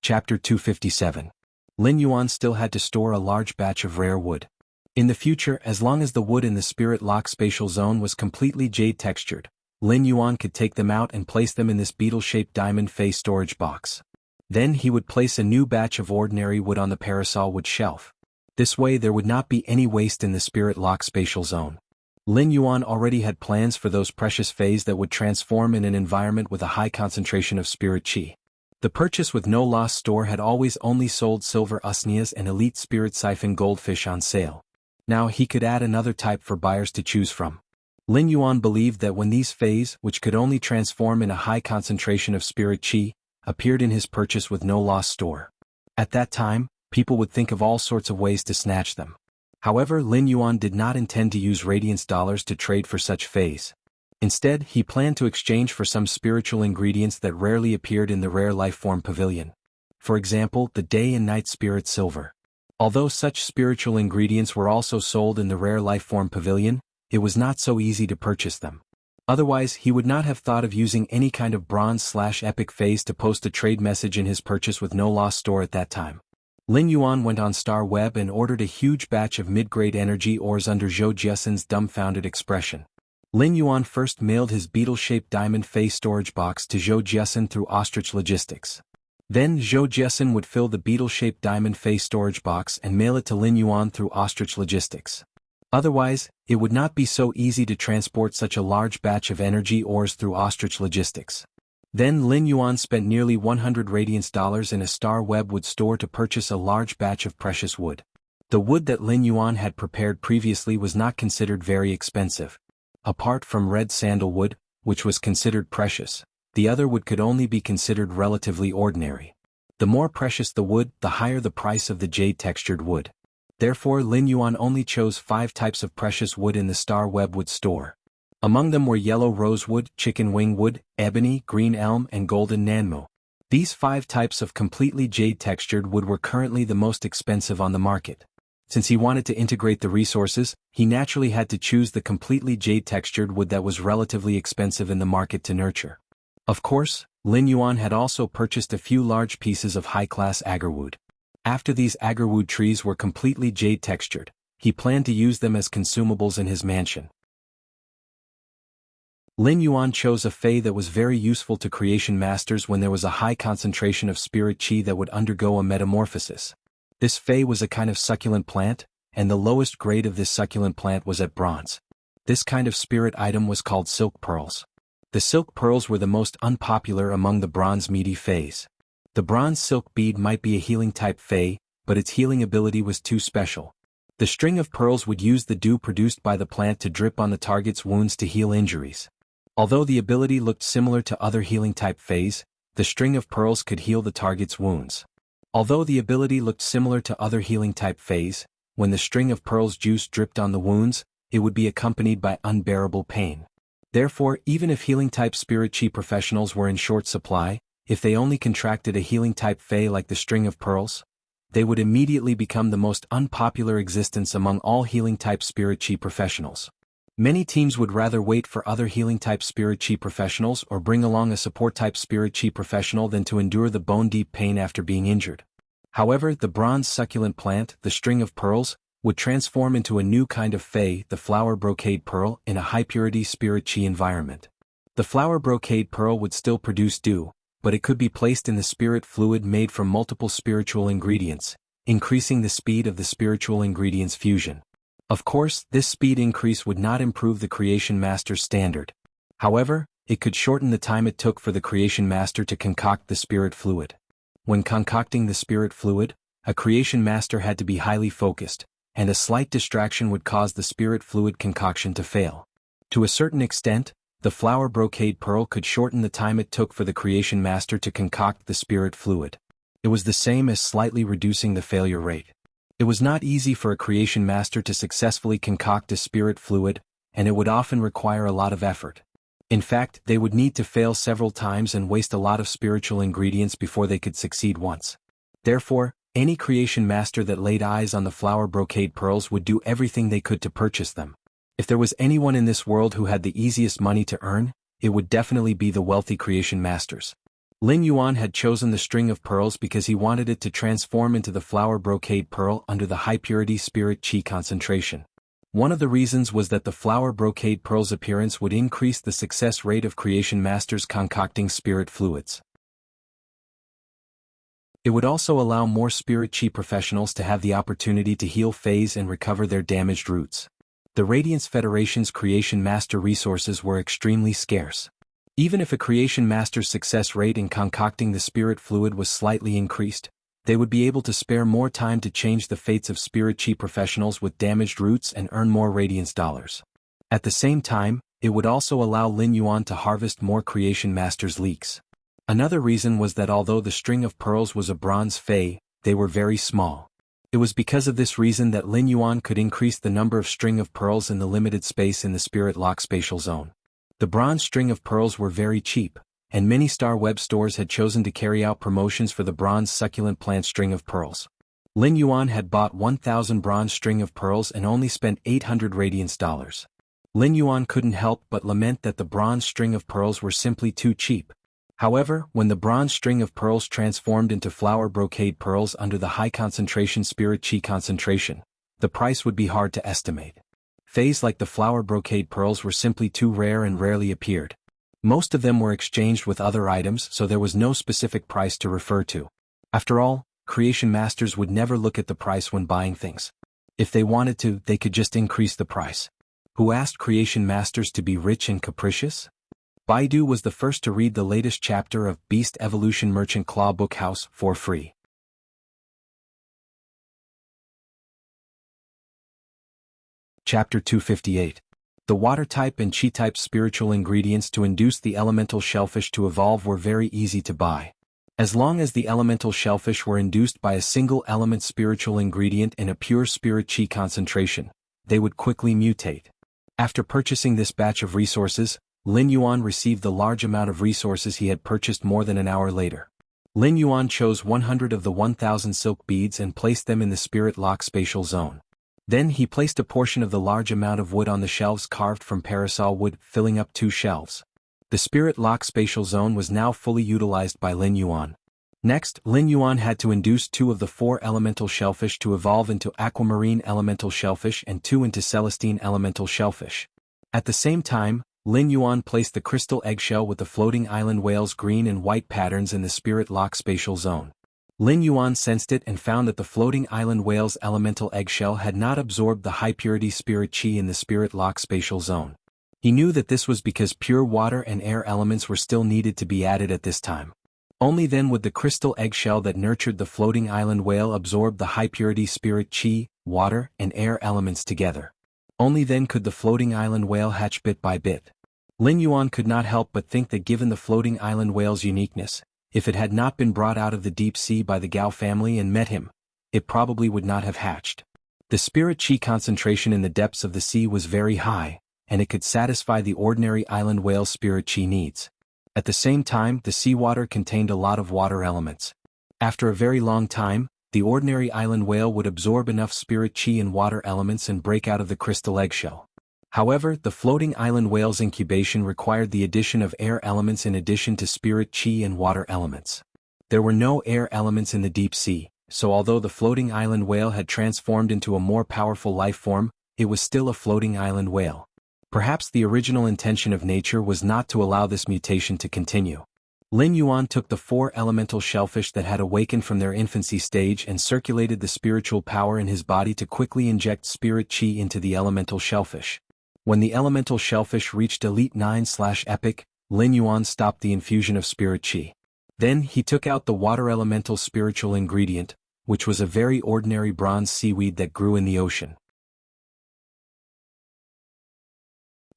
A: Chapter 257. Lin Yuan still had to store a large batch of rare wood. In the future, as long as the wood in the spirit lock spatial zone was completely jade textured, Lin Yuan could take them out and place them in this beetle-shaped diamond face storage box. Then he would place a new batch of ordinary wood on the parasol wood shelf. This way there would not be any waste in the spirit lock spatial zone. Lin Yuan already had plans for those precious phase that would transform in an environment with a high concentration of spirit qi. The purchase with no loss store had always only sold silver usnias and elite spirit siphon goldfish on sale. Now he could add another type for buyers to choose from. Lin Yuan believed that when these fays, which could only transform in a high concentration of spirit qi, appeared in his purchase with no loss store, at that time, people would think of all sorts of ways to snatch them. However, Lin Yuan did not intend to use radiance dollars to trade for such fays. Instead, he planned to exchange for some spiritual ingredients that rarely appeared in the rare lifeform pavilion. For example, the day and night spirit silver. Although such spiritual ingredients were also sold in the rare lifeform pavilion, it was not so easy to purchase them. Otherwise, he would not have thought of using any kind of bronze/epic phase to post a trade message in his purchase with no loss store at that time. Lin Yuan went on Star Web and ordered a huge batch of mid-grade energy ores under Zhou Jiesen's dumbfounded expression. Lin Yuan first mailed his beetle-shaped diamond phase storage box to Zhou Jiesen through Ostrich Logistics. Then Zhou Jiesen would fill the beetle-shaped diamond phase storage box and mail it to Lin Yuan through Ostrich Logistics. Otherwise, it would not be so easy to transport such a large batch of energy ores through Ostrich Logistics. Then Lin Yuan spent nearly 100 radiance dollars in a Star Web wood store to purchase a large batch of precious wood. The wood that Lin Yuan had prepared previously was not considered very expensive. Apart from red sandalwood, which was considered precious, the other wood could only be considered relatively ordinary. The more precious the wood, the higher the price of the jade-textured wood. Therefore, Lin Yuan only chose 5 types of precious wood in the Star Web wood store. Among them were yellow rosewood, chicken wing wood, ebony, green elm, and golden nanmo. These 5 types of completely jade-textured wood were currently the most expensive on the market. Since he wanted to integrate the resources, he naturally had to choose the completely jade-textured wood that was relatively expensive in the market to nurture. Of course, Lin Yuan had also purchased a few large pieces of high-class agarwood. After these agarwood trees were completely jade-textured, he planned to use them as consumables in his mansion. Lin Yuan chose a fei that was very useful to creation masters when there was a high concentration of spirit qi that would undergo a metamorphosis. This fei was a kind of succulent plant, and the lowest grade of this succulent plant was at bronze. This kind of spirit item was called silk pearls. The silk pearls were the most unpopular among the bronze meaty feis. The bronze silk bead might be a healing type fei, but its healing ability was too special. The string of pearls would use the dew produced by the plant to drip on the target's wounds to heal injuries. Although the ability looked similar to other healing type feis, the string of pearls could heal the target's wounds. Although the ability looked similar to other healing type feis, when the string of pearls juice dripped on the wounds, it would be accompanied by unbearable pain. Therefore, even if healing type spirit qi professionals were in short supply, if they only contracted a healing type fei like the string of pearls, they would immediately become the most unpopular existence among all healing type spirit qi professionals. Many teams would rather wait for other healing type spirit qi professionals or bring along a support type spirit qi professional than to endure the bone-deep pain after being injured. However, the bronze succulent plant, the string of pearls, would transform into a new kind of fei, the flower brocade pearl, in a high-purity spirit qi environment. The flower brocade pearl would still produce dew, but it could be placed in the spirit fluid made from multiple spiritual ingredients, increasing the speed of the spiritual ingredients fusion. Of course, this speed increase would not improve the creation master's standard. However, it could shorten the time it took for the creation master to concoct the spirit fluid. When concocting the spirit fluid, a creation master had to be highly focused, and a slight distraction would cause the spirit fluid concoction to fail. To a certain extent, the flower brocade pearl could shorten the time it took for the creation master to concoct the spirit fluid. It was the same as slightly reducing the failure rate. It was not easy for a creation master to successfully concoct a spirit fluid, and it would often require a lot of effort. In fact, they would need to fail several times and waste a lot of spiritual ingredients before they could succeed once. Therefore, any creation master that laid eyes on the flower brocade pearls would do everything they could to purchase them. If there was anyone in this world who had the easiest money to earn, it would definitely be the wealthy creation masters. Lin Yuan had chosen the string of pearls because he wanted it to transform into the flower brocade pearl under the high-purity spirit qi concentration. One of the reasons was that the flower brocade pearl's appearance would increase the success rate of creation masters concocting spirit fluids. It would also allow more spirit qi professionals to have the opportunity to heal feis and recover their damaged roots. The Radiance Federation's creation master resources were extremely scarce. Even if a creation master's success rate in concocting the spirit fluid was slightly increased, they would be able to spare more time to change the fates of spirit chi professionals with damaged roots and earn more radiance dollars. At the same time, it would also allow Lin Yuan to harvest more creation master's leaks. Another reason was that although the string of pearls was a bronze fei, they were very small. It was because of this reason that Lin Yuan could increase the number of string of pearls in the limited space in the spirit lock spatial zone. The bronze string of pearls were very cheap, and many Star Web stores had chosen to carry out promotions for the bronze succulent plant string of pearls. Lin Yuan had bought 1,000 bronze string of pearls and only spent 800 radiance dollars. Lin Yuan couldn't help but lament that the bronze string of pearls were simply too cheap. However, when the bronze string of pearls transformed into flower brocade pearls under the high concentration spirit chi concentration, the price would be hard to estimate. Feis like the flower brocade pearls were simply too rare and rarely appeared. Most of them were exchanged with other items, so there was no specific price to refer to. After all, creation masters would never look at the price when buying things. If they wanted to, they could just increase the price. Who asked creation masters to be rich and capricious? Baidu was the first to read the latest chapter of Beast Evolution Merchant Claw Bookhouse for free. Chapter 258. The water-type and chi-type spiritual ingredients to induce the elemental shellfish to evolve were very easy to buy. As long as the elemental shellfish were induced by a single element spiritual ingredient in a pure spirit chi concentration, they would quickly mutate. After purchasing this batch of resources, Lin Yuan received the large amount of resources he had purchased more than an hour later. Lin Yuan chose 100 of the 1,000 silk beads and placed them in the spirit lock spatial zone. Then he placed a portion of the large amount of wood on the shelves carved from parasol wood, filling up 2 shelves. The spirit lock spatial zone was now fully utilized by Lin Yuan. Next, Lin Yuan had to induce 2 of the 4 elemental shellfish to evolve into aquamarine elemental shellfish and 2 into celestine elemental shellfish. At the same time, Lin Yuan placed the crystal eggshell with the floating island whale's green and white patterns in the spirit lock spatial zone. Lin Yuan sensed it and found that the floating island whale's elemental eggshell had not absorbed the high-purity spirit chi in the spirit lock spatial zone. He knew that this was because pure water and air elements were still needed to be added at this time. Only then would the crystal eggshell that nurtured the floating island whale absorb the high-purity spirit chi, water, and air elements together. Only then could the floating island whale hatch bit by bit. Lin Yuan could not help but think that given the floating island whale's uniqueness, if it had not been brought out of the deep sea by the Gao family and met him, it probably would not have hatched. The spirit chi concentration in the depths of the sea was very high, and it could satisfy the ordinary island whale's spirit chi needs. At the same time, the seawater contained a lot of water elements. After a very long time, the ordinary island whale would absorb enough spirit chi and water elements and break out of the crystal eggshell. However, the floating island whale's incubation required the addition of air elements in addition to spirit chi and water elements. There were no air elements in the deep sea, so although the floating island whale had transformed into a more powerful life form, it was still a floating island whale. Perhaps the original intention of nature was not to allow this mutation to continue. Lin Yuan took the 4 elemental shellfish that had awakened from their infancy stage and circulated the spiritual power in his body to quickly inject spirit chi into the elemental shellfish. When the elemental shellfish reached Elite 9/Epic, Lin Yuan stopped the infusion of spirit chi. Then he took out the water elemental spiritual ingredient, which was a very ordinary bronze seaweed that grew in the ocean.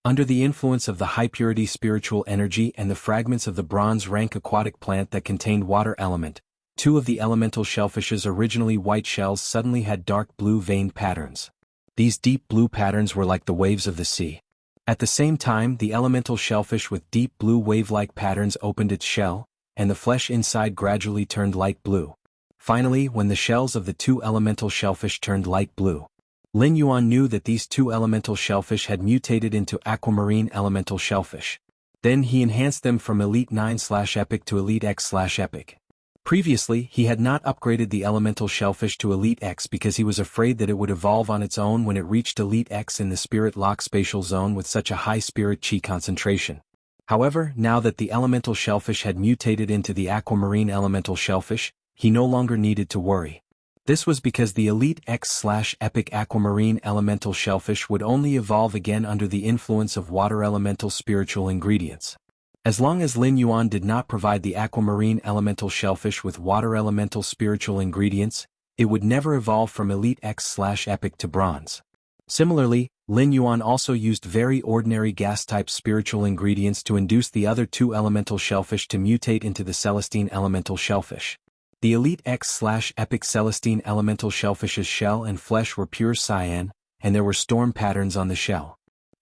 A: Under the influence of the high-purity spiritual energy and the fragments of the bronze-rank aquatic plant that contained water element, 2 of the elemental shellfish's originally white shells suddenly had dark blue veined patterns. These deep blue patterns were like the waves of the sea. At the same time, the elemental shellfish with deep blue wave-like patterns opened its shell, and the flesh inside gradually turned light blue. Finally, when the shells of the 2 elemental shellfish turned light blue, Lin Yuan knew that these 2 elemental shellfish had mutated into aquamarine elemental shellfish. Then he enhanced them from Elite 9/Epic to Elite X/Epic. Previously, he had not upgraded the elemental shellfish to Elite X because he was afraid that it would evolve on its own when it reached Elite X in the spirit lock spatial zone with such a high spirit chi concentration. However, now that the elemental shellfish had mutated into the aquamarine elemental shellfish, he no longer needed to worry. This was because the Elite X/Epic aquamarine elemental shellfish would only evolve again under the influence of water elemental spiritual ingredients. As long as Lin Yuan did not provide the aquamarine elemental shellfish with water elemental spiritual ingredients, it would never evolve from Elite X/Epic to Bronze. Similarly, Lin Yuan also used very ordinary gas-type spiritual ingredients to induce the other two elemental shellfish to mutate into the Celestine elemental shellfish. The Elite X/Epic Celestine elemental shellfish's shell and flesh were pure cyan, and there were storm patterns on the shell.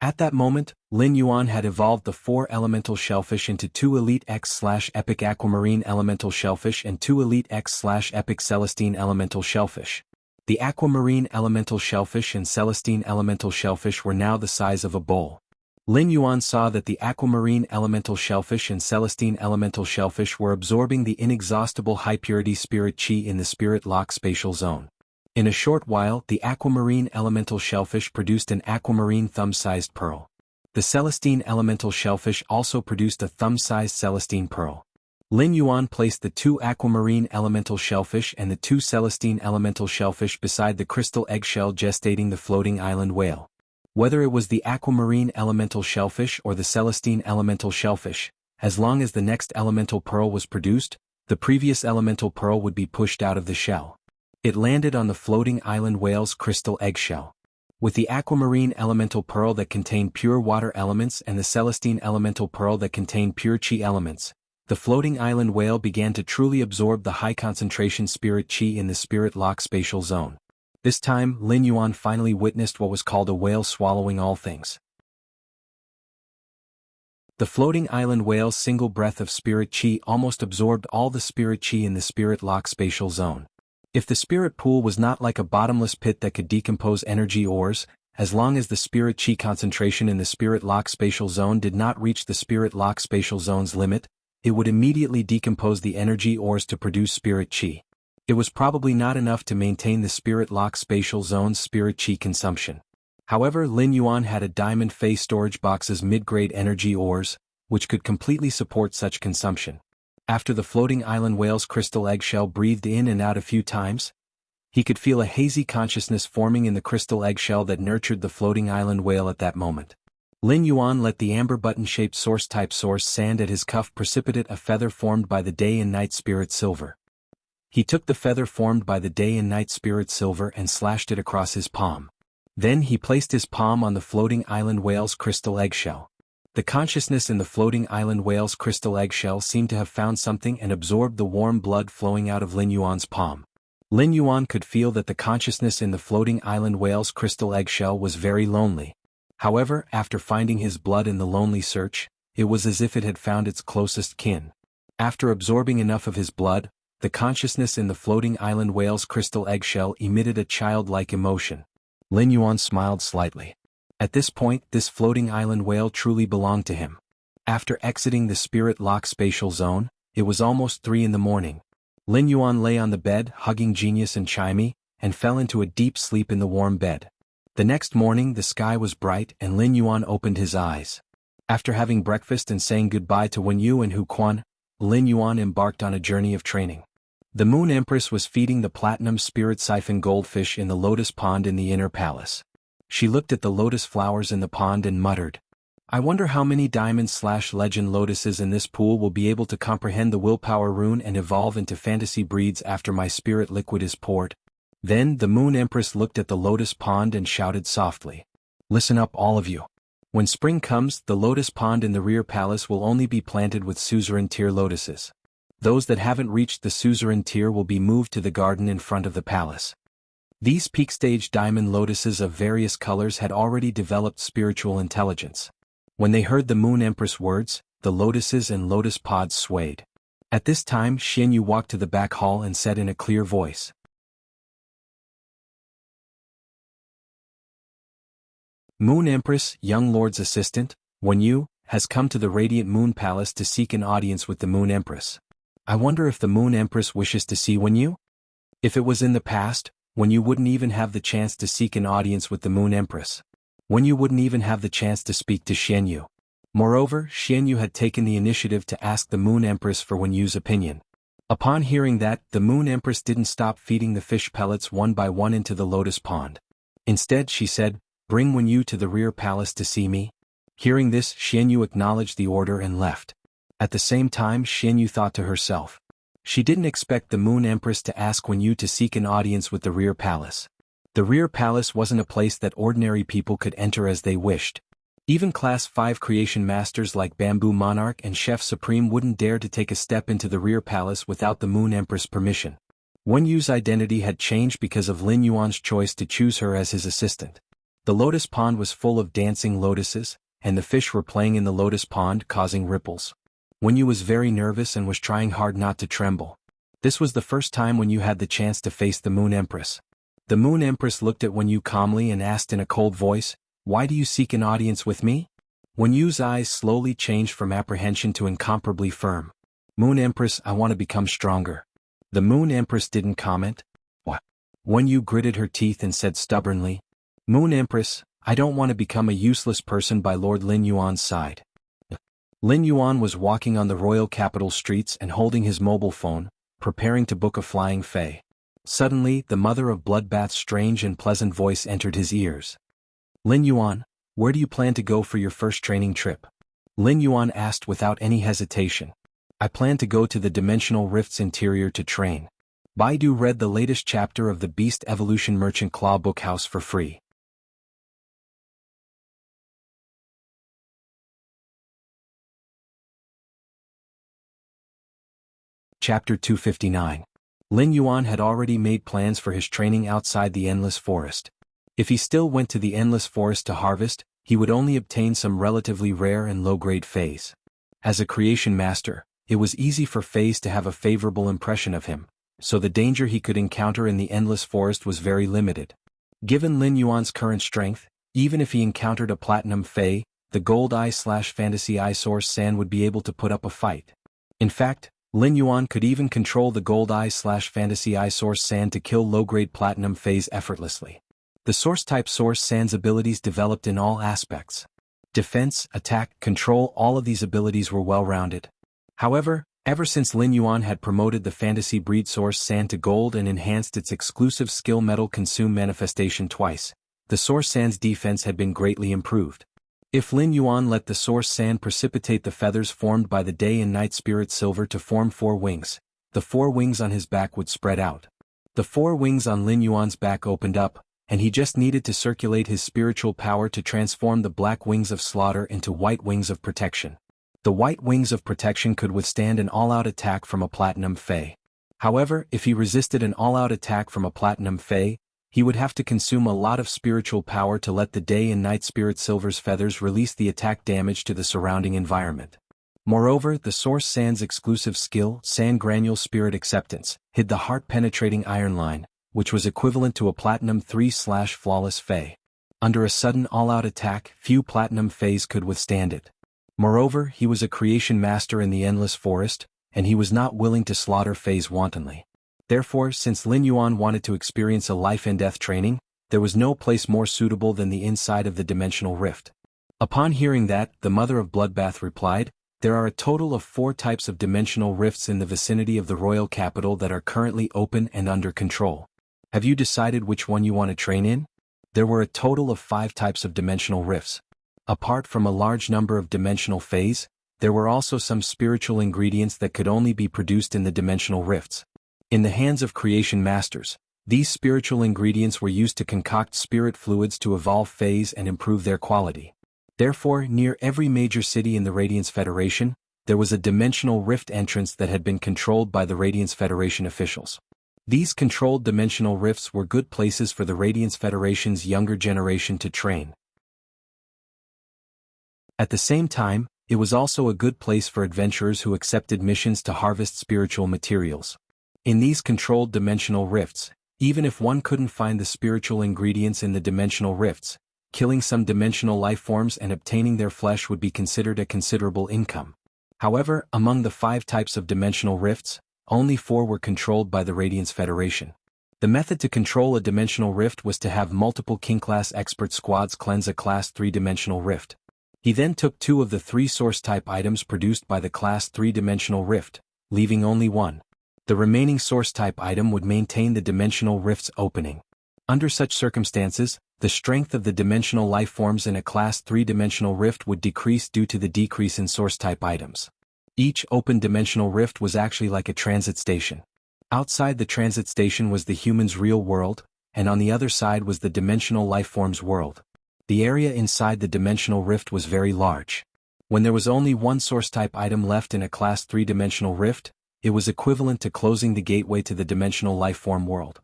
A: At that moment, Lin Yuan had evolved the 4 elemental shellfish into 2 Elite X/Epic aquamarine elemental shellfish and 2 Elite X/Epic Celestine elemental shellfish. The aquamarine elemental shellfish and Celestine elemental shellfish were now the size of a bowl. Lin Yuan saw that the aquamarine elemental shellfish and Celestine elemental shellfish were absorbing the inexhaustible high-purity spirit chi in the spirit lock spatial zone. In a short while, the aquamarine elemental shellfish produced an aquamarine thumb-sized pearl. The Celestine elemental shellfish also produced a thumb-sized Celestine pearl. Lin Yuan placed the 2 aquamarine elemental shellfish and the 2 Celestine elemental shellfish beside the crystal eggshell gestating the floating island whale. Whether it was the aquamarine elemental shellfish or the Celestine elemental shellfish, as long as the next elemental pearl was produced, the previous elemental pearl would be pushed out of the shell. It landed on the floating island whale's crystal eggshell. With the aquamarine elemental pearl that contained pure water elements and the Celestine elemental pearl that contained pure chi elements, the floating island whale began to truly absorb the high-concentration spirit chi in the spirit lock spatial zone. This time, Lin Yuan finally witnessed what was called a whale swallowing all things. The floating island whale's single breath of spirit chi almost absorbed all the spirit chi in the spirit lock spatial zone. If the spirit pool was not like a bottomless pit that could decompose energy ores, as long as the spirit chi concentration in the spirit lock spatial zone did not reach the spirit lock spatial zone's limit, it would immediately decompose the energy ores to produce spirit chi. It was probably not enough to maintain the spirit lock spatial zone's spirit chi consumption. However, Lin Yuan had a diamond phase storage box's mid-grade energy ores, which could completely support such consumption. After the floating island whale's crystal eggshell breathed in and out a few times, he could feel a hazy consciousness forming in the crystal eggshell that nurtured the floating island whale at that moment. Lin Yuan let the amber button-shaped source-type source sand at his cuff precipitate a feather formed by the day and night spirit silver. He took the feather formed by the day and night spirit silver and slashed it across his palm. Then he placed his palm on the floating island whale's crystal eggshell. The consciousness in the floating island whale's crystal eggshell seemed to have found something and absorbed the warm blood flowing out of Lin Yuan's palm. Lin Yuan could feel that the consciousness in the floating island whale's crystal eggshell was very lonely. However, after finding his blood in the lonely search, it was as if it had found its closest kin. After absorbing enough of his blood, the consciousness in the floating island whale's crystal eggshell emitted a childlike emotion. Lin Yuan smiled slightly. At this point, this floating island whale truly belonged to him. After exiting the spirit lock spatial zone, it was almost 3 in the morning. Lin Yuan lay on the bed, hugging Genius and Chimey, and fell into a deep sleep in the warm bed. The next morning the sky was bright and Lin Yuan opened his eyes. After having breakfast and saying goodbye to Wen Yu and Hu Quan, Lin Yuan embarked on a journey of training. The Moon Empress was feeding the platinum spirit siphon goldfish in the lotus pond in the inner palace. She looked at the lotus flowers in the pond and muttered, "I wonder how many diamond/legend lotuses in this pool will be able to comprehend the willpower rune and evolve into fantasy breeds after my spirit liquid is poured." Then the Moon Empress looked at the lotus pond and shouted softly, "Listen up all of you. When spring comes, the lotus pond in the rear palace will only be planted with suzerain tier lotuses. Those that haven't reached the suzerain tier will be moved to the garden in front of the palace." These peak stage diamond lotuses of various colors had already developed spiritual intelligence. When they heard the Moon Empress words, the lotuses and lotus pods swayed. At this time Xianyu walked to the back hall and said in a clear voice, "Moon Empress, young lord's assistant, Wen Yu, has come to the Radiant Moon Palace to seek an audience with the Moon Empress. I wonder if the Moon Empress wishes to see Wen Yu?" If it was in the past, Wen Yu wouldn't even have the chance to seek an audience with the Moon Empress. Wen Yu wouldn't even have the chance to speak to Xianyu. Moreover, Xianyu had taken the initiative to ask the Moon Empress for Wen Yu's opinion. Upon hearing that, the Moon Empress didn't stop feeding the fish pellets one by one into the lotus pond. Instead she said, "Bring Wen Yu to the rear palace to see me." Hearing this, Xianyu acknowledged the order and left. At the same time, Xin Yu thought to herself. She didn't expect the Moon Empress to ask Wen Yu to seek an audience with the Rear Palace. The Rear Palace wasn't a place that ordinary people could enter as they wished. Even Class 5 creation masters like Bamboo Monarch and Chef Supreme wouldn't dare to take a step into the Rear Palace without the Moon Empress' permission. Wen Yu's identity had changed because of Lin Yuan's choice to choose her as his assistant. The lotus pond was full of dancing lotuses, and the fish were playing in the lotus pond, causing ripples. Wen Yu was very nervous and was trying hard not to tremble. This was the first time Wen Yu had the chance to face the Moon Empress. The Moon Empress looked at Wen Yu calmly and asked in a cold voice, "Why do you seek an audience with me?" Wen Yu's eyes slowly changed from apprehension to incomparably firm. "Moon Empress, I want to become stronger." The Moon Empress didn't comment. "What?" Wen Yu gritted her teeth and said stubbornly, "Moon Empress, I don't want to become a useless person by Lord Lin Yuan's side." Lin Yuan was walking on the royal capital streets and holding his mobile phone, preparing to book a flying fei. Suddenly, the mother of Bloodbath's strange and pleasant voice entered his ears. "Lin Yuan, where do you plan to go for your first training trip?" Lin Yuan asked without any hesitation. "I plan to go to the Dimensional Rift's interior to train." Baidu read the latest chapter of the Beast Evolution Merchant Claw Bookhouse for free. Chapter 259. Lin Yuan had already made plans for his training outside the Endless Forest. If he still went to the Endless Forest to harvest, he would only obtain some relatively rare and low-grade feis. As a creation master, it was easy for feis to have a favorable impression of him, so the danger he could encounter in the Endless Forest was very limited. Given Lin Yuan's current strength, even if he encountered a platinum fei, the gold eye/fantasy eye source sand would be able to put up a fight. In fact, Lin Yuan could even control the gold eye/fantasy eye source sand to kill low-grade platinum feis effortlessly. The source-type source sand's abilities developed in all aspects. Defense, attack, control, all of these abilities were well-rounded. However, ever since Lin Yuan had promoted the fantasy breed source sand to gold and enhanced its exclusive skill metal consume manifestation twice, the source sand's defense had been greatly improved. If Lin Yuan let the source sand precipitate the feathers formed by the day and night spirit silver to form 4 wings, the 4 wings on his back would spread out. The 4 wings on Lin Yuan's back opened up, and he just needed to circulate his spiritual power to transform the black wings of slaughter into white wings of protection. The white wings of protection could withstand an all-out attack from a platinum fei. However, if he resisted an all-out attack from a platinum fei, he would have to consume a lot of spiritual power to let the day and night spirit silver's feathers release the attack damage to the surrounding environment. Moreover, the source sand's exclusive skill, Sand Granule Spirit Acceptance, hid the heart-penetrating iron line, which was equivalent to a platinum 3/flawless fei. Under a sudden all-out attack, few platinum feis could withstand it. Moreover, he was a creation master in the Endless Forest, and he was not willing to slaughter feis wantonly. Therefore, since Lin Yuan wanted to experience a life-and-death training, there was no place more suitable than the inside of the Dimensional Rift. Upon hearing that, the mother of Bloodbath replied, "There are a total of 4 types of dimensional rifts in the vicinity of the royal capital that are currently open and under control. Have you decided which one you want to train in?" There were a total of 5 types of dimensional rifts. Apart from a large number of dimensional feis, there were also some spiritual ingredients that could only be produced in the dimensional rifts. In the hands of creation masters, these spiritual ingredients were used to concoct spirit fluids to evolve feis and improve their quality. Therefore, near every major city in the Radiance Federation, there was a dimensional rift entrance that had been controlled by the Radiance Federation officials. These controlled dimensional rifts were good places for the Radiance Federation's younger generation to train. At the same time, it was also a good place for adventurers who accepted missions to harvest spiritual materials. In these controlled dimensional rifts, even if one couldn't find the spiritual ingredients in the dimensional rifts, killing some dimensional life forms and obtaining their flesh would be considered a considerable income. However, among the 5 types of dimensional rifts, only 4 were controlled by the Radiance Federation. The method to control a dimensional rift was to have multiple King-class expert squads cleanse a Class 3-dimensional rift. He then took 2 of the 3 source-type items produced by the Class 3-dimensional rift, leaving only 1. The remaining source-type item would maintain the dimensional rift's opening. Under such circumstances, the strength of the dimensional life forms in a Class 3-dimensional rift would decrease due to the decrease in source-type items. Each open dimensional rift was actually like a transit station. Outside the transit station was the human's real world, and on the other side was the dimensional lifeform's world. The area inside the dimensional rift was very large. When there was only one source-type item left in a Class 3-dimensional rift, it was equivalent to closing the gateway to the dimensional lifeform world.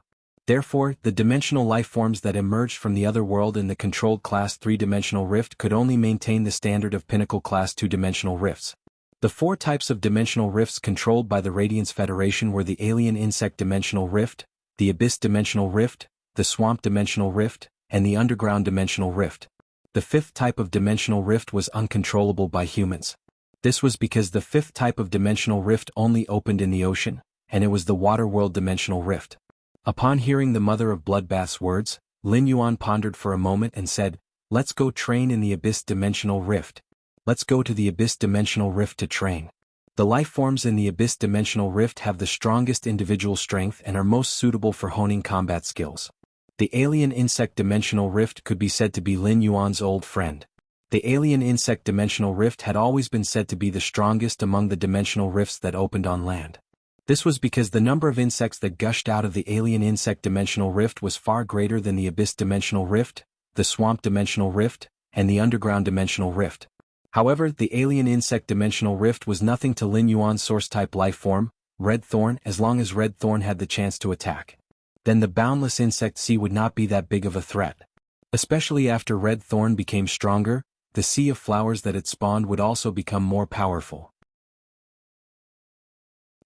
A: Therefore, the dimensional lifeforms that emerged from the other world in the controlled Class 3-dimensional rift could only maintain the standard of pinnacle Class 2-dimensional rifts. The 4 types of dimensional rifts controlled by the Radiance Federation were the Alien Insect Dimensional Rift, the Abyss Dimensional Rift, the Swamp Dimensional Rift, and the Underground Dimensional Rift. The 5th type of dimensional rift was uncontrollable by humans. This was because the 5th type of dimensional rift only opened in the ocean, and it was the Water World Dimensional Rift. Upon hearing the Mother of Bloodbath's words, Lin Yuan pondered for a moment and said, "Let's go train in the Abyss Dimensional Rift. Let's go to the Abyss Dimensional Rift to train." The lifeforms in the Abyss Dimensional Rift have the strongest individual strength and are most suitable for honing combat skills. The Alien Insect Dimensional Rift could be said to be Lin Yuan's old friend. The Alien Insect Dimensional Rift had always been said to be the strongest among the dimensional rifts that opened on land. This was because the number of insects that gushed out of the Alien Insect Dimensional Rift was far greater than the Abyss Dimensional Rift, the Swamp Dimensional Rift, and the Underground Dimensional Rift. However, the Alien Insect Dimensional Rift was nothing to Lin Yuan's source-type lifeform, Red Thorn, as long as Red Thorn had the chance to attack. Then the boundless insect sea would not be that big of a threat. Especially after Red Thorn became stronger, the sea of flowers that it spawned would also become more powerful.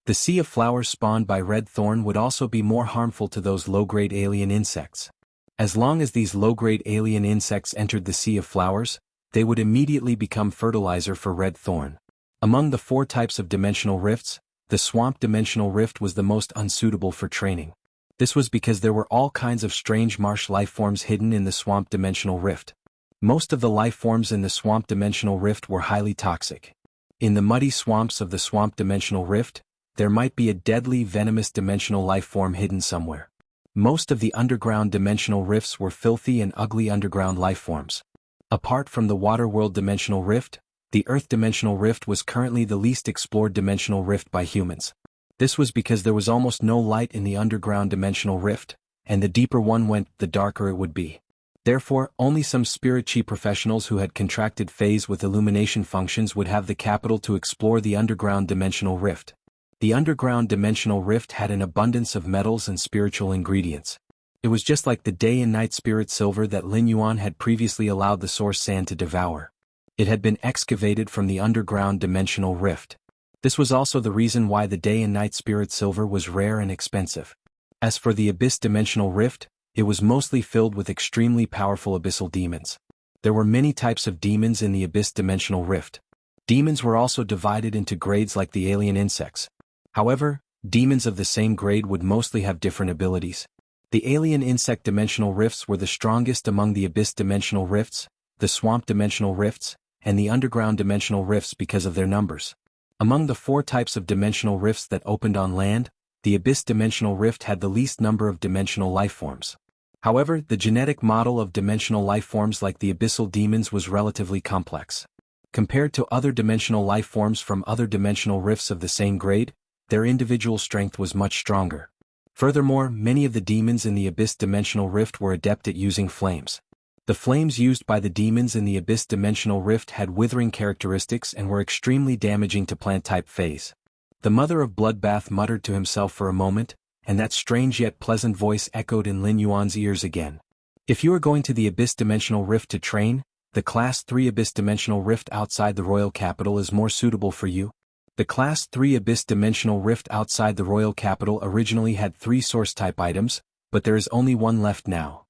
A: The sea of flowers spawned by Red Thorn would also be more harmful to those low-grade alien insects. As long as these low-grade alien insects entered the sea of flowers, they would immediately become fertilizer for Red Thorn. Among the 4 types of dimensional rifts, the Swamp Dimensional Rift was the most unsuitable for training. This was because there were all kinds of strange marsh lifeforms hidden in the Swamp Dimensional Rift. Most of the lifeforms in the Swamp Dimensional Rift were highly toxic. In the muddy swamps of the Swamp Dimensional Rift, there might be a deadly venomous dimensional lifeform hidden somewhere. Most of the underground dimensional rifts were filthy and ugly underground lifeforms. Apart from the Water World Dimensional Rift, the Earth Dimensional Rift was currently the least explored dimensional rift by humans. This was because there was almost no light in the underground dimensional rift, and the deeper one went, the darker it would be. Therefore, only some spirit chi professionals who had contracted phase with illumination functions would have the capital to explore the underground dimensional rift. The underground dimensional rift had an abundance of metals and spiritual ingredients. It was just like the day and night spirit silver that Lin Yuan had previously allowed the source sand to devour. It had been excavated from the underground dimensional rift. This was also the reason why the day and night spirit silver was rare and expensive. As for the Abyss Dimensional Rift, it was mostly filled with extremely powerful abyssal demons. There were many types of demons in the Abyss Dimensional Rift. Demons were also divided into grades like the alien insects. However, demons of the same grade would mostly have different abilities. The Alien Insect Dimensional Rifts were the strongest among the Abyss Dimensional Rifts, the Swamp Dimensional Rifts, and the Underground Dimensional Rifts because of their numbers. Among the 4 types of dimensional rifts that opened on land, the Abyss Dimensional Rift had the least number of dimensional lifeforms. However, the genetic model of dimensional lifeforms like the abyssal demons was relatively complex. Compared to other dimensional lifeforms from other dimensional rifts of the same grade, their individual strength was much stronger. Furthermore, many of the demons in the Abyss Dimensional Rift were adept at using flames. The flames used by the demons in the Abyss Dimensional Rift had withering characteristics and were extremely damaging to plant-type phase. The Mother of Bloodbath muttered to himself for a moment, and that strange yet pleasant voice echoed in Lin Yuan's ears again. If you are going to the Abyss Dimensional Rift to train, the Class 3 Abyss Dimensional Rift outside the Royal Capital is more suitable for you. The Class 3 Abyss Dimensional Rift outside the Royal Capital originally had 3 source-type items, but there is only one left now.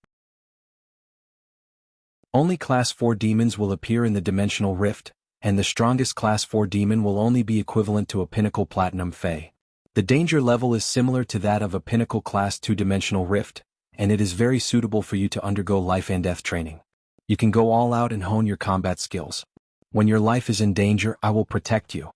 A: Only Class 4 demons will appear in the Dimensional Rift, and the strongest Class 4 demon will only be equivalent to a Pinnacle Platinum Fae. The danger level is similar to that of a Pinnacle Class 2 Dimensional Rift, and it is very suitable for you to undergo life and death training. You can go all out and hone your combat skills. When your life is in danger, I will protect you.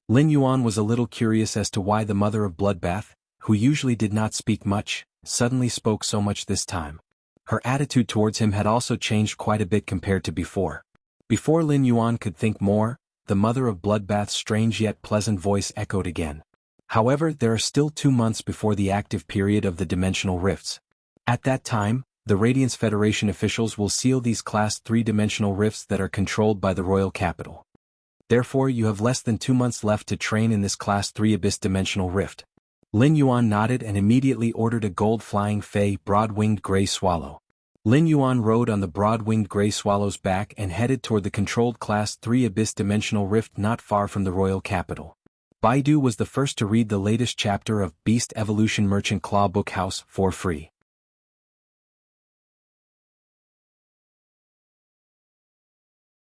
A: Lin Yuan was a little curious as to why the Mother of Bloodbath, who usually did not speak much, suddenly spoke so much this time. Her attitude towards him had also changed quite a bit compared to before. Before Lin Yuan could think more, the mother of Bloodbath's strange yet pleasant voice echoed again. However, there are still 2 months before the active period of the dimensional rifts. At that time, the Radiance Federation officials will seal these Class 3 dimensional rifts that are controlled by the royal capital. Therefore, you have less than 2 months left to train in this Class 3 Abyss dimensional rift. Lin Yuan nodded and immediately ordered a gold-flying fey broad-winged gray swallow. Lin Yuan rode on the broad-winged gray swallow's back and headed toward the controlled Class 3 Abyss dimensional rift not far from the royal capital. Baidu was the first to read the latest chapter of Beast Evolution Merchant Claw Bookhouse for free.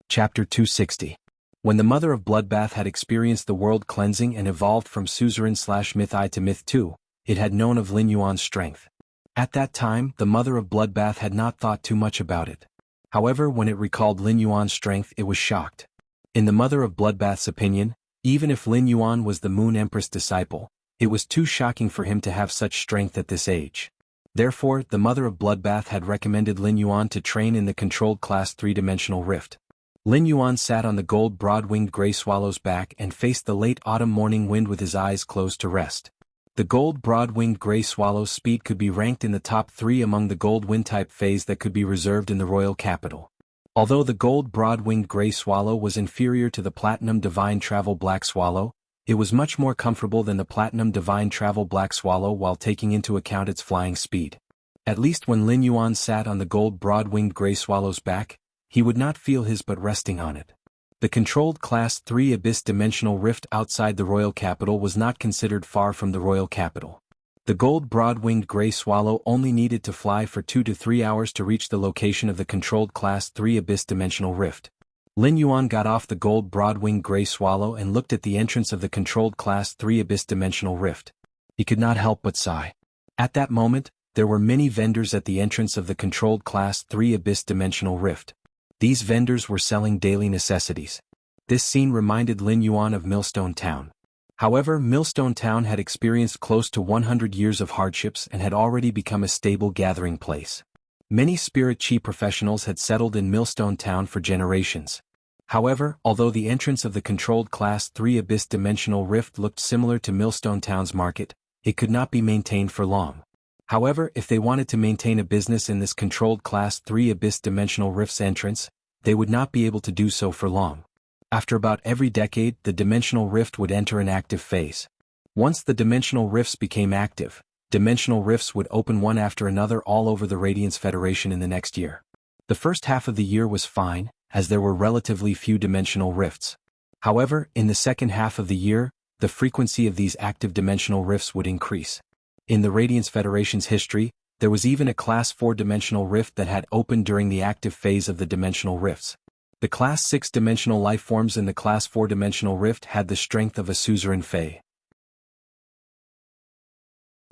A: Chapter 260. When the Mother of Bloodbath had experienced the world cleansing and evolved from suzerain/myth I to myth II, it had known of Lin Yuan's strength. At that time, the Mother of Bloodbath had not thought too much about it. However, when it recalled Lin Yuan's strength, it was shocked. In the Mother of Bloodbath's opinion, even if Lin Yuan was the Moon Empress disciple, it was too shocking for him to have such strength at this age. Therefore, the Mother of Bloodbath had recommended Lin Yuan to train in the controlled Class 3-dimensional rift. Lin Yuan sat on the gold broad-winged gray swallow's back and faced the late autumn morning wind with his eyes closed to rest. The gold broad-winged gray swallow's speed could be ranked in the top 3 among the gold wind-type fays that could be reserved in the royal capital. Although the gold broad-winged gray swallow was inferior to the platinum divine travel black swallow, it was much more comfortable than the platinum divine travel black swallow while taking into account its flying speed. At least when Lin Yuan sat on the gold broad-winged gray swallow's back, he would not feel his butt resting on it. The controlled Class 3 Abyss dimensional rift outside the royal capital was not considered far from the royal capital. The gold broad-winged gray swallow only needed to fly for 2 to 3 hours to reach the location of the controlled Class 3 Abyss dimensional rift. Lin Yuan got off the gold broad-winged gray swallow and looked at the entrance of the controlled Class 3 Abyss dimensional rift. He could not help but sigh. At that moment, there were many vendors at the entrance of the controlled Class 3 Abyss dimensional rift. These vendors were selling daily necessities. This scene reminded Lin Yuan of Millstone Town. However, Millstone Town had experienced close to 100 years of hardships and had already become a stable gathering place. Many spirit chi professionals had settled in Millstone Town for generations. However, although the entrance of the controlled Class 3 Abyss dimensional rift looked similar to Millstone Town's market, it could not be maintained for long. However, if they wanted to maintain a business in this controlled Class 3 Abyss dimensional rift's entrance, they would not be able to do so for long. After about every decade, the dimensional rift would enter an active phase. Once the dimensional rifts became active, dimensional rifts would open one after another all over the Radiance Federation in the next year. The first half of the year was fine, as there were relatively few dimensional rifts. However, in the second half of the year, the frequency of these active dimensional rifts would increase. In the Radiance Federation's history, there was even a Class 4 dimensional rift that had opened during the active phase of the dimensional rifts. The Class 6 dimensional life forms in the Class 4 dimensional rift had the strength of a suzerain fey.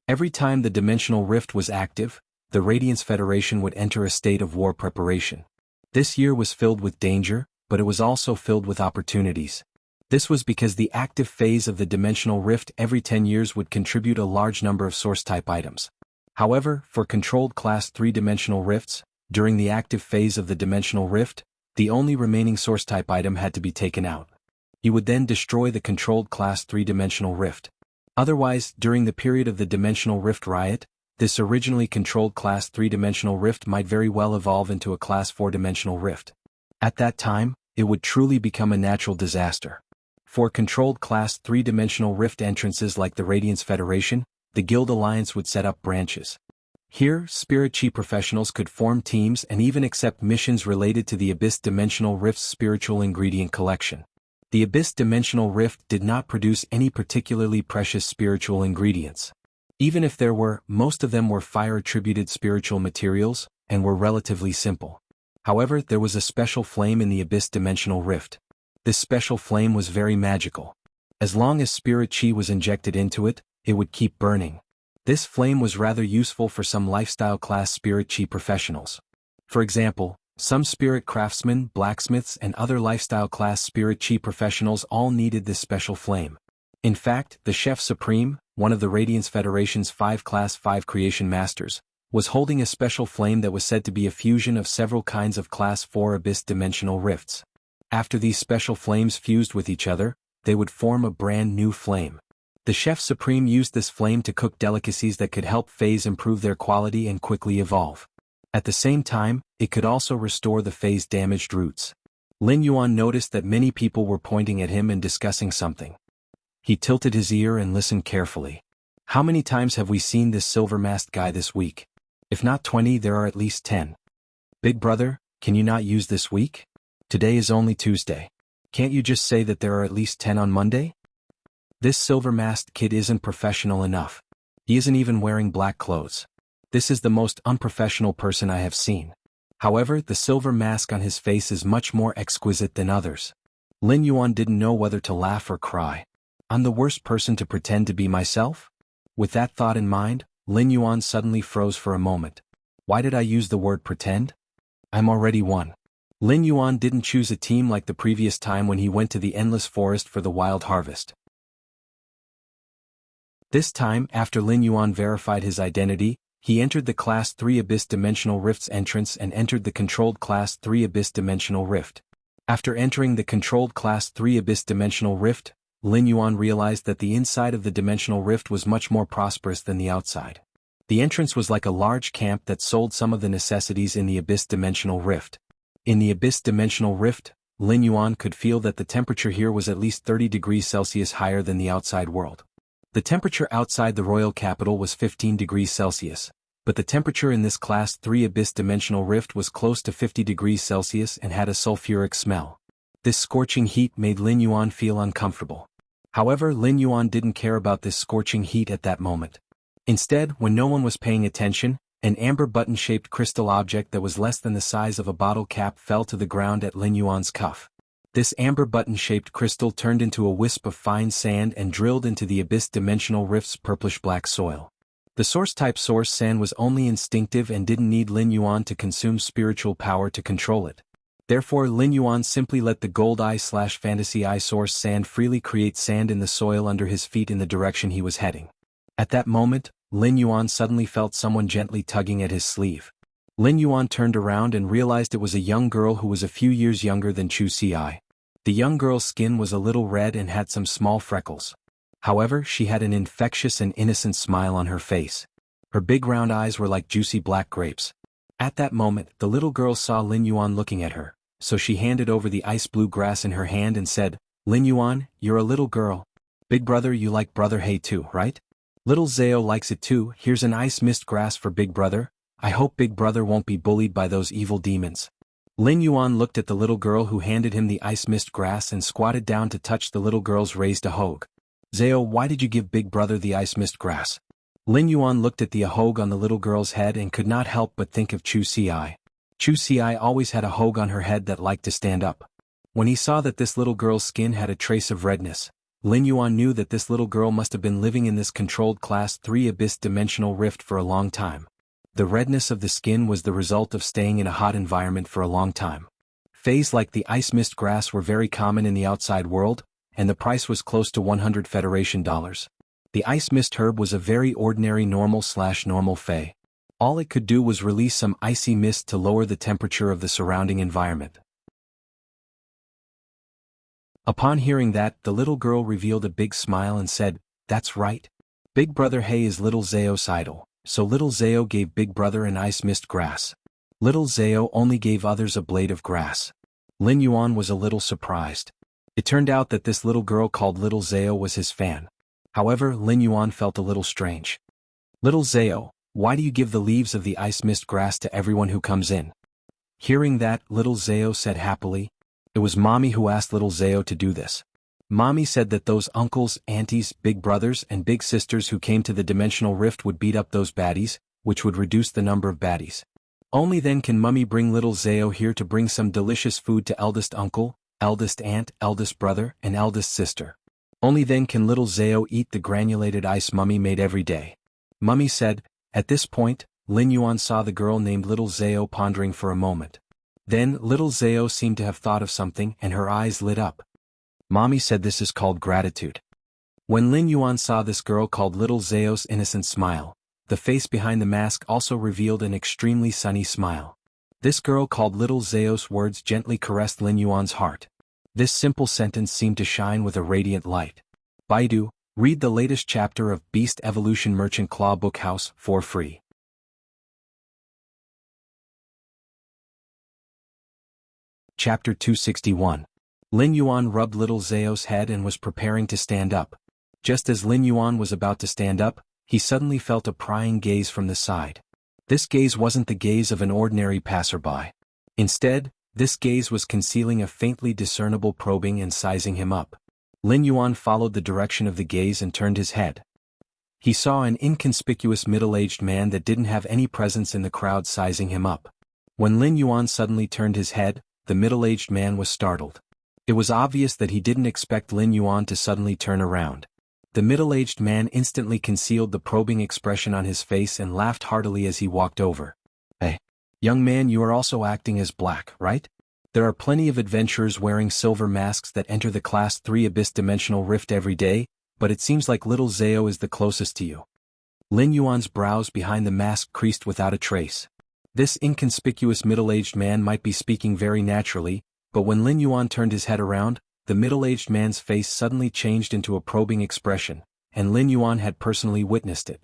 A: Every time the dimensional rift was active, the Radiance Federation would enter a state of war preparation. This year was filled with danger, but it was also filled with opportunities. This was because the active phase of the dimensional rift every 10 years would contribute a large number of source-type items. However, for controlled Class 3 dimensional rifts, during the active phase of the dimensional rift, the only remaining source-type item had to be taken out. You would then destroy the controlled Class 3 dimensional rift. Otherwise, during the period of the dimensional rift riot, this originally controlled Class 3 dimensional rift might very well evolve into a Class 4 dimensional rift. At that time, it would truly become a natural disaster. For controlled Class 3-dimensional rift entrances like the Radiance Federation, the Guild Alliance would set up branches. Here, Spirit Chi professionals could form teams and even accept missions related to the Abyss Dimensional Rift's spiritual ingredient collection. The Abyss Dimensional Rift did not produce any particularly precious spiritual ingredients. Even if there were, most of them were fire-attributed spiritual materials, and were relatively simple. However, there was a special flame in the Abyss Dimensional Rift. This special flame was very magical. As long as spirit chi was injected into it, it would keep burning. This flame was rather useful for some lifestyle class spirit chi professionals. For example, some spirit craftsmen, blacksmiths and other lifestyle class spirit chi professionals all needed this special flame. In fact, the Chef Supreme, one of the Radiance Federation's 5 Class 5 creation masters, was holding a special flame that was said to be a fusion of several kinds of Class 4 Abyss Dimensional Rifts. After these special flames fused with each other, they would form a brand new flame. The Chef Supreme used this flame to cook delicacies that could help Fays improve their quality and quickly evolve. At the same time, it could also restore the Fays' damaged roots. Lin Yuan noticed that many people were pointing at him and discussing something. He tilted his ear and listened carefully. How many times have we seen this silver-masked guy this week? If not 20, there are at least 10. Big brother, can you not use this week? Today is only Tuesday. Can't you just say that there are at least 10 on Monday? This silver-masked kid isn't professional enough. He isn't even wearing black clothes. This is the most unprofessional person I have seen. However, the silver mask on his face is much more exquisite than others. Lin Yuan didn't know whether to laugh or cry. I'm the worst person to pretend to be myself? With that thought in mind, Lin Yuan suddenly froze for a moment. Why did I use the word pretend? I'm already one. Lin Yuan didn't choose a team like the previous time when he went to the endless forest for the wild harvest. This time, after Lin Yuan verified his identity, he entered the Class 3 Abyss Dimensional Rift's entrance and entered the controlled Class 3 Abyss Dimensional Rift. After entering the controlled Class 3 Abyss Dimensional Rift, Lin Yuan realized that the inside of the Dimensional Rift was much more prosperous than the outside. The entrance was like a large camp that sold some of the necessities in the Abyss Dimensional Rift. In the Abyss Dimensional Rift, Lin Yuan could feel that the temperature here was at least 30 degrees Celsius higher than the outside world. The temperature outside the royal capital was 15 degrees Celsius, but the temperature in this Class 3 Abyss Dimensional Rift was close to 50 degrees Celsius and had a sulfuric smell. This scorching heat made Lin Yuan feel uncomfortable. However, Lin Yuan didn't care about this scorching heat at that moment. Instead, when no one was paying attention, an amber button-shaped crystal object that was less than the size of a bottle cap fell to the ground at Lin Yuan's cuff. This amber button-shaped crystal turned into a wisp of fine sand and drilled into the Abyss Dimensional Rift's purplish-black soil. The source-type source sand was only instinctive and didn't need Lin Yuan to consume spiritual power to control it. Therefore, Lin Yuan simply let the gold eye/fantasy eye source sand freely create sand in the soil under his feet in the direction he was heading. At that moment, Lin Yuan suddenly felt someone gently tugging at his sleeve. Lin Yuan turned around and realized it was a young girl who was a few years younger than Chu Ci. The young girl's skin was a little red and had some small freckles. However, she had an infectious and innocent smile on her face. Her big round eyes were like juicy black grapes. At that moment, the little girl saw Lin Yuan looking at her, so she handed over the ice blue grass in her hand and said, "Lin Yuan, you're a little girl. Big brother, you like brother He too, right? Little Zhao likes it too. Here's an ice mist grass for big brother. I hope big brother won't be bullied by those evil demons." Lin Yuan looked at the little girl who handed him the ice mist grass and squatted down to touch the little girl's raised ahog. "Zhao, why did you give big brother the ice mist grass?" Lin Yuan looked at the ahog on the little girl's head and could not help but think of Chu Ci. Chu Ci always had a ahog on her head that liked to stand up. When he saw that this little girl's skin had a trace of redness, Lin Yuan knew that this little girl must have been living in this controlled Class 3 Abyss Dimensional Rift for a long time. The redness of the skin was the result of staying in a hot environment for a long time. Fays like the ice mist grass were very common in the outside world, and the price was close to 100 Federation dollars. The ice mist herb was a very ordinary normal Fey. All it could do was release some icy mist to lower the temperature of the surrounding environment. Upon hearing that, the little girl revealed a big smile and said, "That's right. Big brother He is little Zhao's idol, so little Zhao gave big brother an ice mist grass. Little Zhao only gave others a blade of grass." Lin Yuan was a little surprised. It turned out that this little girl called little Zhao was his fan. However, Lin Yuan felt a little strange. "Little Zhao, why do you give the leaves of the ice mist grass to everyone who comes in?" Hearing that, little Zhao said happily, "It was Mommy who asked little Zhao to do this. Mommy said that those uncles, aunties, big brothers and big sisters who came to the Dimensional Rift would beat up those baddies, which would reduce the number of baddies. Only then can Mummy bring little Zhao here to bring some delicious food to eldest uncle, eldest aunt, eldest brother, and eldest sister. Only then can little Zhao eat the granulated ice Mummy made every day." Mummy said. At this point, Lin Yuan saw the girl named little Zhao pondering for a moment. Then little Zhao seemed to have thought of something and her eyes lit up. Mommy said this is called gratitude. When Lin Yuan saw this girl called little Zhao's innocent smile, the face behind the mask also revealed an extremely sunny smile. This girl called little Zhao's words gently caressed Lin Yuan's heart. This simple sentence seemed to shine with a radiant light. Baidu, read the latest chapter of Beast Evolution Merchant Claw Bookhouse for free. Chapter 261. Lin Yuan rubbed little Zhao's head and was preparing to stand up. Just as Lin Yuan was about to stand up, he suddenly felt a prying gaze from the side. This gaze wasn't the gaze of an ordinary passerby. Instead, this gaze was concealing a faintly discernible probing and sizing him up. Lin Yuan followed the direction of the gaze and turned his head. He saw an inconspicuous middle-aged man that didn't have any presence in the crowd sizing him up. When Lin Yuan suddenly turned his head, the middle-aged man was startled. It was obvious that he didn't expect Lin Yuan to suddenly turn around. The middle-aged man instantly concealed the probing expression on his face and laughed heartily as he walked over. "Hey, young man, you are also acting as black, right? There are plenty of adventurers wearing silver masks that enter the Class 3 Abyss Dimensional Rift every day, but it seems like little Zhao is the closest to you." Lin Yuan's brows behind the mask creased without a trace. This inconspicuous middle-aged man might be speaking very naturally, but when Lin Yuan turned his head around, the middle-aged man's face suddenly changed into a probing expression, and Lin Yuan had personally witnessed it.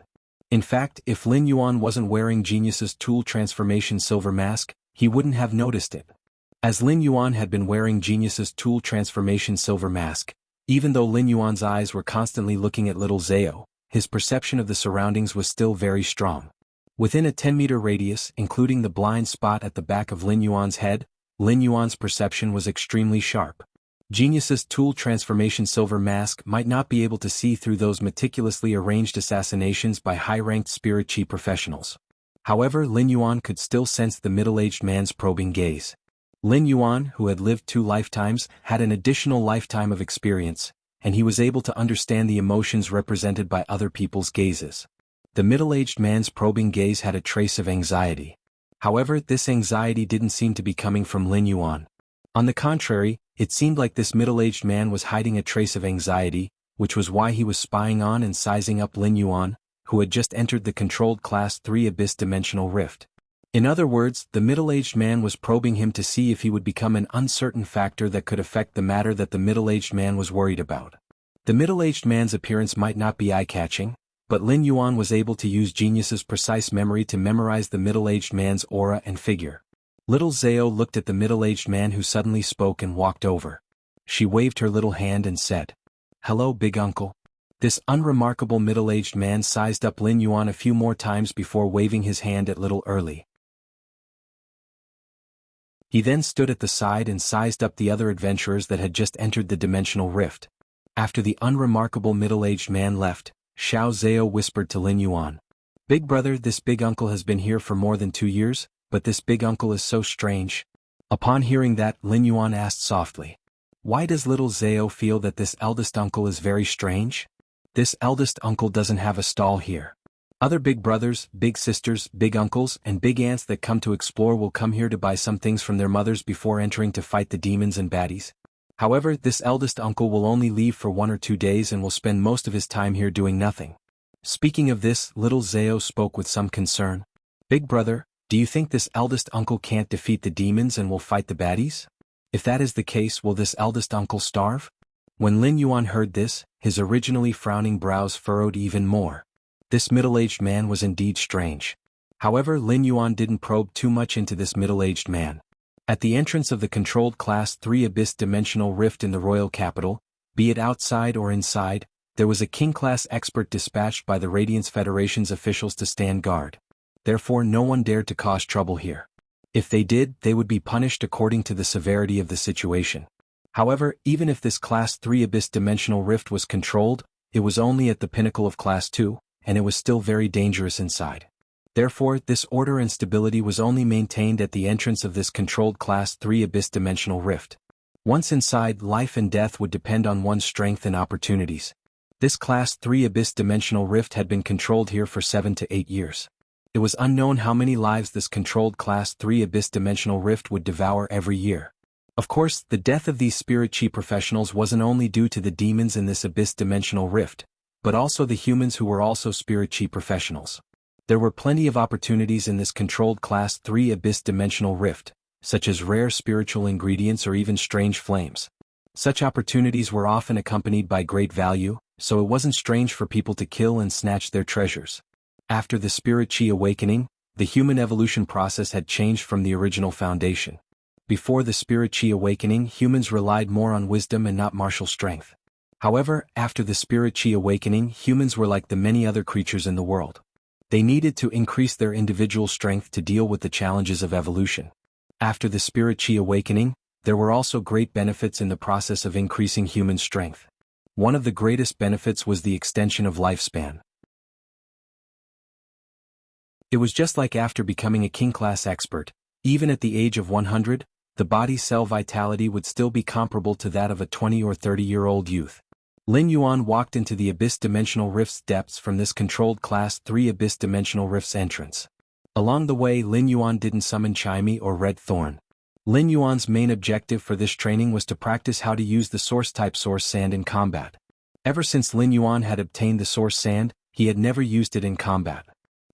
A: In fact, if Lin Yuan wasn't wearing Genius's Tool Transformation silver mask, he wouldn't have noticed it. As Lin Yuan had been wearing Genius's Tool Transformation silver mask, even though Lin Yuan's eyes were constantly looking at little Zhao, his perception of the surroundings was still very strong. Within a 10-meter radius, including the blind spot at the back of Lin Yuan's head, Lin Yuan's perception was extremely sharp. Genius's Tool Transformation silver mask might not be able to see through those meticulously arranged assassinations by high-ranked spirit chi professionals. However, Lin Yuan could still sense the middle-aged man's probing gaze. Lin Yuan, who had lived 2 lifetimes, had an additional lifetime of experience, and he was able to understand the emotions represented by other people's gazes. The middle-aged man's probing gaze had a trace of anxiety. However, this anxiety didn't seem to be coming from Lin Yuan. On the contrary, it seemed like this middle-aged man was hiding a trace of anxiety, which was why he was spying on and sizing up Lin Yuan, who had just entered the controlled Class 3 Abyss Dimensional Rift. In other words, the middle-aged man was probing him to see if he would become an uncertain factor that could affect the matter that the middle-aged man was worried about. The middle-aged man's appearance might not be eye-catching, but Lin Yuan was able to use Genius's precise memory to memorize the middle-aged man's aura and figure. Little Zhao looked at the middle-aged man who suddenly spoke and walked over. She waved her little hand and said, "Hello, big uncle." This unremarkable middle-aged man sized up Lin Yuan a few more times before waving his hand at little Early. He then stood at the side and sized up the other adventurers that had just entered the dimensional rift. After the unremarkable middle-aged man left, Xiao Zhao whispered to Lin Yuan, "Big brother, this big uncle has been here for more than 2 years, but this big uncle is so strange." Upon hearing that, Lin Yuan asked softly, "Why does little Zhao feel that this eldest uncle is very strange? This eldest uncle doesn't have a stall here. Other big brothers, big sisters, big uncles, and big aunts that come to explore will come here to buy some things from their mothers before entering to fight the demons and baddies. However, this eldest uncle will only leave for 1 or 2 days and will spend most of his time here doing nothing." Speaking of this, little Zhao spoke with some concern. "Big brother, do you think this eldest uncle can't defeat the demons and will fight the baddies? If that is the case, will this eldest uncle starve?" When Lin Yuan heard this, his originally frowning brows furrowed even more. This middle-aged man was indeed strange. However, Lin Yuan didn't probe too much into this middle-aged man. At the entrance of the controlled Class 3 Abyss Dimensional Rift in the royal capital, be it outside or inside, there was a king-class expert dispatched by the Radiance Federation's officials to stand guard. Therefore no one dared to cause trouble here. If they did, they would be punished according to the severity of the situation. However, even if this Class 3 Abyss Dimensional Rift was controlled, it was only at the pinnacle of Class 2, and it was still very dangerous inside. Therefore, this order and stability was only maintained at the entrance of this controlled Class 3 Abyss Dimensional Rift. Once inside, life and death would depend on one's strength and opportunities. This Class 3 Abyss Dimensional Rift had been controlled here for 7 to 8 years. It was unknown how many lives this controlled Class 3 Abyss Dimensional Rift would devour every year. Of course, the death of these spirit chi professionals wasn't only due to the demons in this Abyss Dimensional Rift, but also the humans who were also spirit chi professionals. There were plenty of opportunities in this controlled Class 3 Abyss Dimensional Rift, such as rare spiritual ingredients or even strange flames. Such opportunities were often accompanied by great value, so it wasn't strange for people to kill and snatch their treasures. After the Spirit Chi awakening, the human evolution process had changed from the original foundation. Before the Spirit Chi awakening, humans relied more on wisdom and not martial strength. However, after the Spirit Chi awakening, humans were like the many other creatures in the world. They needed to increase their individual strength to deal with the challenges of evolution. After the Spirit Chi awakening, there were also great benefits in the process of increasing human strength. One of the greatest benefits was the extension of lifespan. It was just like after becoming a king-class expert, even at the age of 100, the body's cell vitality would still be comparable to that of a 20 or 30-year-old youth. Lin Yuan walked into the Abyss Dimensional Rift's depths from this controlled Class 3 Abyss Dimensional Rift's entrance. Along the way, Lin Yuan didn't summon Chimey or Red Thorn. Lin Yuan's main objective for this training was to practice how to use the Source-type Source Sand in combat. Ever since Lin Yuan had obtained the Source Sand, he had never used it in combat.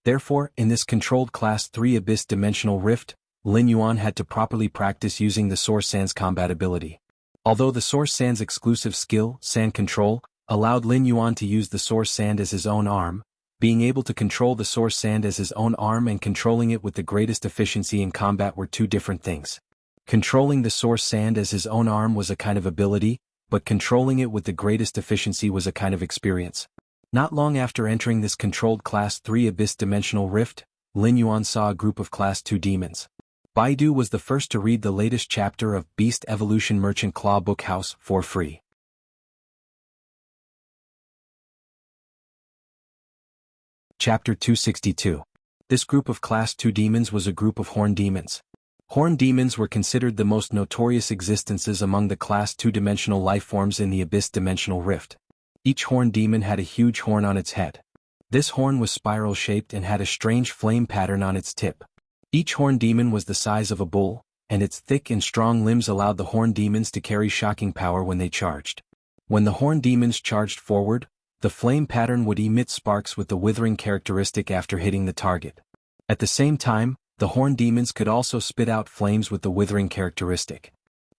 A: Therefore, in this controlled Class 3 Abyss Dimensional Rift, Lin Yuan had to properly practice using the Source Sand's combat ability. Although the Source Sand's exclusive skill, Sand Control, allowed Lin Yuan to use the Source Sand as his own arm, being able to control the Source Sand as his own arm and controlling it with the greatest efficiency in combat were two different things. Controlling the Source Sand as his own arm was a kind of ability, but controlling it with the greatest efficiency was a kind of experience. Not long after entering this controlled Class 3 Abyss Dimensional Rift, Lin Yuan saw a group of Class 2 demons. Baidu was the first to read the latest chapter of Beast Evolution Merchant Claw Bookhouse for free. Chapter 262. This group of Class 2 demons was a group of horn demons. Horn demons were considered the most notorious existences among the Class 2-dimensional lifeforms in the Abyss Dimensional Rift. Each horn demon had a huge horn on its head. This horn was spiral-shaped and had a strange flame pattern on its tip. Each horn demon was the size of a bull, and its thick and strong limbs allowed the horn demons to carry shocking power when they charged. When the horn demons charged forward, the flame pattern would emit sparks with the withering characteristic after hitting the target. At the same time, the horn demons could also spit out flames with the withering characteristic.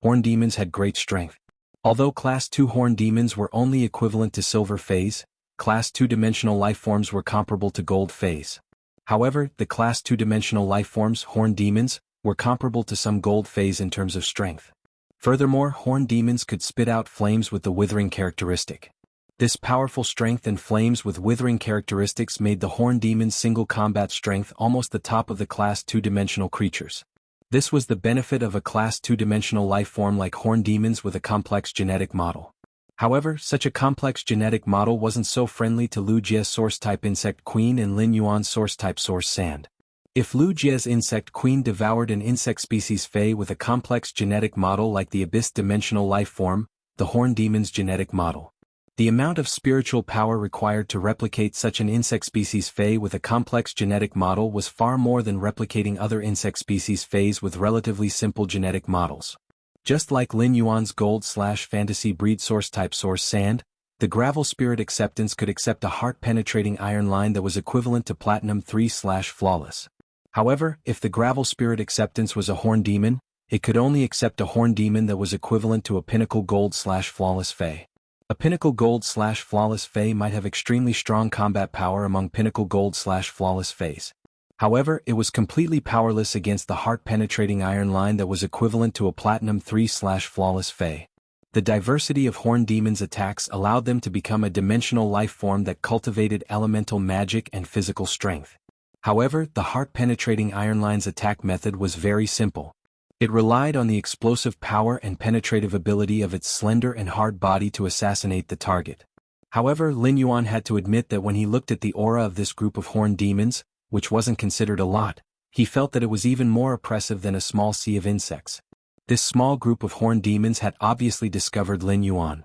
A: Horn demons had great strength. Although Class 2 horn demons were only equivalent to Silver Phase, Class 2-dimensional lifeforms were comparable to Gold Phase. However, the Class 2-dimensional lifeforms, horn demons, were comparable to some Gold Phase in terms of strength. Furthermore, horn demons could spit out flames with the withering characteristic. This powerful strength and flames with withering characteristics made the horn demon's single combat strength almost the top of the Class 2-dimensional creatures. This was the benefit of a Class 2-dimensional lifeform like horn demons with a complex genetic model. However, such a complex genetic model wasn't so friendly to Lu Jie's Source-type Insect Queen and Lin Yuan's Source-type Source Sand. If Lu Jie's Insect Queen devoured an insect species Fey with a complex genetic model like the Abyss Dimensional lifeform, the horn demon's genetic model, the amount of spiritual power required to replicate such an insect species Fey with a complex genetic model was far more than replicating other insect species Feys with relatively simple genetic models. Just like Lin Yuan's gold/fantasy breed Source-type Source Sand, the Gravel Spirit Acceptance could accept a heart-penetrating iron line that was equivalent to Platinum 3/Flawless. However, if the Gravel Spirit Acceptance was a horn demon, it could only accept a horn demon that was equivalent to a Pinnacle Gold/Flawless Fey. A Pinnacle Gold/Flawless Fey might have extremely strong combat power among Pinnacle Gold/Flawless Feys. However, it was completely powerless against the heart-penetrating iron line that was equivalent to a Platinum 3/Flawless Fey. The diversity of horn demons' attacks allowed them to become a dimensional life form that cultivated elemental magic and physical strength. However, the heart-penetrating iron line's attack method was very simple. It relied on the explosive power and penetrative ability of its slender and hard body to assassinate the target. However, Lin Yuan had to admit that when he looked at the aura of this group of horn demons, which wasn't considered a lot, he felt that it was even more oppressive than a small sea of insects. This small group of horn demons had obviously discovered Lin Yuan.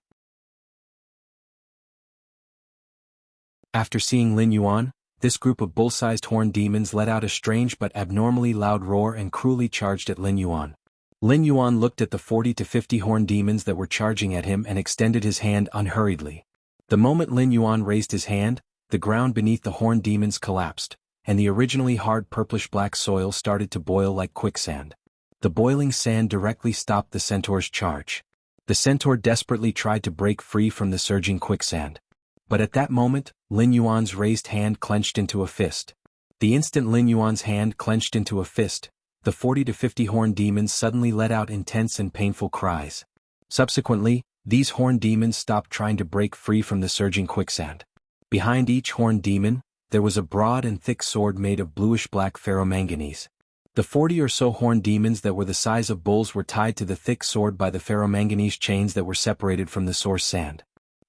A: After seeing Lin Yuan, this group of bull-sized horn demons let out a strange but abnormally loud roar and cruelly charged at Lin Yuan. Lin Yuan looked at the 40 to 50 horn demons that were charging at him and extended his hand unhurriedly. The moment Lin Yuan raised his hand, the ground beneath the horn demons collapsed, and the originally hard purplish-black soil started to boil like quicksand. The boiling sand directly stopped the centaur's charge. The centaur desperately tried to break free from the surging quicksand. But at that moment, Lin Yuan's raised hand clenched into a fist. The instant Lin Yuan's hand clenched into a fist, the 40 to 50 horned demons suddenly let out intense and painful cries. Subsequently, these horned demons stopped trying to break free from the surging quicksand. Behind each horned demon, there was a broad and thick sword made of bluish-black ferromanganese. The 40 or so horned demons that were the size of bulls were tied to the thick sword by the ferromanganese chains that were separated from the source sand.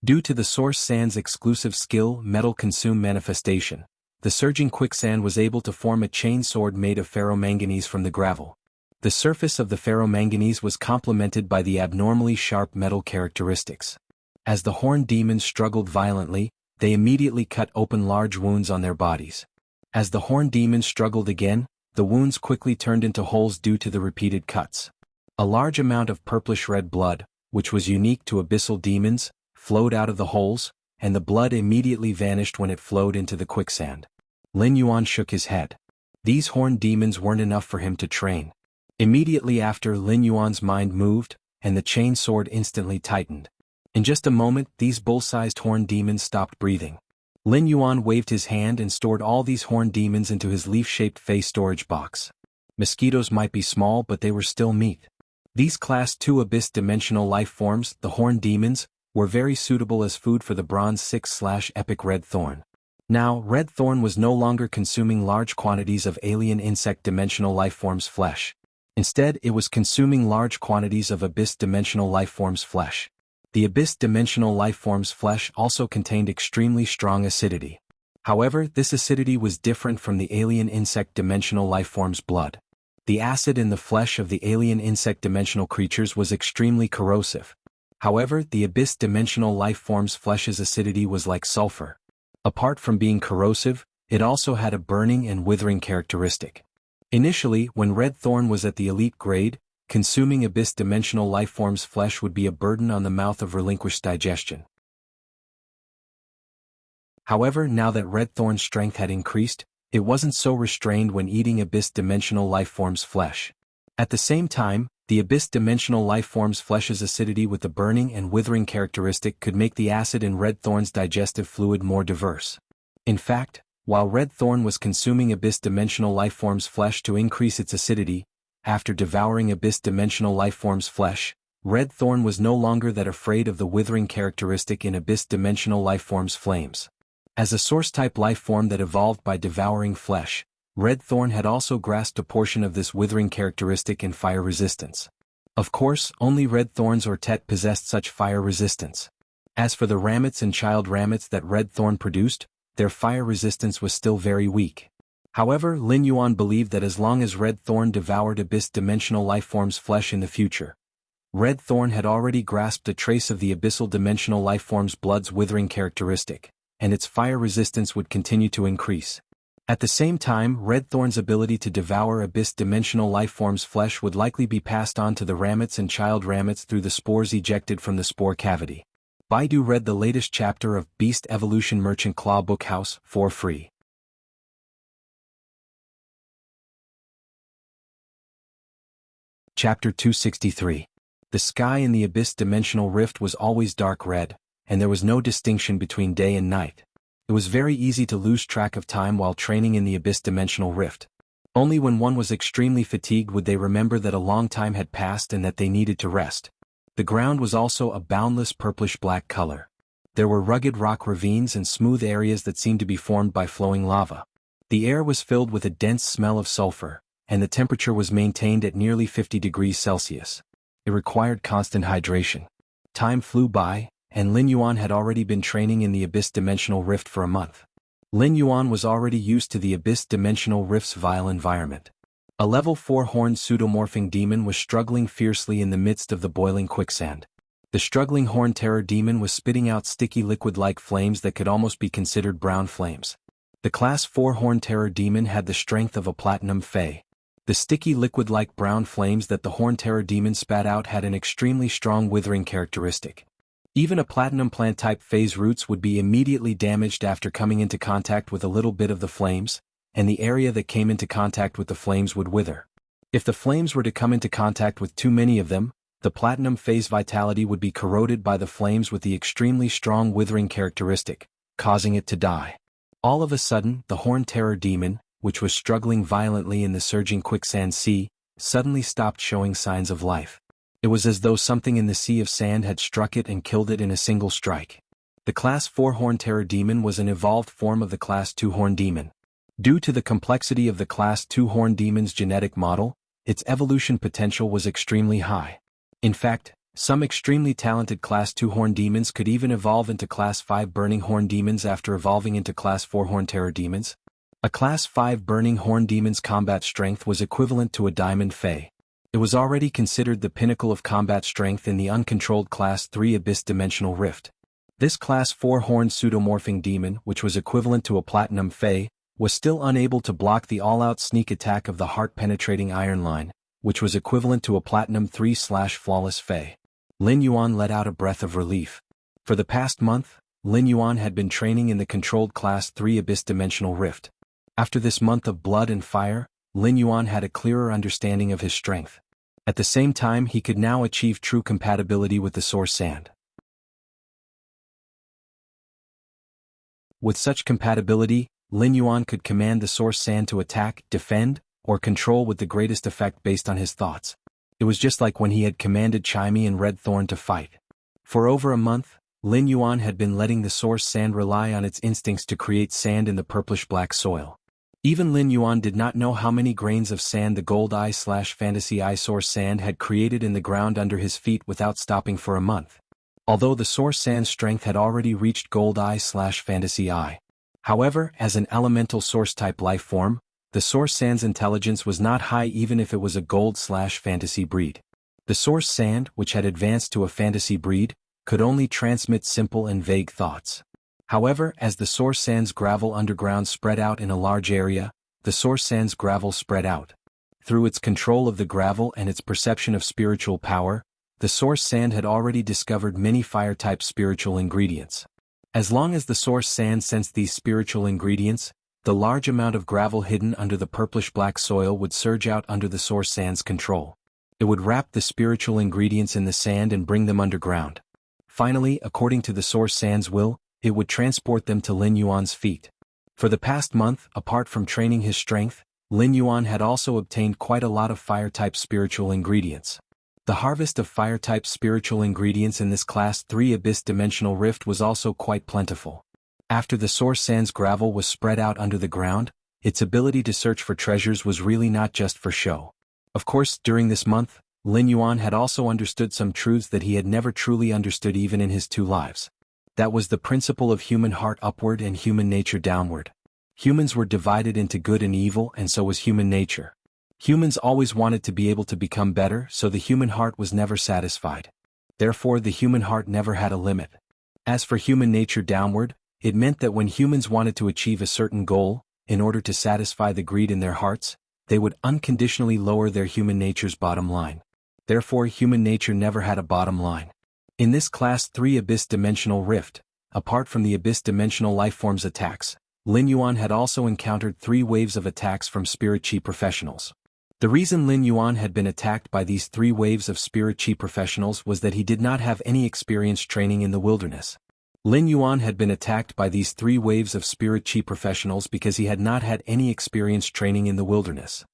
A: Due to the source sand's exclusive skill, metal consume manifestation, the surging quicksand was able to form a chain sword made of ferromanganese from the gravel. The surface of the ferromanganese was complemented by the abnormally sharp metal characteristics. As the horned demons struggled violently, they immediately cut open large wounds on their bodies. As the horned demons struggled again, the wounds quickly turned into holes due to the repeated cuts. A large amount of purplish-red blood, which was unique to abyssal demons, flowed out of the holes, and the blood immediately vanished when it flowed into the quicksand. Lin Yuan shook his head. These horned demons weren't enough for him to train. Immediately after, Lin Yuan's mind moved, and the chain sword instantly tightened. In just a moment, these bull-sized horned demons stopped breathing. Lin Yuan waved his hand and stored all these horned demons into his leaf-shaped face storage box. Mosquitoes might be small, but they were still meat. These Class 2 abyss-dimensional life forms, the horned demons, were very suitable as food for the Bronze 6/Epic Red Thorn. Now, Red Thorn was no longer consuming large quantities of alien insect-dimensional life forms' flesh. Instead, it was consuming large quantities of abyss-dimensional life forms' flesh. The abyss-dimensional life forms' flesh also contained extremely strong acidity. However, this acidity was different from the alien insect-dimensional life forms' blood. The acid in the flesh of the alien insect-dimensional creatures was extremely corrosive. However, the abyss-dimensional life forms' flesh's acidity was like sulfur. Apart from being corrosive, it also had a burning and withering characteristic. Initially, when Red Thorn was at the elite grade, consuming abyss-dimensional life forms' flesh would be a burden on the mouth of relinquished digestion. However, now that Red Thorn's strength had increased, it wasn't so restrained when eating abyss-dimensional life forms' flesh. At the same time, the abyss-dimensional life forms' flesh's acidity with the burning and withering characteristic could make the acid in Red Thorn's digestive fluid more diverse. In fact, while Red Thorn was consuming abyss-dimensional life forms' flesh to increase its acidity, after devouring abyss-dimensional life forms' flesh, Red Thorn was no longer that afraid of the withering characteristic in abyss-dimensional life forms' flames. As a source-type life form that evolved by devouring flesh, Red Thorn had also grasped a portion of this withering characteristic in fire resistance. Of course, only Red Thorns or Tet possessed such fire resistance. As for the ramets and child ramets that Red Thorn produced, their fire resistance was still very weak. However, Lin Yuan believed that as long as Red Thorn devoured abyss-dimensional life forms' flesh in the future, Red Thorn had already grasped a trace of the abyssal dimensional life form's blood's withering characteristic, and its fire resistance would continue to increase. At the same time, Red Thorn's ability to devour abyss-dimensional life forms' flesh would likely be passed on to the ramets and child ramets through the spores ejected from the spore cavity. Baidu read the latest chapter of Beast Evolution Merchant Claw Bookhouse for free. Chapter 263. The sky in the abyss-dimensional rift was always dark red, and there was no distinction between day and night. It was very easy to lose track of time while training in the abyss-dimensional rift. Only when one was extremely fatigued would they remember that a long time had passed and that they needed to rest. The ground was also a boundless purplish-black color. There were rugged rock ravines and smooth areas that seemed to be formed by flowing lava. The air was filled with a dense smell of sulfur, and the temperature was maintained at nearly 50 degrees Celsius. It required constant hydration. Time flew by, and Lin Yuan had already been training in the abyss-dimensional rift for a month. Lin Yuan was already used to the abyss-dimensional rift's vile environment. A level 4 horned pseudomorphing demon was struggling fiercely in the midst of the boiling quicksand. The struggling horned terror demon was spitting out sticky liquid-like flames that could almost be considered brown flames. The Class 4 horned terror demon had the strength of a platinum fey. The sticky liquid-like brown flames that the horned terror demon spat out had an extremely strong withering characteristic. Even a platinum plant-type phase roots would be immediately damaged after coming into contact with a little bit of the flames, and the area that came into contact with the flames would wither. If the flames were to come into contact with too many of them, the platinum phase vitality would be corroded by the flames with the extremely strong withering characteristic, causing it to die. All of a sudden, the horned terror demon, which was struggling violently in the surging quicksand sea, suddenly stopped showing signs of life. It was as though something in the sea of sand had struck it and killed it in a single strike. The Class 4 Horned Terror Demon was an evolved form of the Class 2 Horned Demon. Due to the complexity of the Class 2 Horned Demon's genetic model, its evolution potential was extremely high. In fact, some extremely talented Class 2 Horned Demons could even evolve into Class 5 Burning Horned Demons after evolving into Class 4 Horned Terror Demons. A Class 5 Burning Horned Demon's combat strength was equivalent to a Diamond Fae. It was already considered the pinnacle of combat strength in the uncontrolled Class 3 Abyss Dimensional Rift. This Class 4 Horned Pseudomorphing Demon, which was equivalent to a Platinum Fae, was still unable to block the all-out sneak attack of the heart-penetrating Iron Line, which was equivalent to a Platinum 3/Flawless Fae. Lin Yuan let out a breath of relief. For the past month, Lin Yuan had been training in the controlled Class 3 Abyss Dimensional Rift. After this month of blood and fire, Lin Yuan had a clearer understanding of his strength. At the same time, he could now achieve true compatibility with the Source Sand. With such compatibility, Lin Yuan could command the Source Sand to attack, defend, or control with the greatest effect based on his thoughts. It was just like when he had commanded Chimey and Red Thorn to fight. For over a month, Lin Yuan had been letting the Source Sand rely on its instincts to create sand in the purplish-black soil. Even Lin Yuan did not know how many grains of sand the Gold Eye/Fantasy Eye Source Sand had created in the ground under his feet without stopping for a month. Although the Source Sand's strength had already reached Gold Eye/Fantasy Eye. However, as an elemental source-type life form, the Source Sand's intelligence was not high even if it was a Gold/Fantasy breed. The Source Sand, which had advanced to a Fantasy breed, could only transmit simple and vague thoughts. However, as the Source Sand's gravel underground spread out in a large area, the Source Sand's gravel spread out. Through its control of the gravel and its perception of spiritual power, the Source Sand had already discovered many fire-type spiritual ingredients. As long as the Source Sand sensed these spiritual ingredients, the large amount of gravel hidden under the purplish-black soil would surge out under the Source Sand's control. It would wrap the spiritual ingredients in the sand and bring them underground. Finally, according to the Source Sand's will, it would transport them to Lin Yuan's feet. For the past month, apart from training his strength, Lin Yuan had also obtained quite a lot of fire-type spiritual ingredients. The harvest of fire-type spiritual ingredients in this Class 3 Abyss Dimensional Rift was also quite plentiful. After the Source Sand's gravel was spread out under the ground, its ability to search for treasures was really not just for show. Of course, during this month, Lin Yuan had also understood some truths that he had never truly understood even in his 2 lives. That was the principle of human heart upward and human nature downward. Humans were divided into good and evil, and so was human nature. Humans always wanted to be able to become better, so the human heart was never satisfied. Therefore, the human heart never had a limit. As for human nature downward, it meant that when humans wanted to achieve a certain goal, in order to satisfy the greed in their hearts, they would unconditionally lower their human nature's bottom line. Therefore, human nature never had a bottom line. In this Class 3 Abyss Dimensional Rift, apart from the Abyss Dimensional Lifeforms attacks, Lin Yuan had also encountered 3 waves of attacks from Spirit Chi professionals. The reason Lin Yuan had been attacked by these 3 waves of Spirit Chi professionals was that he did not have any experience training in the wilderness. Lin Yuan had been attacked by these 3 waves of Spirit Chi professionals because he had not had any experience training in the wilderness.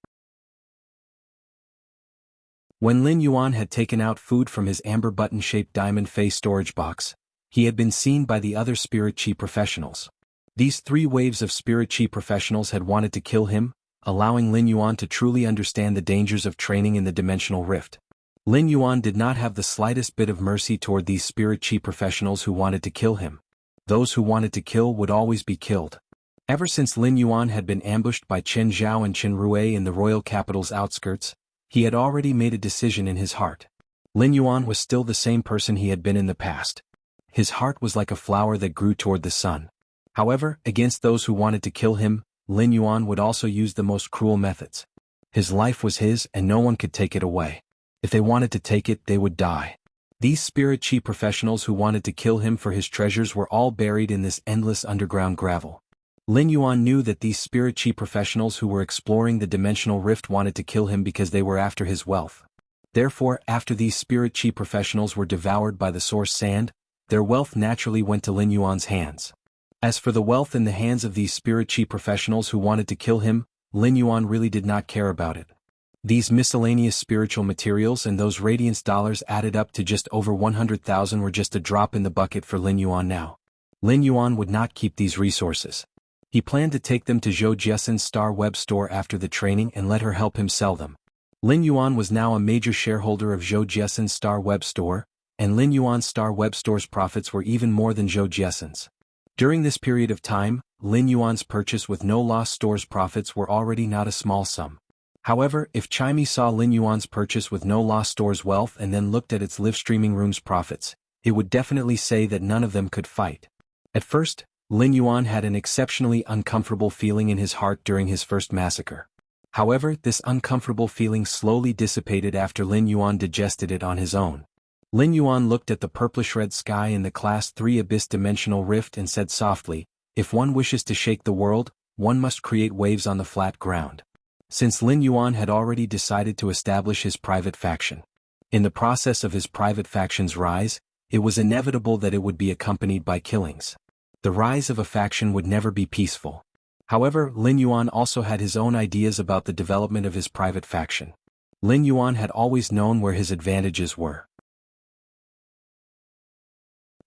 A: When Lin Yuan had taken out food from his amber button-shaped diamond face storage box, he had been seen by the other Spirit Chi professionals. These 3 waves of Spirit Chi professionals had wanted to kill him, allowing Lin Yuan to truly understand the dangers of training in the dimensional rift. Lin Yuan did not have the slightest bit of mercy toward these Spirit Chi professionals who wanted to kill him. Those who wanted to kill would always be killed. Ever since Lin Yuan had been ambushed by Chen Zhao and Chen Rui in the royal capital's outskirts, he had already made a decision in his heart. Lin Yuan was still the same person he had been in the past. His heart was like a flower that grew toward the sun. However, against those who wanted to kill him, Lin Yuan would also use the most cruel methods. His life was his and no one could take it away. If they wanted to take it, they would die. These Spirit Chi professionals who wanted to kill him for his treasures were all buried in this endless underground gravel. Lin Yuan knew that these Spirit Chi professionals who were exploring the dimensional rift wanted to kill him because they were after his wealth. Therefore, after these spirit chi professionals were devoured by the source sand, their wealth naturally went to Lin Yuan's hands. As for the wealth in the hands of these spirit chi professionals who wanted to kill him, Lin Yuan really did not care about it. These miscellaneous spiritual materials and those radiance dollars added up to just over 100,000 were just a drop in the bucket for Lin Yuan now. Lin Yuan would not keep these resources. He planned to take them to Zhou Jiesen's Star Web store after the training and let her help him sell them. Lin Yuan was now a major shareholder of Zhou Jiesen's Star Web store, and Lin Yuan's Star Web store's profits were even more than Zhou Jiesen's. During this period of time, Lin Yuan's purchase with no loss store's profits were already not a small sum. However, if Chimey saw Lin Yuan's purchase with no loss store's wealth and then looked at its live streaming room's profits, it would definitely say that none of them could fight. At first, Lin Yuan had an exceptionally uncomfortable feeling in his heart during his first massacre. However, this uncomfortable feeling slowly dissipated after Lin Yuan digested it on his own. Lin Yuan looked at the purplish-red sky in the Class 3 Abyss Dimensional Rift and said softly, "If one wishes to shake the world, one must create waves on the flat ground." Since Lin Yuan had already decided to establish his private faction. In the process of his private faction's rise, it was inevitable that it would be accompanied by killings. The rise of a faction would never be peaceful. However, Lin Yuan also had his own ideas about the development of his private faction. Lin Yuan had always known where his advantages were.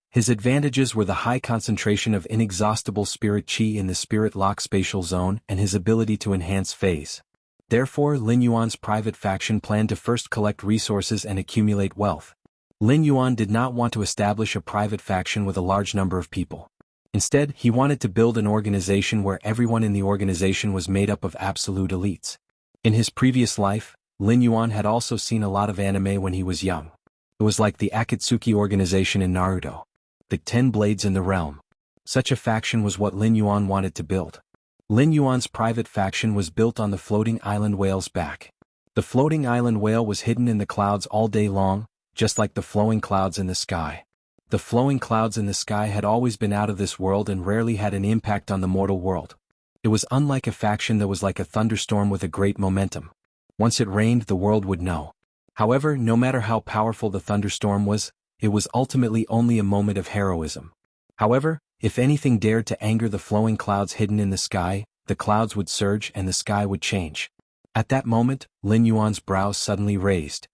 A: His advantages were the high concentration of inexhaustible spirit chi in the spirit lock spatial zone and his ability to enhance phase. Therefore, Lin Yuan's private faction planned to first collect resources and accumulate wealth. Lin Yuan did not want to establish a private faction with a large number of people. Instead, he wanted to build an organization where everyone in the organization was made up of absolute elites. In his previous life, Lin Yuan had also seen a lot of anime when he was young. It was like the Akatsuki organization in Naruto. The 10 Blades in the Realm. Such a faction was what Lin Yuan wanted to build. Lin Yuan's private faction was built on the floating island whale's back. The floating island whale was hidden in the clouds all day long, just like the flowing clouds in the sky. The flowing clouds in the sky had always been out of this world and rarely had an impact on the mortal world. It was unlike a faction that was like a thunderstorm with a great momentum. Once it rained, the world would know. However, no matter how powerful the thunderstorm was, it was ultimately only a moment of heroism. However, if anything dared to anger the flowing clouds hidden in the sky, the clouds would surge and the sky would change. At that moment, Lin Yuan's brows suddenly raised.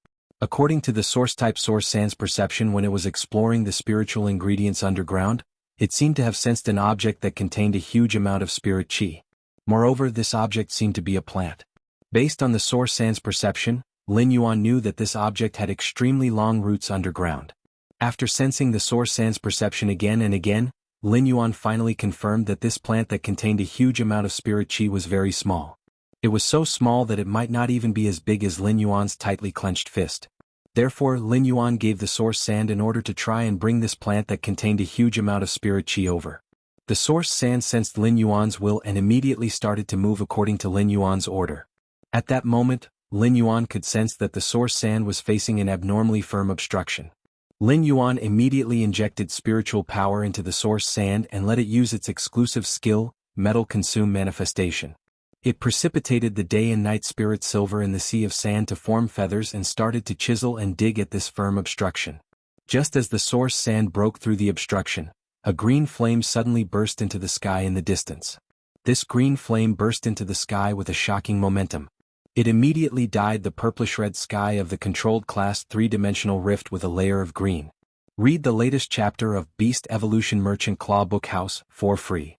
A: According to the source-type Source Sand's perception when it was exploring the spiritual ingredients underground, it seemed to have sensed an object that contained a huge amount of spirit chi. Moreover, this object seemed to be a plant. Based on the Source Sand's perception, Lin Yuan knew that this object had extremely long roots underground. After sensing the Source Sand's perception again and again, Lin Yuan finally confirmed that this plant that contained a huge amount of spirit chi was very small. It was so small that it might not even be as big as Lin Yuan's tightly clenched fist. Therefore, Lin Yuan gave the Source Sand in order to try and bring this plant that contained a huge amount of spirit chi over. The Source Sand sensed Lin Yuan's will and immediately started to move according to Lin Yuan's order. At that moment, Lin Yuan could sense that the Source Sand was facing an abnormally firm obstruction. Lin Yuan immediately injected spiritual power into the Source Sand and let it use its exclusive skill, Metal Consume Manifestation. It precipitated the day and night spirit silver in the sea of sand to form feathers and started to chisel and dig at this firm obstruction. Just as the Source Sand broke through the obstruction, a green flame suddenly burst into the sky in the distance. This green flame burst into the sky with a shocking momentum. It immediately dyed the purplish-red sky of the controlled Class 3-dimensional rift with a layer of green. Read the latest chapter of Beast Evolution Merchant Claw Bookhouse for free.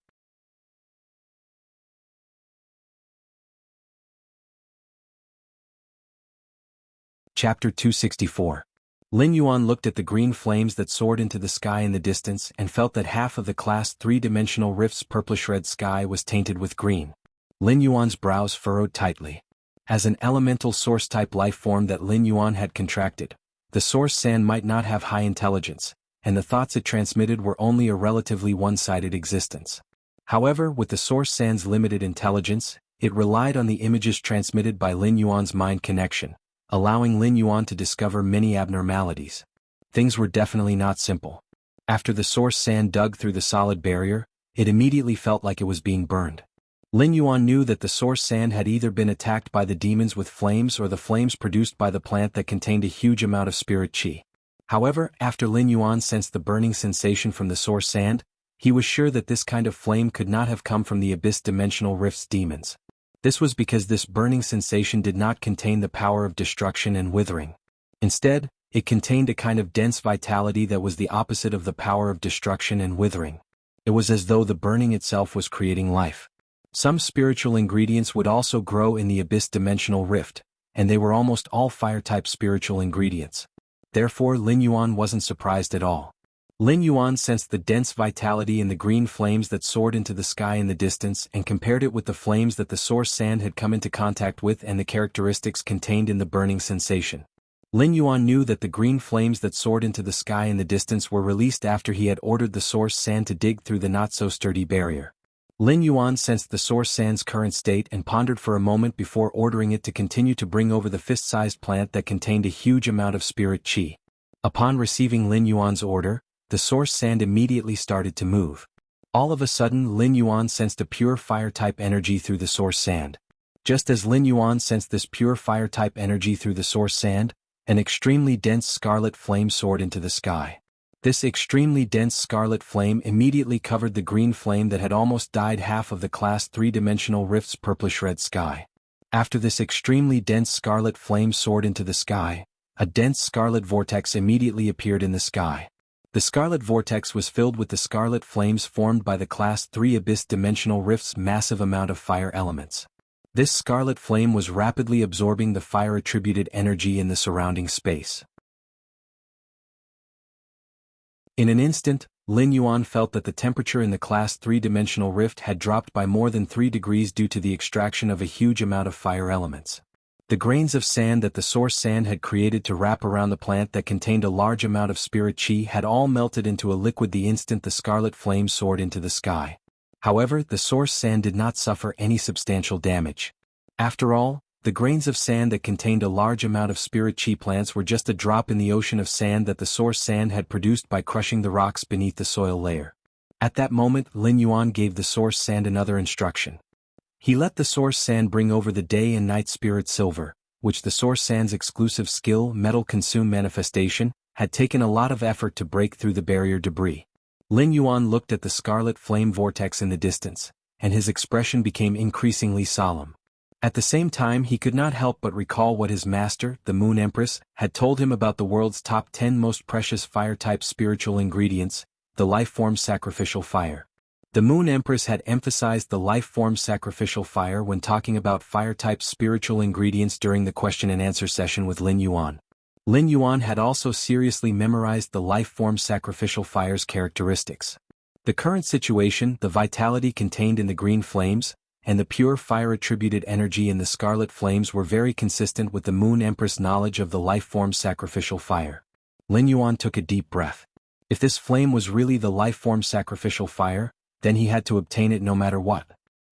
A: Chapter 264. Lin Yuan looked at the green flames that soared into the sky in the distance and felt that half of the Class 3-dimensional rift's purplish-red sky was tainted with green. Lin Yuan's brows furrowed tightly. As an elemental source-type life form that Lin Yuan had contracted, the Source Sand might not have high intelligence, and the thoughts it transmitted were only a relatively one-sided existence. However, with the Source Sand's limited intelligence, it relied on the images transmitted by Lin Yuan's mind connection, allowing Lin Yuan to discover many abnormalities. Things were definitely not simple. After the Source Sand dug through the solid barrier, it immediately felt like it was being burned. Lin Yuan knew that the source sand had either been attacked by the demons with flames or the flames produced by the plant that contained a huge amount of spirit qi. However, after Lin Yuan sensed the burning sensation from the source sand, he was sure that this kind of flame could not have come from the Abyss Dimensional Rift's demons. This was because this burning sensation did not contain the power of destruction and withering. Instead, it contained a kind of dense vitality that was the opposite of the power of destruction and withering. It was as though the burning itself was creating life. Some spiritual ingredients would also grow in the Abyss Dimensional Rift, and they were almost all fire-type spiritual ingredients. Therefore Lin Yuan wasn't surprised at all. Lin Yuan sensed the dense vitality in the green flames that soared into the sky in the distance and compared it with the flames that the source sand had come into contact with and the characteristics contained in the burning sensation. Lin Yuan knew that the green flames that soared into the sky in the distance were released after he had ordered the source sand to dig through the not-so-sturdy barrier. Lin Yuan sensed the source sand's current state and pondered for a moment before ordering it to continue to bring over the fist-sized plant that contained a huge amount of spirit qi. Upon receiving Lin Yuan's order, the source sand immediately started to move. All of a sudden Lin Yuan sensed a pure fire-type energy through the source sand. Just as Lin Yuan sensed this pure fire-type energy through the source sand, an extremely dense scarlet flame soared into the sky. This extremely dense scarlet flame immediately covered the green flame that had almost dyed half of the Class 3-dimensional rift's purplish-red sky. After this extremely dense scarlet flame soared into the sky, a dense scarlet vortex immediately appeared in the sky. The scarlet vortex was filled with the scarlet flames formed by the Class 3 Abyss Dimensional Rift's massive amount of fire elements. This scarlet flame was rapidly absorbing the fire-attributed energy in the surrounding space. In an instant, Lin Yuan felt that the temperature in the Class 3-dimensional rift had dropped by more than 3 degrees due to the extraction of a huge amount of fire elements. The grains of sand that the source sand had created to wrap around the plant that contained a large amount of spirit qi had all melted into a liquid the instant the scarlet flame soared into the sky. However, the source sand did not suffer any substantial damage. After all, the grains of sand that contained a large amount of spirit qi plants were just a drop in the ocean of sand that the source sand had produced by crushing the rocks beneath the soil layer. At that moment Lin Yuan gave the source sand another instruction. He let the source sand bring over the day and night spirit silver, which the source sand's exclusive skill metal consume manifestation, had taken a lot of effort to break through the barrier debris. Lin Yuan looked at the scarlet flame vortex in the distance, and his expression became increasingly solemn. At the same time he could not help but recall what his master, the Moon Empress, had told him about the world's top 10 most precious fire-type spiritual ingredients, the life-form sacrificial fire. The Moon Empress had emphasized the life-form sacrificial fire when talking about fire-type spiritual ingredients during the question-and-answer session with Lin Yuan. Lin Yuan had also seriously memorized the life-form sacrificial fire's characteristics. The current situation, the vitality contained in the green flames, and the pure fire-attributed energy in the scarlet flames were very consistent with the Moon Empress' knowledge of the life-form sacrificial fire. Lin Yuan took a deep breath. If this flame was really the life-form sacrificial fire, then he had to obtain it no matter what.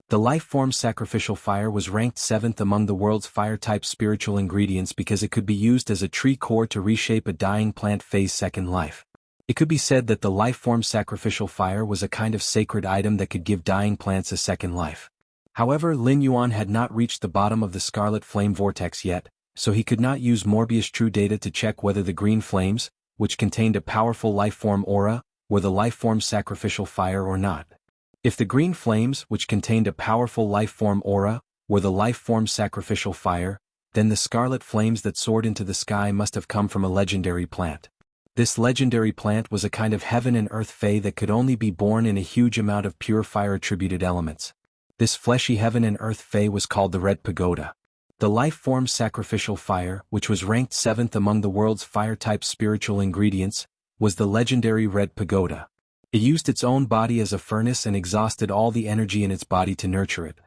A: The life-form sacrificial fire was ranked 7th among the world's fire-type spiritual ingredients because it could be used as a tree core to reshape a dying plant phase second life. It could be said that the life-form sacrificial fire was a kind of sacred item that could give dying plants a second life. However, Lin Yuan had not reached the bottom of the scarlet flame vortex yet, so he could not use Morbius True data to check whether the green flames, which contained a powerful life-form aura, were the life-form sacrificial fire or not. If the green flames, which contained a powerful life-form aura, were the life-form sacrificial fire, then the scarlet flames that soared into the sky must have come from a legendary plant. This legendary plant was a kind of heaven and earth fae that could only be born in a huge amount of pure fire-attributed elements. This fleshy heaven and earth fae was called the Red Pagoda. The life-form sacrificial fire, which was ranked 7th among the world's fire-type spiritual ingredients, was the legendary Red Pagoda. It used its own body as a furnace and exhausted all the energy in its body to nurture it.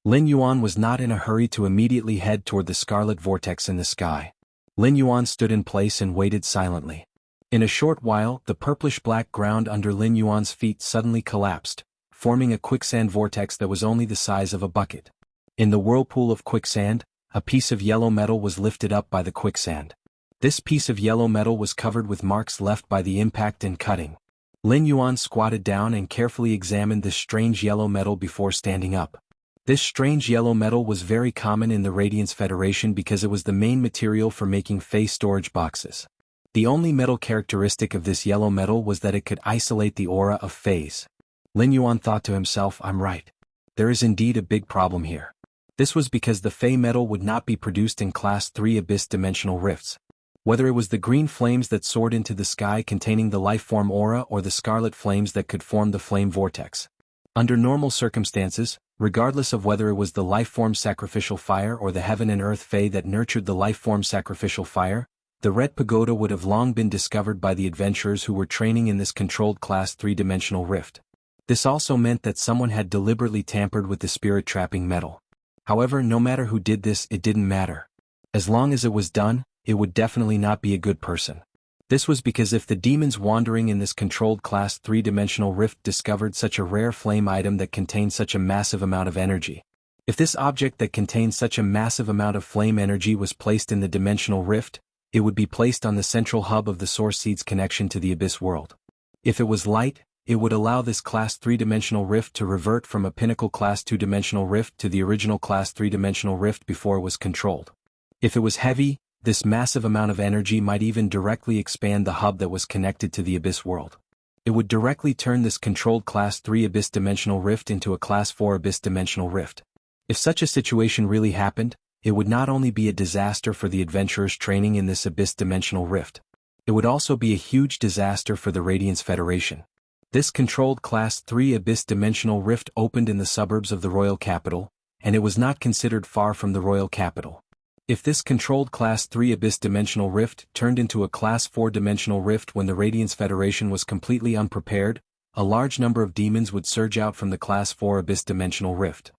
A: Lin Yuan was not in a hurry to immediately head toward the scarlet vortex in the sky. Lin Yuan stood in place and waited silently. In a short while, the purplish-black ground under Lin Yuan's feet suddenly collapsed, forming a quicksand vortex that was only the size of a bucket. In the whirlpool of quicksand, a piece of yellow metal was lifted up by the quicksand. This piece of yellow metal was covered with marks left by the impact and cutting. Lin Yuan squatted down and carefully examined this strange yellow metal before standing up. This strange yellow metal was very common in the Radiance Federation because it was the main material for making Fey storage boxes. The only metal characteristic of this yellow metal was that it could isolate the aura of Feys. Lin Yuan thought to himself, I'm right. There is indeed a big problem here. This was because the Fey metal would not be produced in Class 3 Abyss Dimensional Rifts. Whether it was the green flames that soared into the sky containing the life-form aura or the scarlet flames that could form the flame vortex. Under normal circumstances, regardless of whether it was the life-form sacrificial fire or the heaven and earth Fey that nurtured the life-form sacrificial fire, the Red Pagoda would have long been discovered by the adventurers who were training in this controlled Class 3-dimensional rift. This also meant that someone had deliberately tampered with the spirit-trapping metal. However, no matter who did this, it didn't matter. As long as it was done, it would definitely not be a good person. This was because if the demons wandering in this controlled Class 3-dimensional rift discovered such a rare flame item that contained such a massive amount of energy, if this object that contained such a massive amount of flame energy was placed in the dimensional rift, it would be placed on the central hub of the Source Seed's connection to the Abyss world. If it was light, it would allow this Class 3-dimensional rift to revert from a pinnacle Class 2-dimensional rift to the original Class 3-dimensional rift before it was controlled. If it was heavy, this massive amount of energy might even directly expand the hub that was connected to the Abyss world. It would directly turn this controlled Class 3 Abyss Dimensional Rift into a Class 4 Abyss Dimensional Rift. If such a situation really happened, it would not only be a disaster for the adventurers training in this Abyss Dimensional Rift. It would also be a huge disaster for the Radiance Federation. This controlled Class 3 Abyss Dimensional Rift opened in the suburbs of the royal capital, and it was not considered far from the royal capital. If this controlled Class 3 Abyss Dimensional Rift turned into a Class 4 Dimensional Rift when the Radiance Federation was completely unprepared, a large number of demons would surge out from the Class 4 Abyss Dimensional Rift.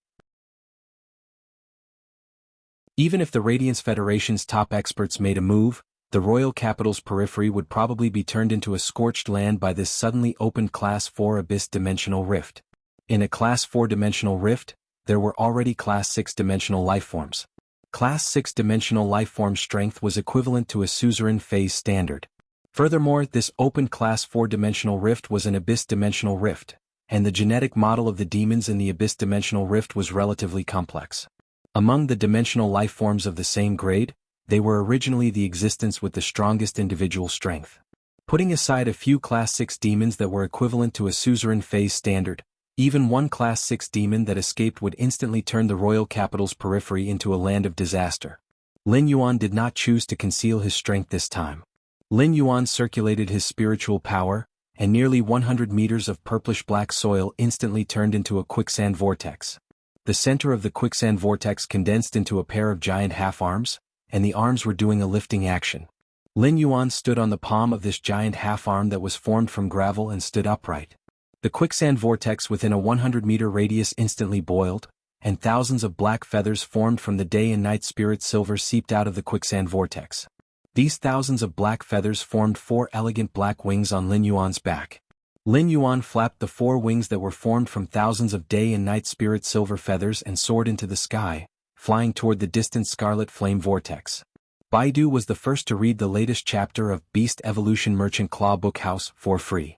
A: Even if the Radiance Federation's top experts made a move, the royal capital's periphery would probably be turned into a scorched land by this suddenly opened Class 4 Abyss Dimensional Rift. In a Class 4 Dimensional Rift, there were already Class 6 dimensional lifeforms. Class 6 dimensional lifeform strength was equivalent to a suzerain phase standard. Furthermore, this open Class 4 dimensional rift was an Abyss Dimensional Rift, and the genetic model of the demons in the Abyss Dimensional Rift was relatively complex. Among the dimensional lifeforms of the same grade, they were originally the existence with the strongest individual strength. Putting aside a few Class 6 demons that were equivalent to a suzerain phase standard, even one Class 6 demon that escaped would instantly turn the royal capital's periphery into a land of disaster. Lin Yuan did not choose to conceal his strength this time. Lin Yuan circulated his spiritual power, and nearly 100 meters of purplish-black soil instantly turned into a quicksand vortex. The center of the quicksand vortex condensed into a pair of giant half-arms, and the arms were doing a lifting action. Lin Yuan stood on the palm of this giant half-arm that was formed from gravel and stood upright. The quicksand vortex within a 100-meter radius instantly boiled, and thousands of black feathers formed from the day and night spirit silver seeped out of the quicksand vortex. These thousands of black feathers formed 4 elegant black wings on Lin Yuan's back. Lin Yuan flapped the 4 wings that were formed from thousands of day and night spirit silver feathers and soared into the sky, flying toward the distant scarlet flame vortex. Baidu was the first to read the latest chapter of Beast Evolution Merchant Claw Bookhouse for free.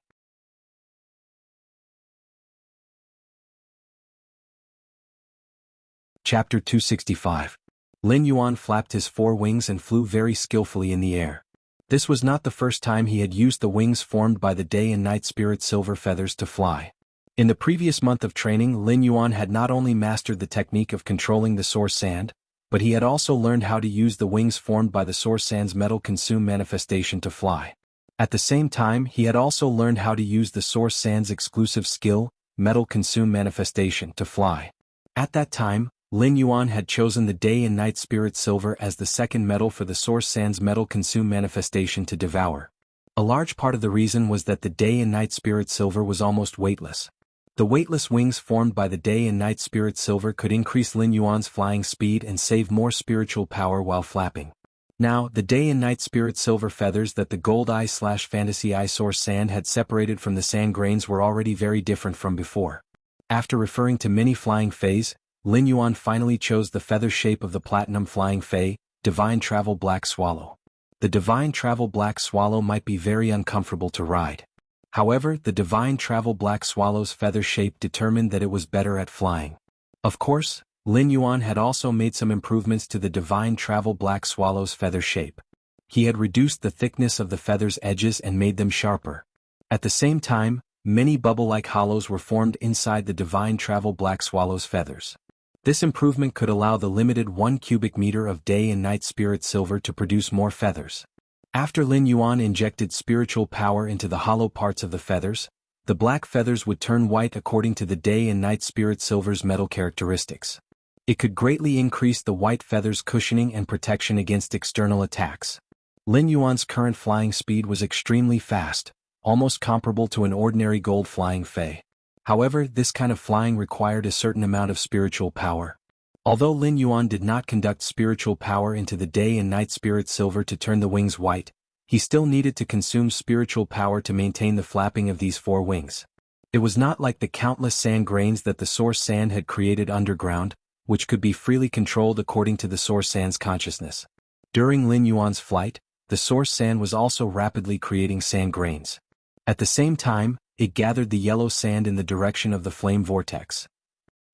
A: Chapter 265. Lin Yuan flapped his 4 wings and flew very skillfully in the air. This was not the first time he had used the wings formed by the day and night spirit silver feathers to fly. In the previous month of training, Lin Yuan had not only mastered the technique of controlling the source sand, but he had also learned how to use the wings formed by the source sand's metal consume manifestation to fly. At the same time, he had also learned how to use the source sand's exclusive skill, metal consume manifestation, to fly. At that time, Lin Yuan had chosen the day and night spirit silver as the second metal for the source sand's metal consume manifestation to devour. A large part of the reason was that the day and night spirit silver was almost weightless. The weightless wings formed by the day and night spirit silver could increase Lin Yuan's flying speed and save more spiritual power while flapping. Now, the day and night spirit silver feathers that the gold eye/fantasy eye source sand had separated from the sand grains were already very different from before. After referring to many flying fays, Lin Yuan finally chose the feather shape of the platinum flying fay, Divine Travel Black Swallow. The Divine Travel Black Swallow might be very uncomfortable to ride. However, the divine travel black swallow's feather shape determined that it was better at flying. Of course, Lin Yuan had also made some improvements to the divine travel black swallow's feather shape. He had reduced the thickness of the feather's edges and made them sharper. At the same time, many bubble-like hollows were formed inside the divine travel black swallow's feathers. This improvement could allow the limited 1 cubic meter of day and night spirit silver to produce more feathers. After Lin Yuan injected spiritual power into the hollow parts of the feathers, the black feathers would turn white according to the day and night spirit silver's metal characteristics. It could greatly increase the white feathers' cushioning and protection against external attacks. Lin Yuan's current flying speed was extremely fast, almost comparable to an ordinary gold flying fei. However, this kind of flying required a certain amount of spiritual power. Although Lin Yuan did not conduct spiritual power into the day and night spirit silver to turn the wings white, he still needed to consume spiritual power to maintain the flapping of these 4 wings. It was not like the countless sand grains that the source sand had created underground, which could be freely controlled according to the source sand's consciousness. During Lin Yuan's flight, the source sand was also rapidly creating sand grains. At the same time, it gathered the yellow sand in the direction of the flame vortex.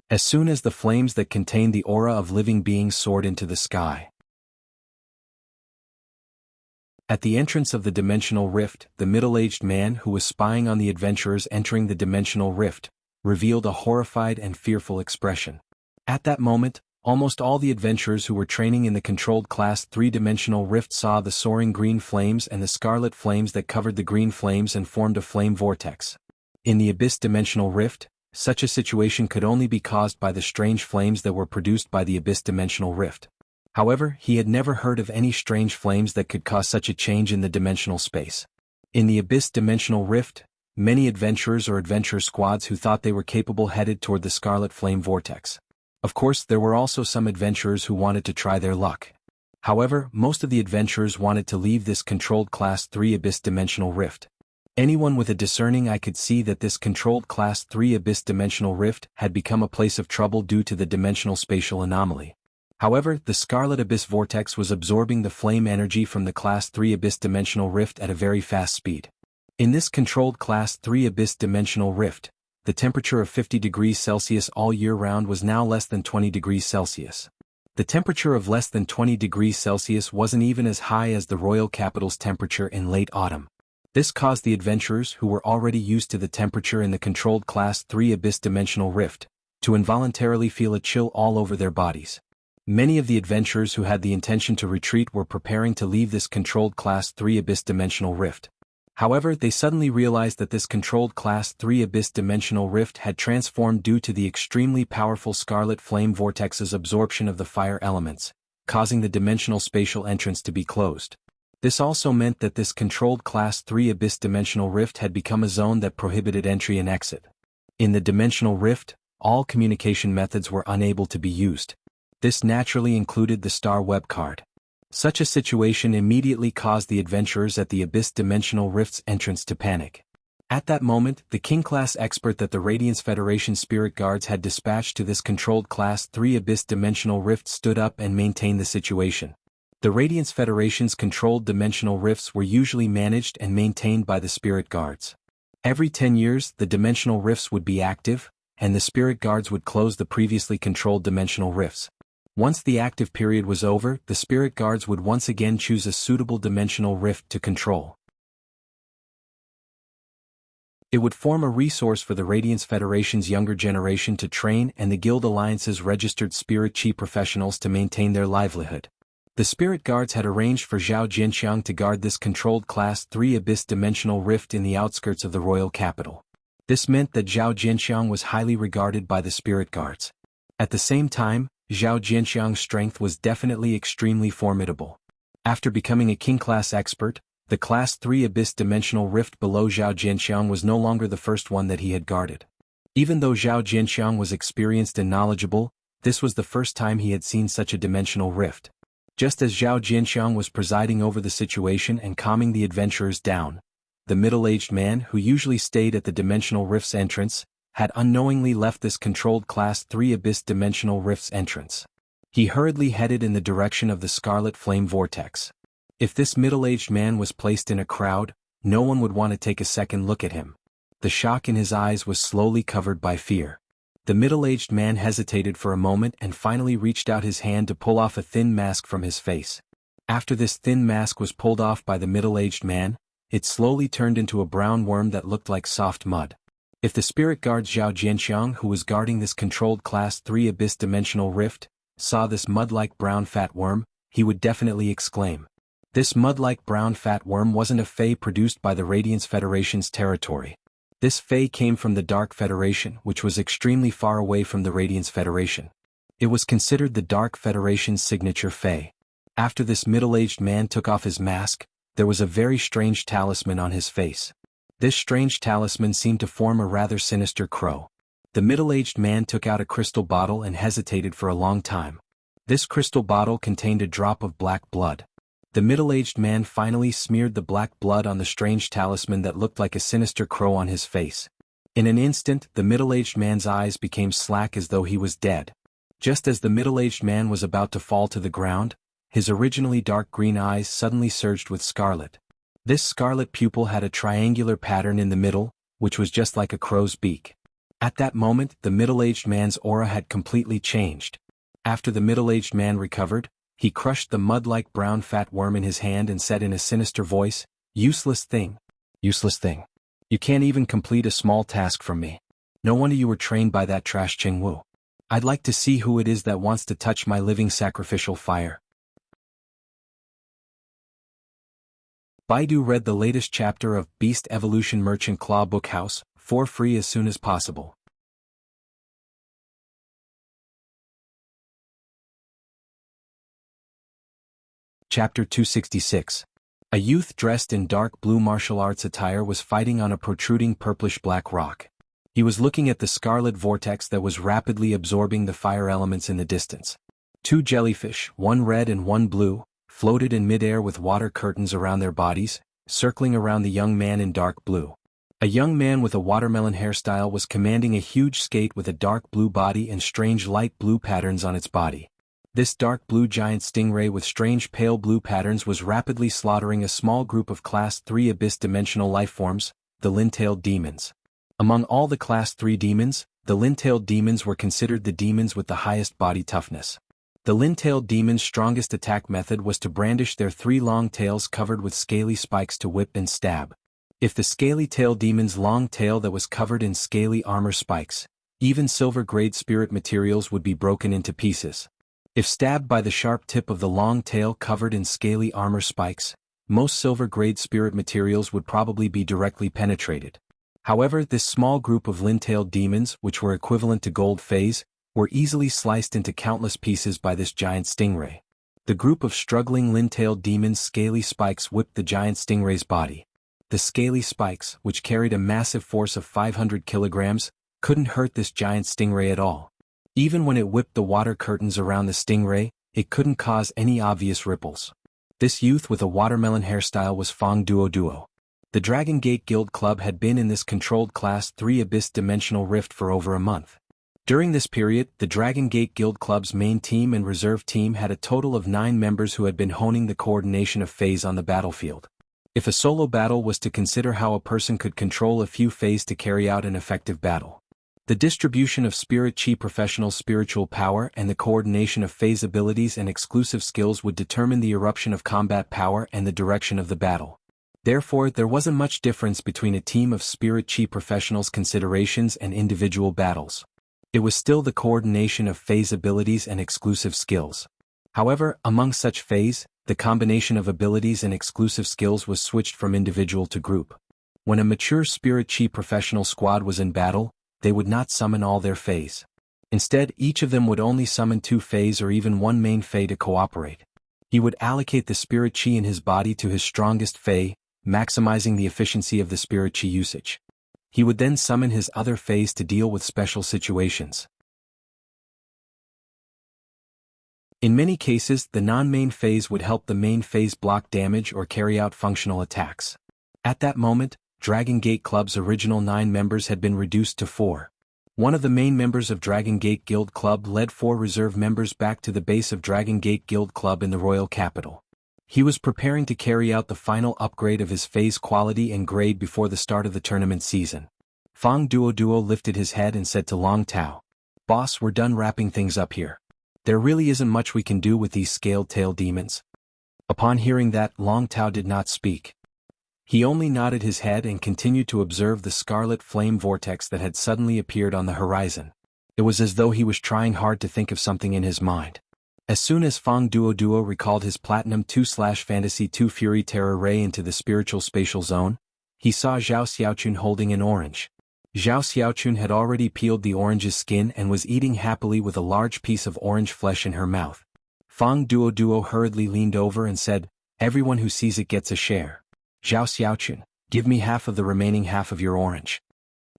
A: As soon as the flames that contained the aura of living beings soared into the sky. At the entrance of the dimensional rift, the middle-aged man who was spying on the adventurers entering the dimensional rift, revealed a horrified and fearful expression. At that moment, almost all the adventurers who were training in the controlled class 3-dimensional rift saw the soaring green flames and the scarlet flames that covered the green flames and formed a flame vortex. In the abyss dimensional rift, such a situation could only be caused by the strange flames that were produced by the abyss dimensional rift. However, he had never heard of any strange flames that could cause such a change in the dimensional space. In the abyss dimensional rift, many adventurers or adventure squads who thought they were capable headed toward the scarlet flame vortex. Of course, there were also some adventurers who wanted to try their luck. However, most of the adventurers wanted to leave this controlled class 3 abyss dimensional rift. Anyone with a discerning eye could see that this controlled class 3 abyss dimensional rift had become a place of trouble due to the dimensional spatial anomaly. However, the scarlet abyss vortex was absorbing the flame energy from the class 3 abyss dimensional rift at a very fast speed. In this controlled class 3 abyss dimensional rift, the temperature of 50 degrees Celsius all year round was now less than 20 degrees Celsius. The temperature of less than 20 degrees Celsius wasn't even as high as the royal capital's temperature in late autumn. This caused the adventurers who were already used to the temperature in the controlled class 3 abyss dimensional rift, to involuntarily feel a chill all over their bodies. Many of the adventurers who had the intention to retreat were preparing to leave this controlled class 3 abyss dimensional rift. However, they suddenly realized that this controlled class 3 abyss dimensional rift had transformed due to the extremely powerful scarlet flame vortex's absorption of the fire elements, causing the dimensional spatial entrance to be closed. This also meant that this controlled class 3 abyss dimensional rift had become a zone that prohibited entry and exit. In the dimensional rift, all communication methods were unable to be used. This naturally included the star web card. Such a situation immediately caused the adventurers at the abyss dimensional rift's entrance to panic. At that moment, the king-class expert that the Radiance Federation Spirit Guards had dispatched to this controlled class 3 abyss dimensional rift stood up and maintained the situation. The Radiance Federation's controlled dimensional rifts were usually managed and maintained by the Spirit Guards. Every 10 years, the dimensional rifts would be active, and the Spirit Guards would close the previously controlled dimensional rifts. Once the active period was over, the Spirit Guards would once again choose a suitable dimensional rift to control. It would form a resource for the Radiance Federation's younger generation to train and the Guild Alliance's registered Spirit Chi professionals to maintain their livelihood. The Spirit Guards had arranged for Zhao Jianxiang to guard this controlled Class 3 Abyss Dimensional Rift in the outskirts of the royal capital. This meant that Zhao Jianxiang was highly regarded by the Spirit Guards. At the same time, Zhao Jianxiang's strength was definitely extremely formidable. After becoming a king-class expert, the Class 3 Abyss Dimensional Rift below Zhao Jianxiang was no longer the first one that he had guarded. Even though Zhao Jianxiang was experienced and knowledgeable, this was the first time he had seen such a dimensional rift. Just as Zhao Jianxiang was presiding over the situation and calming the adventurers down, the middle-aged man who usually stayed at the dimensional rift's entrance, had unknowingly left this controlled Class 3 Abyss Dimensional Rift's entrance. He hurriedly headed in the direction of the Scarlet Flame Vortex. If this middle-aged man was placed in a crowd, no one would want to take a second look at him. The shock in his eyes was slowly covered by fear. The middle-aged man hesitated for a moment and finally reached out his hand to pull off a thin mask from his face. After this thin mask was pulled off by the middle-aged man, it slowly turned into a brown worm that looked like soft mud. If the spirit guard Zhao Jianxiang, who was guarding this controlled Class 3 Abyss Dimensional Rift, saw this mud-like brown fat worm, he would definitely exclaim. This mud-like brown fat worm wasn't a Fey produced by the Radiance Federation's territory. This Fey came from the Dark Federation, which was extremely far away from the Radiance Federation. It was considered the Dark Federation's signature Fey. After this middle-aged man took off his mask, there was a very strange talisman on his face. This strange talisman seemed to form a rather sinister crow. The middle-aged man took out a crystal bottle and hesitated for a long time. This crystal bottle contained a drop of black blood. The middle-aged man finally smeared the black blood on the strange talisman that looked like a sinister crow on his face. In an instant, the middle-aged man's eyes became slack as though he was dead. Just as the middle-aged man was about to fall to the ground, his originally dark green eyes suddenly surged with scarlet. This scarlet pupil had a triangular pattern in the middle, which was just like a crow's beak. At that moment, the middle-aged man's aura had completely changed. After the middle-aged man recovered, he crushed the mud-like brown fat worm in his hand and said in a sinister voice, "Useless thing. Useless thing. You can't even complete a small task from me. No wonder you were trained by that trash Cheng Wu. I'd like to see who it is that wants to touch my living sacrificial fire." Baidu read the latest chapter of Beast Evolution Merchant Claw Bookhouse, for free as soon as possible. Chapter 266. A youth dressed in dark blue martial arts attire was fighting on a protruding purplish-black rock. He was looking at the scarlet vortex that was rapidly absorbing the fire elements in the distance. Two jellyfish, one red and one blue, floated in midair with water curtains around their bodies, circling around the young man in dark blue. A young man with a watermelon hairstyle was commanding a huge skate with a dark blue body and strange light blue patterns on its body. This dark blue giant stingray with strange pale blue patterns was rapidly slaughtering a small group of Class 3 Abyss Dimensional lifeforms, the lin-tailed demons. Among all the Class 3 demons, the lin-tailed demons were considered the demons with the highest body toughness. The lin-tailed demons' strongest attack method was to brandish their three long tails covered with scaly spikes to whip and stab. If the scaly-tailed demon's long tail that was covered in scaly armor spikes, even silver-grade spirit materials would be broken into pieces. If stabbed by the sharp tip of the long tail covered in scaly armor spikes, most silver-grade spirit materials would probably be directly penetrated. However, this small group of lin-tailed demons, which were equivalent to gold phase, were easily sliced into countless pieces by this giant stingray. The group of struggling lin-tailed demons' scaly spikes whipped the giant stingray's body. The scaly spikes, which carried a massive force of 500 kilograms, couldn't hurt this giant stingray at all. Even when it whipped the water curtains around the stingray, it couldn't cause any obvious ripples. This youth with a watermelon hairstyle was Fong Duo. The Dragon Gate Guild Club had been in this controlled Class 3 Abyss Dimensional Rift for over a month. During this period, the Dragon Gate Guild Club's main team and reserve team had a total of 9 members who had been honing the coordination of phase on the battlefield. If a solo battle was to consider how a person could control a few phase to carry out an effective battle, the distribution of spirit chi professional spiritual power and the coordination of phase abilities and exclusive skills would determine the eruption of combat power and the direction of the battle. Therefore, there wasn't much difference between a team of spirit chi professionals' considerations and individual battles. It was still the coordination of phase abilities and exclusive skills. However, among such phase, the combination of abilities and exclusive skills was switched from individual to group. When a mature spirit chi professional squad was in battle, they would not summon all their phase. Instead, each of them would only summon 2 phase or even 1 main phase to cooperate. He would allocate the spirit chi in his body to his strongest phase, maximizing the efficiency of the spirit chi usage. He would then summon his other phase to deal with special situations. In many cases, the non-main phase would help the main phase block damage or carry out functional attacks. At that moment, Dragon Gate Club's original 9 members had been reduced to 4. One of the main members of Dragon Gate Guild Club led 4 reserve members back to the base of Dragon Gate Guild Club in the royal capital. He was preparing to carry out the final upgrade of his phase quality and grade before the start of the tournament season. Fang Duo lifted his head and said to Long Tao, "Boss, we're done wrapping things up here. There really isn't much we can do with these scaled tail demons." Upon hearing that, Long Tao did not speak. He only nodded his head and continued to observe the scarlet flame vortex that had suddenly appeared on the horizon. It was as though he was trying hard to think of something in his mind. As soon as Fang Duo recalled his Platinum 2/Fantasy 2 Fury Terror Ray into the spiritual spatial zone, he saw Zhao Xiaochun holding an orange. Zhao Xiaochun had already peeled the orange's skin and was eating happily with a large piece of orange flesh in her mouth. Fang Duo hurriedly leaned over and said, "Everyone who sees it gets a share. Zhao Xiaochun, give me half of the remaining half of your orange."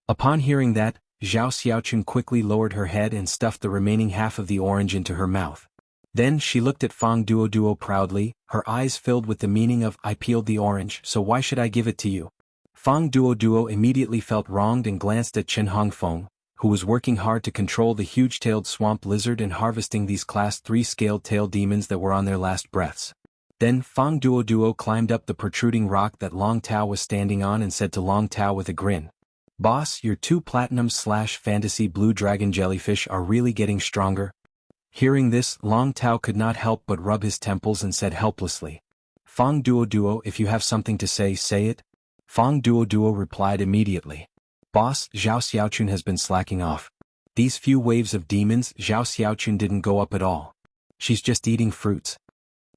A: Upon hearing that, Zhao Xiaochun quickly lowered her head and stuffed the remaining half of the orange into her mouth. Then she looked at Fang Duo proudly, her eyes filled with the meaning of, "I peeled the orange, so why should I give it to you?" Fang Duo immediately felt wronged and glanced at Chen Hongfeng, who was working hard to control the huge-tailed swamp lizard and harvesting these Class 3 scaled tail demons that were on their last breaths. Then Fang Duo climbed up the protruding rock that Long Tao was standing on and said to Long Tao with a grin, "Boss, your 2 Platinum/Fantasy Blue Dragon Jellyfish are really getting stronger." Hearing this, Long Tao could not help but rub his temples and said helplessly, "Fang Duo, if you have something to say, say it." Fang Duo replied immediately, "Boss, Zhao Xiaochun has been slacking off. These few waves of demons, Zhao Xiaochun didn't go up at all. She's just eating fruits."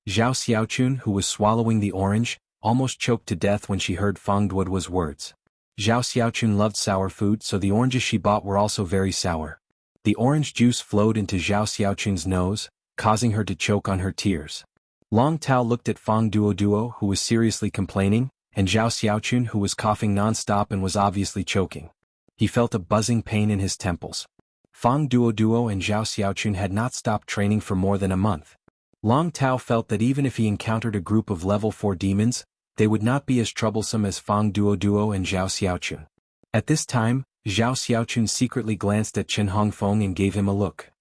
A: Zhao Xiaochun, who was swallowing the orange, almost choked to death when she heard Fang Duo's words. Zhao Xiaochun loved sour food, so the oranges she bought were also very sour. The orange juice flowed into Zhao Xiaochun's nose, causing her to choke on her tears. Long Tao looked at Fang Duo, who was seriously complaining, and Zhao Xiaochun, who was coughing non-stop and was obviously choking. He felt a buzzing pain in his temples. Fang Duo and Zhao Xiaochun had not stopped training for more than a month. Long Tao felt that even if he encountered a group of level 4 demons, they would not be as troublesome as Fang Duo and Zhao Xiaochun. At this time, Zhao Xiaochun secretly glanced at Chen Hongfeng and gave him a look.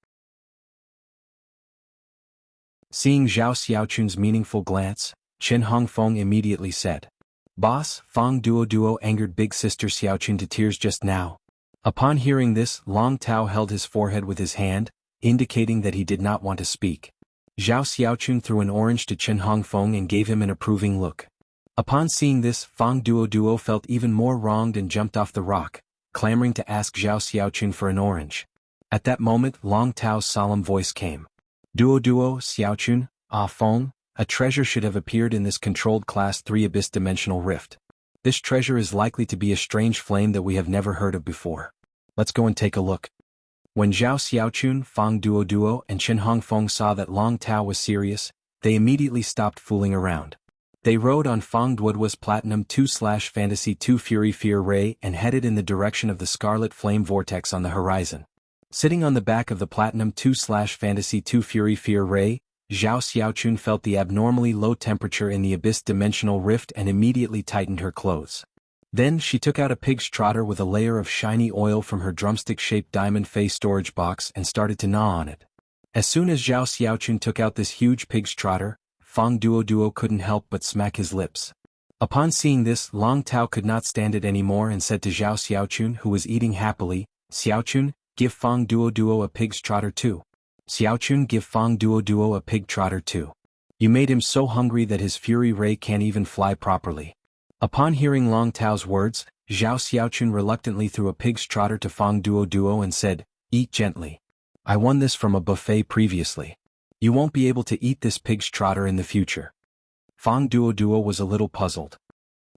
A: Seeing Zhao Xiaochun's meaningful glance, Chen Hongfeng immediately said, "Boss, Fang Duo angered big sister Xiaochun to tears just now." Upon hearing this, Long Tao held his forehead with his hand, indicating that he did not want to speak. Zhao Xiaochun threw an orange to Chen Hongfeng and gave him an approving look. Upon seeing this, Fang Duo felt even more wronged and jumped off the rock, clamoring to ask Zhao Xiaochun for an orange. At that moment, Long Tao's solemn voice came. "Duo, Xiaochun, Feng, a treasure should have appeared in this controlled Class 3 Abyss Dimensional Rift. This treasure is likely to be a strange flame that we have never heard of before. Let's go and take a look." When Zhao Xiaochun, Fang Duo, and Chen Hongfeng saw that Long Tao was serious, they immediately stopped fooling around. They rode on Fang Duo's Platinum 2/Fantasy 2 Fury Fear Ray and headed in the direction of the scarlet flame vortex on the horizon. Sitting on the back of the Platinum 2/Fantasy 2 Fury Fear Ray, Zhao Xiaochun felt the abnormally low temperature in the Abyss Dimensional Rift and immediately tightened her clothes. Then she took out a pig's trotter with a layer of shiny oil from her drumstick-shaped diamond face storage box and started to gnaw on it. As soon as Zhao Xiaochun took out this huge pig's trotter, Fang Duo couldn't help but smack his lips. Upon seeing this, Long Tao could not stand it anymore and said to Zhao Xiaochun, who was eating happily, "Xiaochun, give Fang Duo a pig's trotter too. Xiaochun, give Fang Duo a pig trotter too. You made him so hungry that his fury ray can't even fly properly." Upon hearing Long Tao's words, Zhao Xiaochun reluctantly threw a pig's trotter to Fang Duo and said, "Eat gently. I won this from a buffet previously. You won't be able to eat this pig's trotter in the future." Fang Duo was a little puzzled.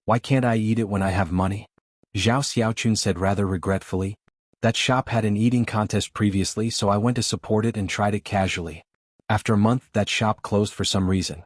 A: "Why can't I eat it when I have money?" Zhao Xiaochun said rather regretfully. "That shop had an eating contest previously, so I went to support it and tried it casually. After a month, that shop closed for some reason."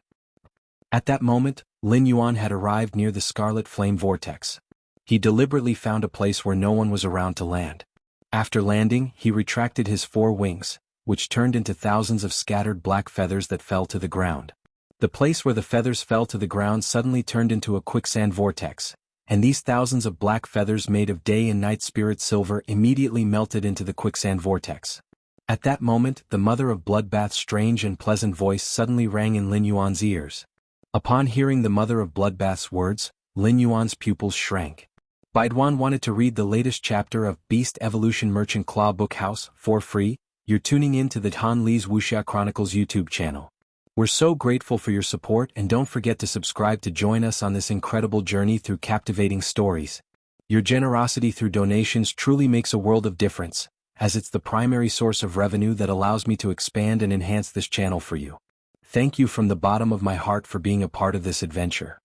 A: At that moment, Lin Yuan had arrived near the scarlet flame vortex. He deliberately found a place where no one was around to land. After landing, he retracted his 4 wings, which turned into thousands of scattered black feathers that fell to the ground. The place where the feathers fell to the ground suddenly turned into a quicksand vortex, and these thousands of black feathers made of day and night spirit silver immediately melted into the quicksand vortex. At that moment, the mother of Bloodbath's strange and pleasant voice suddenly rang in Lin Yuan's ears. Upon hearing the mother of Bloodbath's words, Lin Yuan's pupils shrank. Baiduan wanted to read the latest chapter of Beast Evolution Merchant Claw Book House for free. You're tuning in to the Han Li's Wuxia Chronicles YouTube channel. We're so grateful for your support, and don't forget to subscribe to join us on this incredible journey through captivating stories. Your generosity through donations truly makes a world of difference, as it's the primary source of revenue that allows me to expand and enhance this channel for you. Thank you from the bottom of my heart for being a part of this adventure.